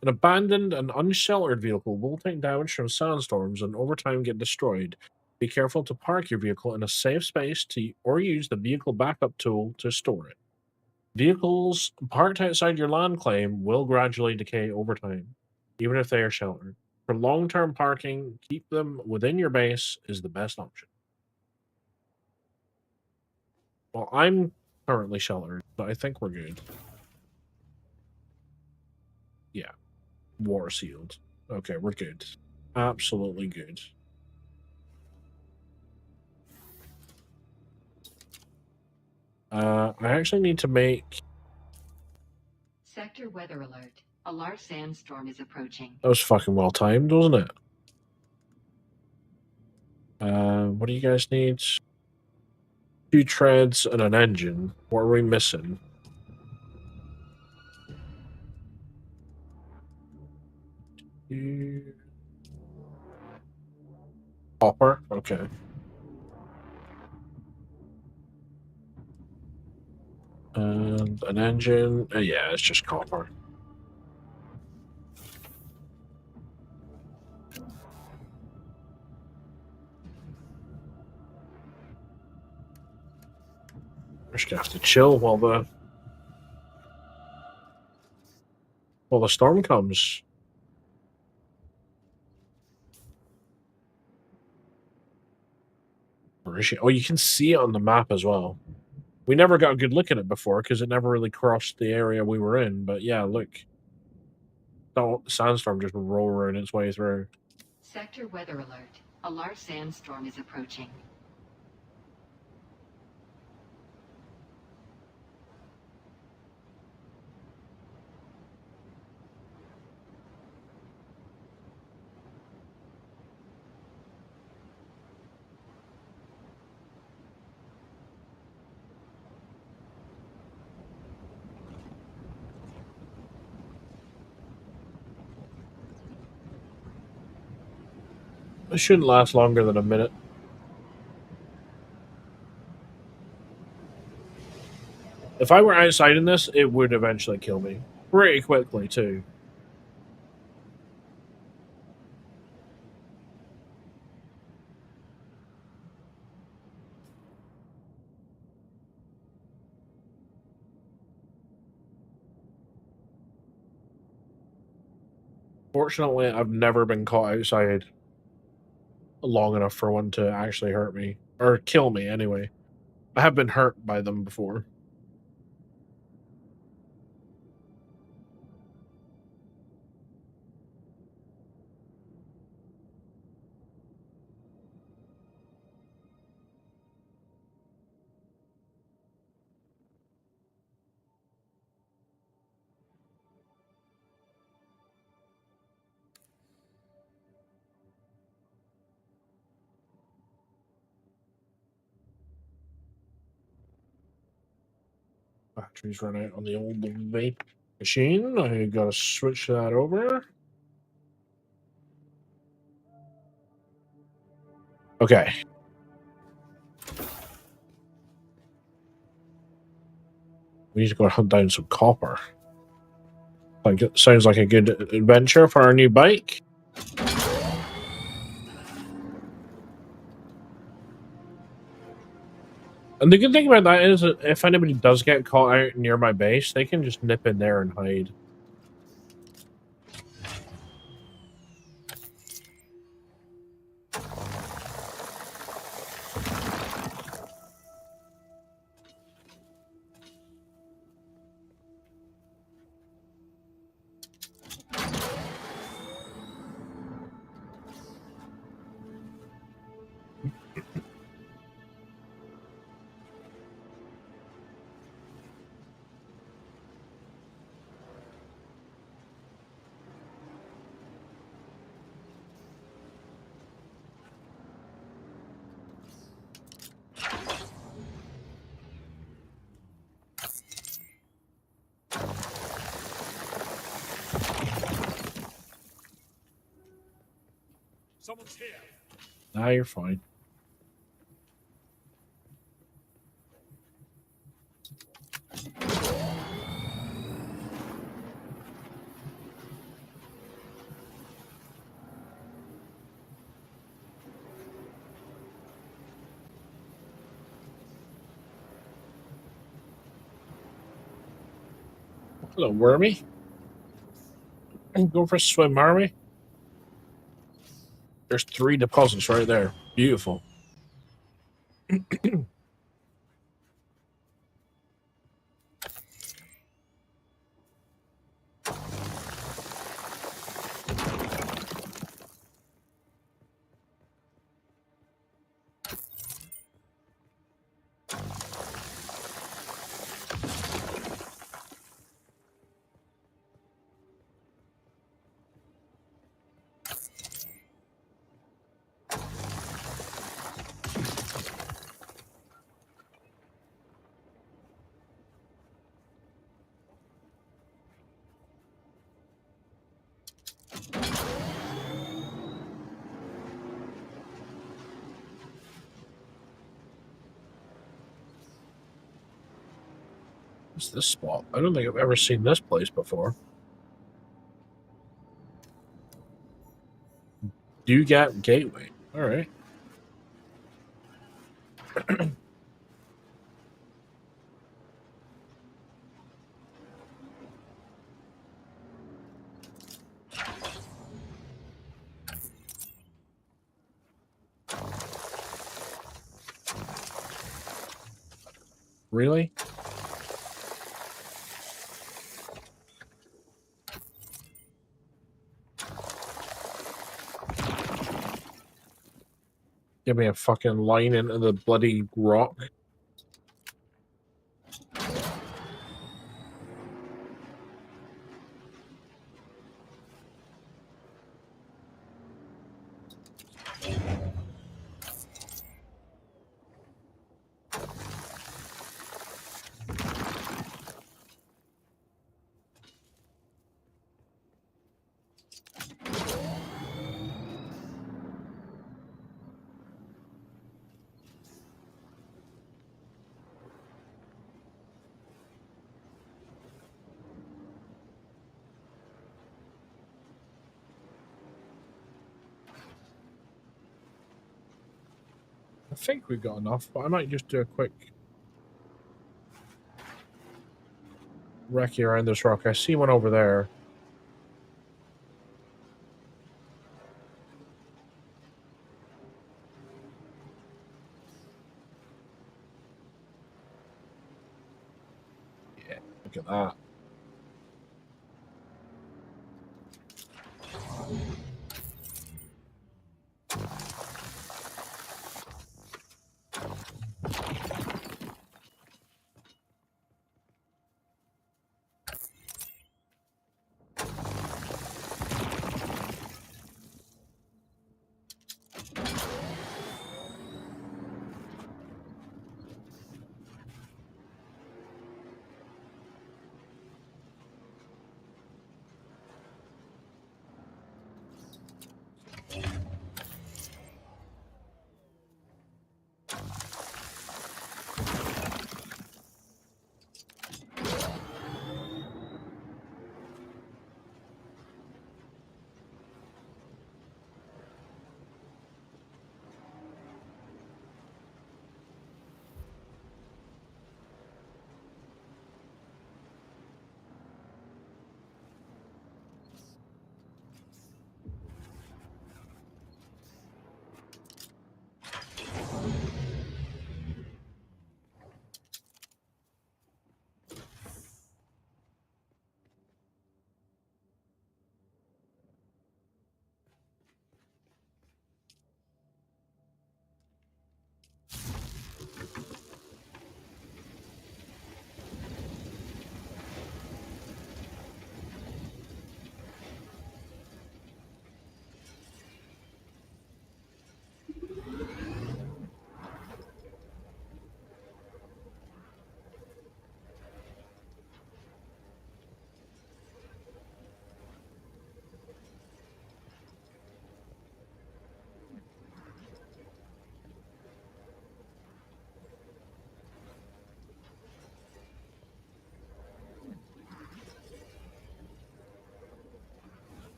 An abandoned and unsheltered vehicle will take damage from sandstorms and over time get destroyed. Be careful to park your vehicle in a safe space or use the vehicle backup tool to store it. Vehicles parked outside your land claim will gradually decay over time, even if they are sheltered. For long-term parking, keep them within your base is the best option. Well, I'm currently sheltered, but I think we're good. Yeah. War sealed. Okay, we're good. Absolutely good. I actually need to make... Sector weather alert. A large sandstorm is approaching. That was fucking well timed, wasn't it? What do you guys need? 2 treads and an engine. What are we missing? Copper? Okay. And an engine. Yeah, it's just copper. We're just gonna have to chill while the storm comes. Where is she? Oh, you can see it on the map as well. We never got a good look at it before because it never really crossed the area we were in. But yeah, look. The sandstorm just roaring its way through. Sector weather alert. A large sandstorm is approaching. It shouldn't last longer than a minute. If I were outside in this, it would eventually kill me. Pretty quickly, too. Fortunately, I've never been caught outside long enough for one to actually hurt me. Or kill me, anyway. I have been hurt by them before. Batteries run out on the old vape machine. I gotta switch that over. Okay. We need to go hunt down some copper. Like, it sounds like a good adventure for our new bike. And the good thing about that is that if anybody does get caught out near my base, they can just nip in there and hide. Someone's here. Nah, you're fine. Hello, Wormy. Go for a swim, Wormy. There's 3 deposits right there. Beautiful. What's this spot? I don't think I've ever seen this place before. Dugap Gateway. All right. Really? Give me a fucking line into the bloody rock. I think we've got enough, but I might just do a quick recce around this rock. I see one over there. Yeah, look at that.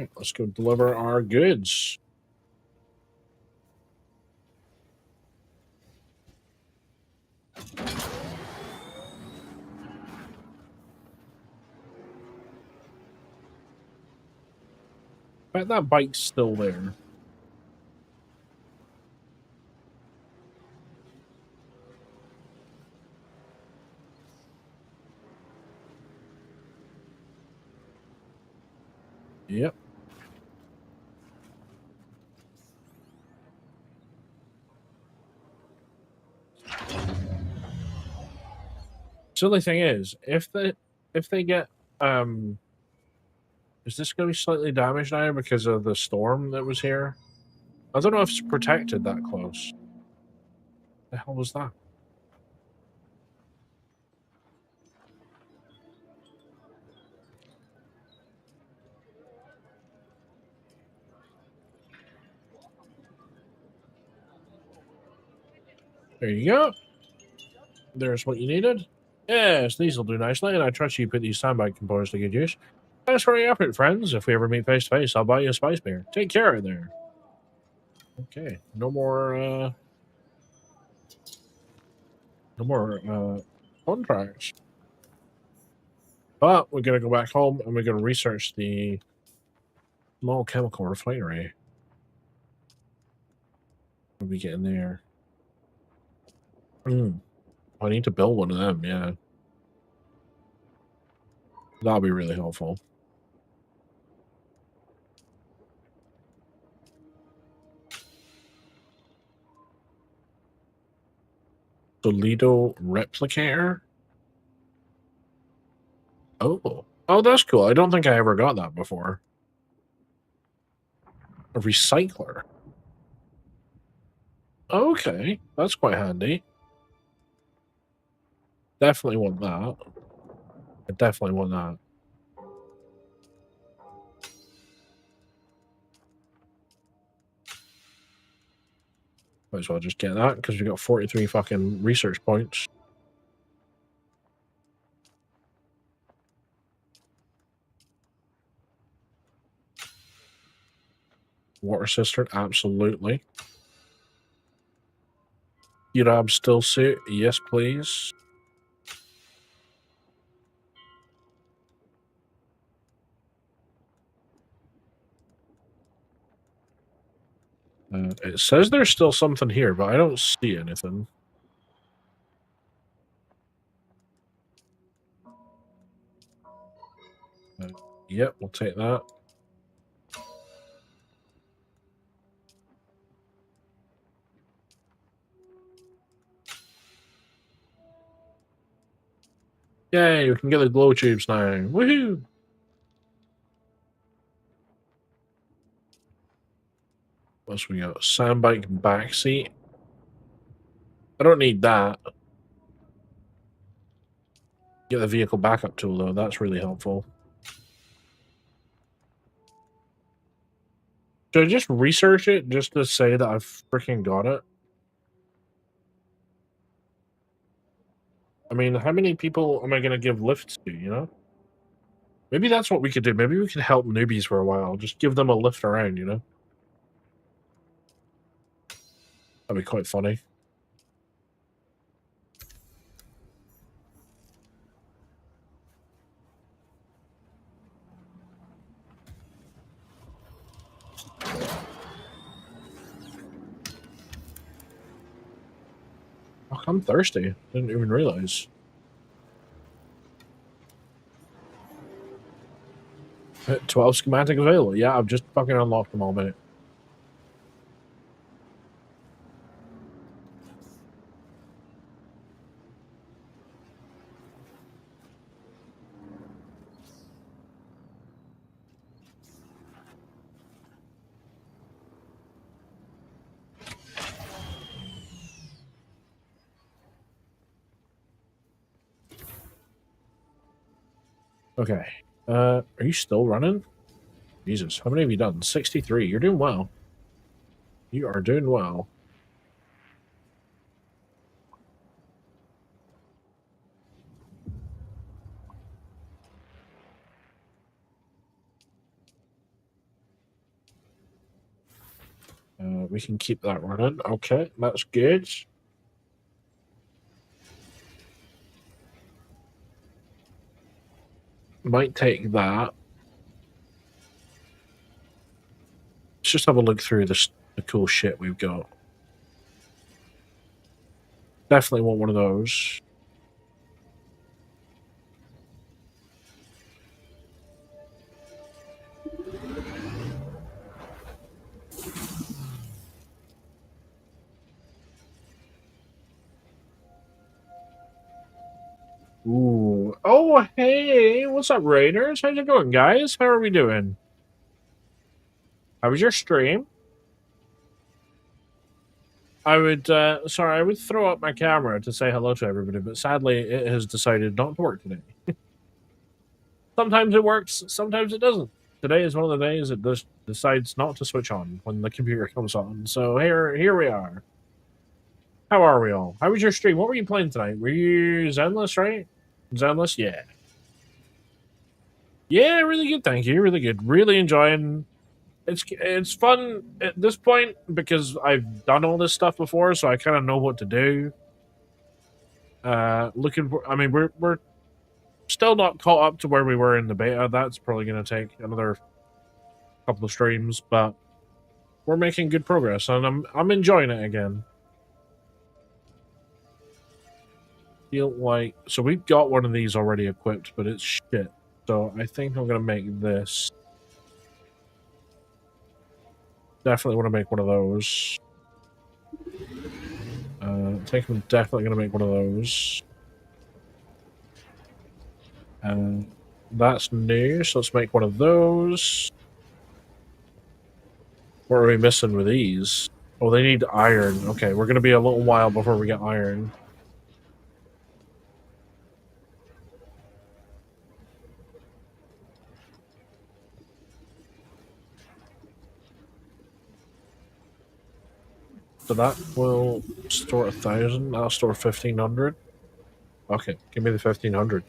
Alright, let's go deliver our goods. Bet that bike's still there. Yep. Silly thing is, if they get is this going to be slightly damaged now because of the storm that was here? I don't know if it's protected that close. The hell was that? There you go. There's what you needed. Yes, these will do nicely, and I trust you put these sandbag components to good use. Thanks for your effort, friends. If we ever meet face to face, I'll buy you a spice beer. Take care of there. Okay, no more contracts. But we're gonna go back home and we're gonna research the small chemical refinery. What we get in there? I need to build one of them, yeah. That'll be really helpful. Toledo replicator? Oh. Oh, that's cool. I don't think I ever got that before. A recycler. Okay, that's quite handy. Definitely want that. I definitely want that. Might as well just get that because we got 43 fucking research points. Water cistern, absolutely. Urab stillsuit, yes please. It says there's still something here, but I don't see anything. Yep, we'll take that. Yay, we can get the glow tubes now. Woohoo! What else we got? Sandbike backseat. I don't need that. Get the vehicle backup tool, though. That's really helpful. Should I just research it just to say that I've freaking got it? I mean, how many people am I going to give lifts to, you know? Maybe that's what we could do. Maybe we could help newbies for a while. Just give them a lift around, you know? That'd be quite funny. Oh, I'm thirsty. Didn't even realize. Hit 12 schematic available. Yeah, I've just fucking unlocked them all, mate. Okay. Are you still running? Jesus, how many have you done? 63. You're doing well. You are doing well. we can keep that running. Okay, that's good. Might take that. Let's just have a look through the cool shit we've got. Definitely want one of those. Ooh. Oh, hey. What's up, Raiders? How's it going, guys? How are we doing? How was your stream? I would, sorry, I would throw up my camera to say hello to everybody, but sadly it has decided not to work today. Sometimes it works, sometimes it doesn't. Today is one of the days it just decides not to switch on when the computer comes on. So here we are. How are we all? How was your stream? What were you playing tonight? Were you Zenless, right? Zenless? Yeah. Yeah, really good, thank you. Really good. Really enjoying. It's fun at this point because I've done all this stuff before, so I kind of know what to do. Looking for. I mean, we're still not caught up to where we were in the beta. That's probably going to take another couple of streams, but we're making good progress, and I'm enjoying it again. Feel like so we've got one of these already equipped, but it's shit. So I think I'm gonna make this. Definitely want to make one of those. I think I'm definitely gonna make one of those. That's new, so let's make one of those. What are we missing with these? Oh, they need iron. Okay, we're gonna be a little while before we get iron. So that will store 1,000. I'll store 1,500. Okay, give me the 1,500.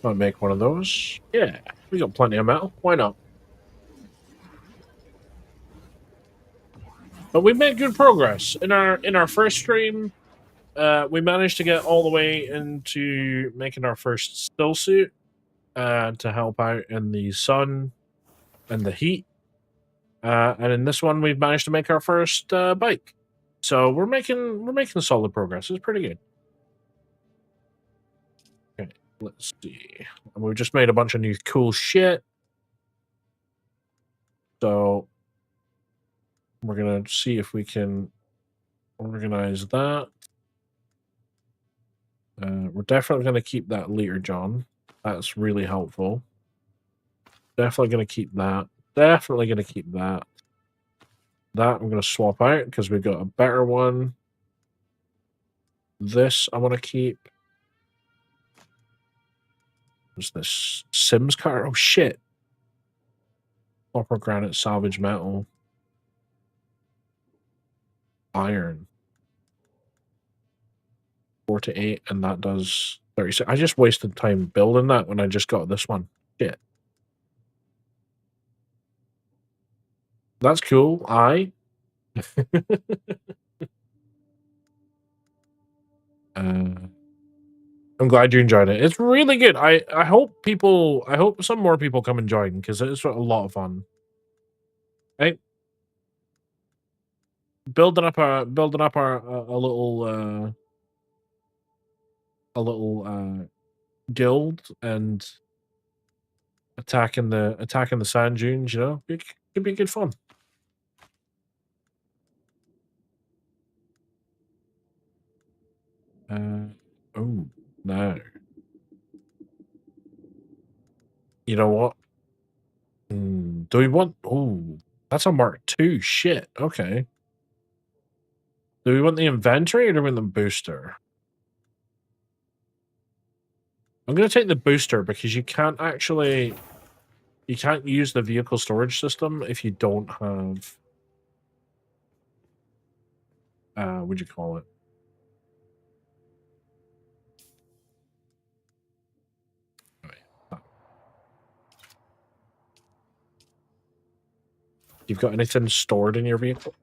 I'll make one of those. Yeah, we got plenty of metal. Why not? But we made good progress in our first stream. We managed to get all the way into making our first stillsuit to help out in the sun and the heat. And in this one, we've managed to make our first bike. So we're making solid progress. It's pretty good. Okay, let's see. And we've just made a bunch of new cool shit. So we're gonna see if we can organize that. We're definitely going to keep that leader, John. That's really helpful. Definitely going to keep that. Definitely going to keep that. That I'm going to swap out because we've got a better one. This I want to keep. What's this? Sims car? Oh, shit. Copper, granite, salvage metal. Iron. 4 to 8, and that does 36. I just wasted time building that when I just got this one. Shit. That's cool. I'm glad you enjoyed it. It's really good. I hope some more people come and join because it's a lot of fun. Right? Building up our a little guild and attacking the sand dunes, you know? It could be good fun. Oh, no. You know what? Do we want... Oh, that's a Mark II. Shit. Okay. Do we want the inventory or do we want the booster? I'm going to take the booster because you can't use the vehicle storage system if you don't have what'd you call it? You've got anything stored in your vehicle?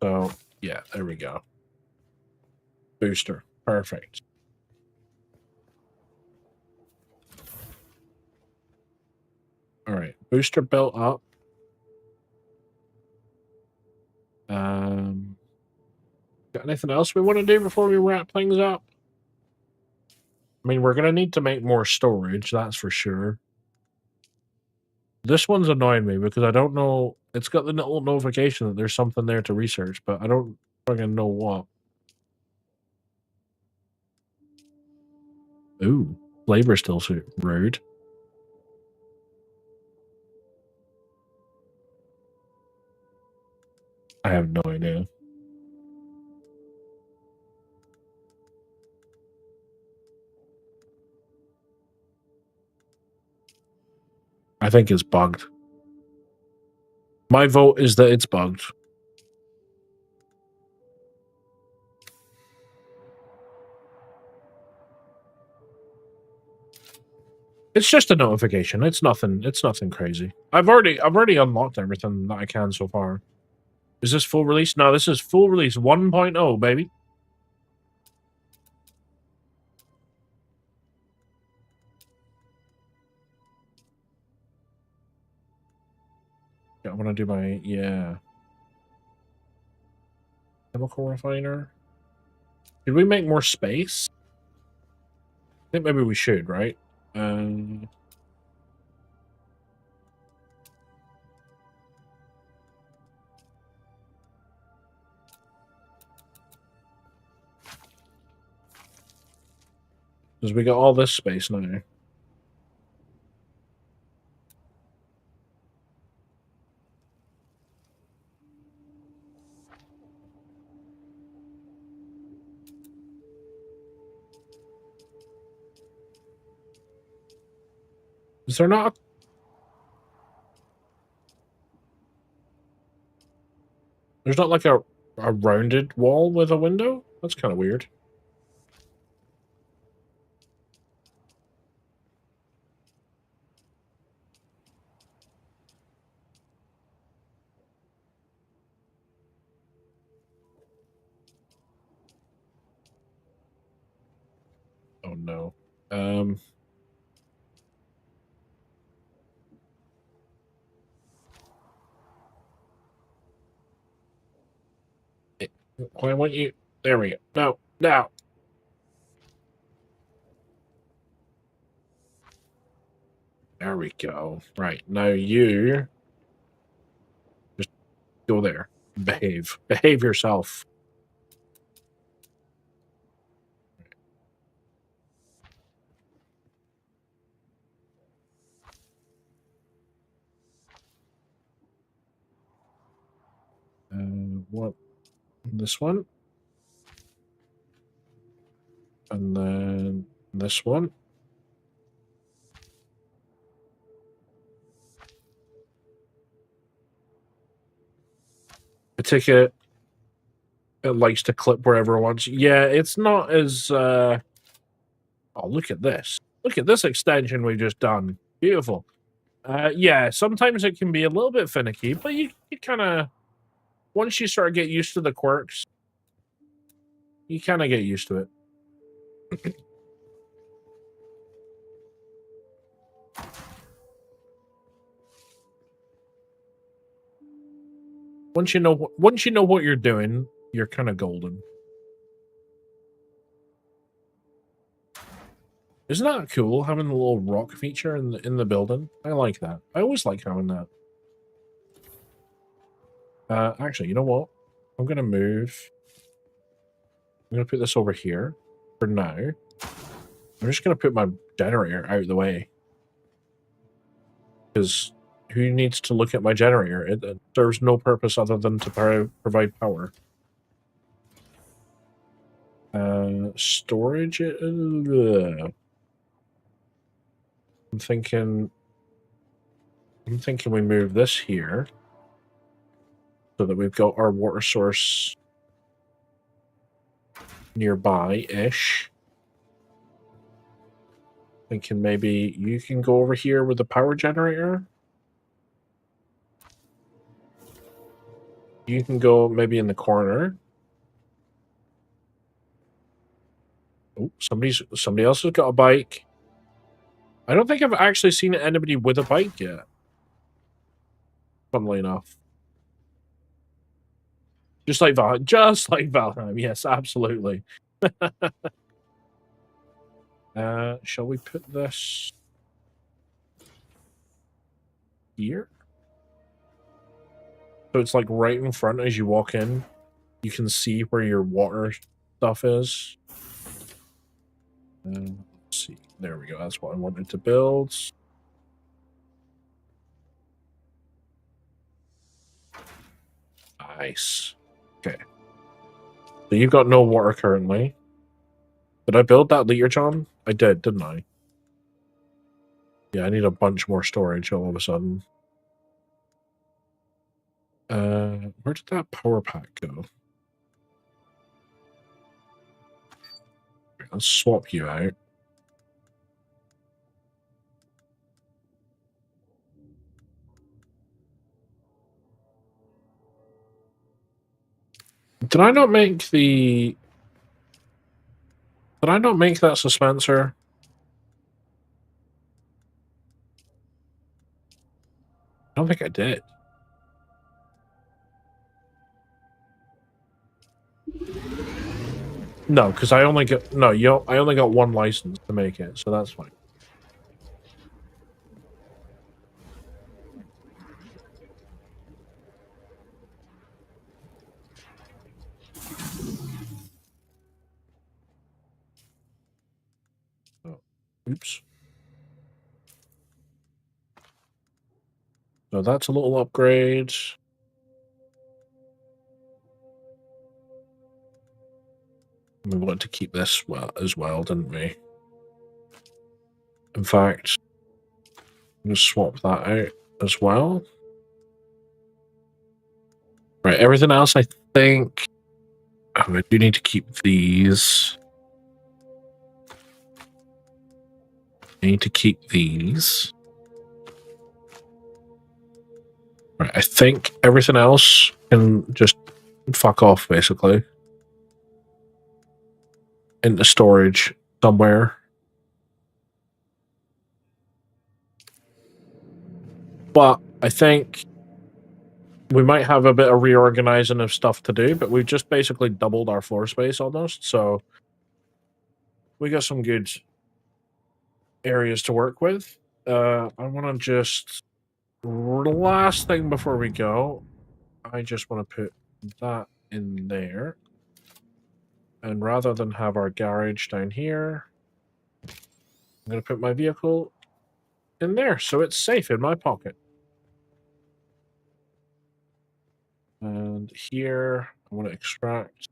So, yeah, there we go. Booster. Perfect. All right. Booster built up. Got anything else we want to do before we wrap things up? I mean, we're going to need to make more storage, that's for sure. This one's annoying me because I don't know. It's got the little notification that there's something there to research, but I don't fucking know what. Ooh, labor stillsuit. Rude. I have no idea. I think it's bugged. My vote is that it's bugged. It's just a notification. It's nothing. It's nothing crazy. I've already unlocked everything that I can so far. Is this full release? No, this is full release 1.0, baby. Yeah, I want to do my chemical refiner. Did we make more space? I think maybe we should, right? Because we got all this space now. Is there not? There's not like a rounded wall with a window? That's kind of weird. Oh no. Why won't you? There we go. No, no. There we go. Right, now you just go there. Behave. Behave yourself. What? This one? And then this one? A ticket. It likes to clip wherever it wants. Yeah, it's not as oh, look at this. Look at this extension we've just done. Beautiful. Yeah, sometimes it can be a little bit finicky, but you kind of, once you start to get used to the quirks, you kind of get used to it. Once you know what you're doing, you're kind of golden. Isn't that cool having the little rock feature in the building? I like that. I always like having that. Actually, you know what? I'm gonna move. I'm gonna put this over here for now. I'm just gonna put my generator out of the way because who needs to look at my generator? It serves no purpose other than to provide power. Storage. I'm thinking we move this here so that we've got our water source nearby-ish. Thinking maybe you can go over here with the power generator. You can go maybe in the corner. Oh, somebody else has got a bike. I don't think I've actually seen anybody with a bike yet. Funnily enough. Just like Valheim, yes, absolutely. Shall we put this here? So it's like right in front as you walk in. You can see where your water stuff is. Let's see. There we go. That's what I wanted to build. Nice. Okay. So you've got no water currently. Did I build that leader, John? I did, didn't I? Yeah, I need a bunch more storage all of a sudden. Where did that power pack go? Let's swap you out. Did I not make the... Did I not make that suspenser? I don't think I did. No, because I only got... No, I only got one license to make it, so that's fine. Oh, oops. So that's a little upgrade. We wanted to keep this as well, didn't we? In fact, I'm going to swap that out as well. Right, everything else I think... Oh, I do need to keep these. I need to keep these. Right, I think everything else can just fuck off, basically. Into storage somewhere. But I think we might have a bit of reorganizing of stuff to do, but we've just basically doubled our floor space almost, so we got some good areas to work with. I want to just... Last thing before we go, I just want to put that in there. And rather than have our garage down here, I'm going to put my vehicle in there, so it's safe in my pocket. And here, I want to extract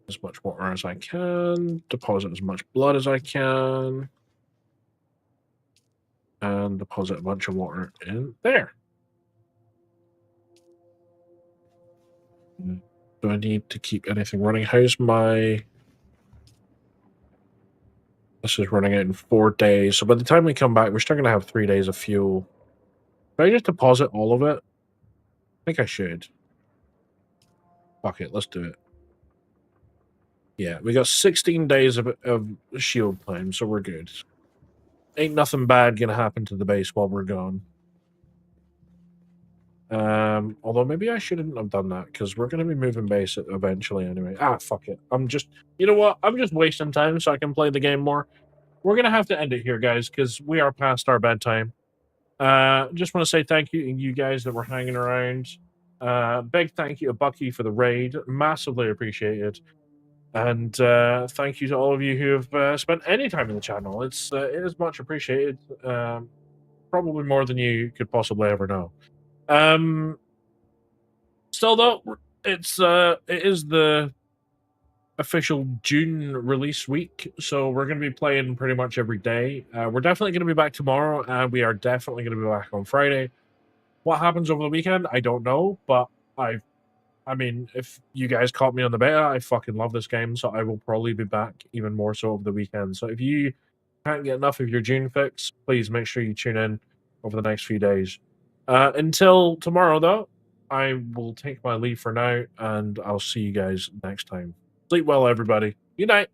as much water as I can, deposit as much blood as I can, and deposit a bunch of water in there. Do I need to keep anything running? How's my... This is running out in 4 days, so by the time we come back, we're still going to have 3 days of fuel. Should I just deposit all of it? I think I should. Fuck it, let's do it. Yeah, we got 16 days of shield time, so we're good. Ain't nothing bad gonna happen to the base while we're gone. Although maybe I shouldn't have done that, because we're gonna be moving base eventually anyway. Ah, fuck it. You know what? I'm just wasting time so I can play the game more. We're gonna have to end it here, guys, because we are past our bedtime. Just want to say thank you to you guys that were hanging around. Big thank you to Bucky for the raid. Massively appreciated. And thank you to all of you who have spent any time in the channel. It is much appreciated. Probably more than you could possibly ever know. Still though, it is the official Dune release week, so we're going to be playing pretty much every day. We're definitely going to be back tomorrow, and we are definitely going to be back on Friday. What happens over the weekend, I don't know, but I've I mean, if you guys caught me on the beta, I fucking love this game, so I will probably be back even more so over the weekend. So if you can't get enough of your Dune fix, please make sure you tune in over the next few days. Until tomorrow, though, I will take my leave for now, and I'll see you guys next time. Sleep well, everybody. Good night.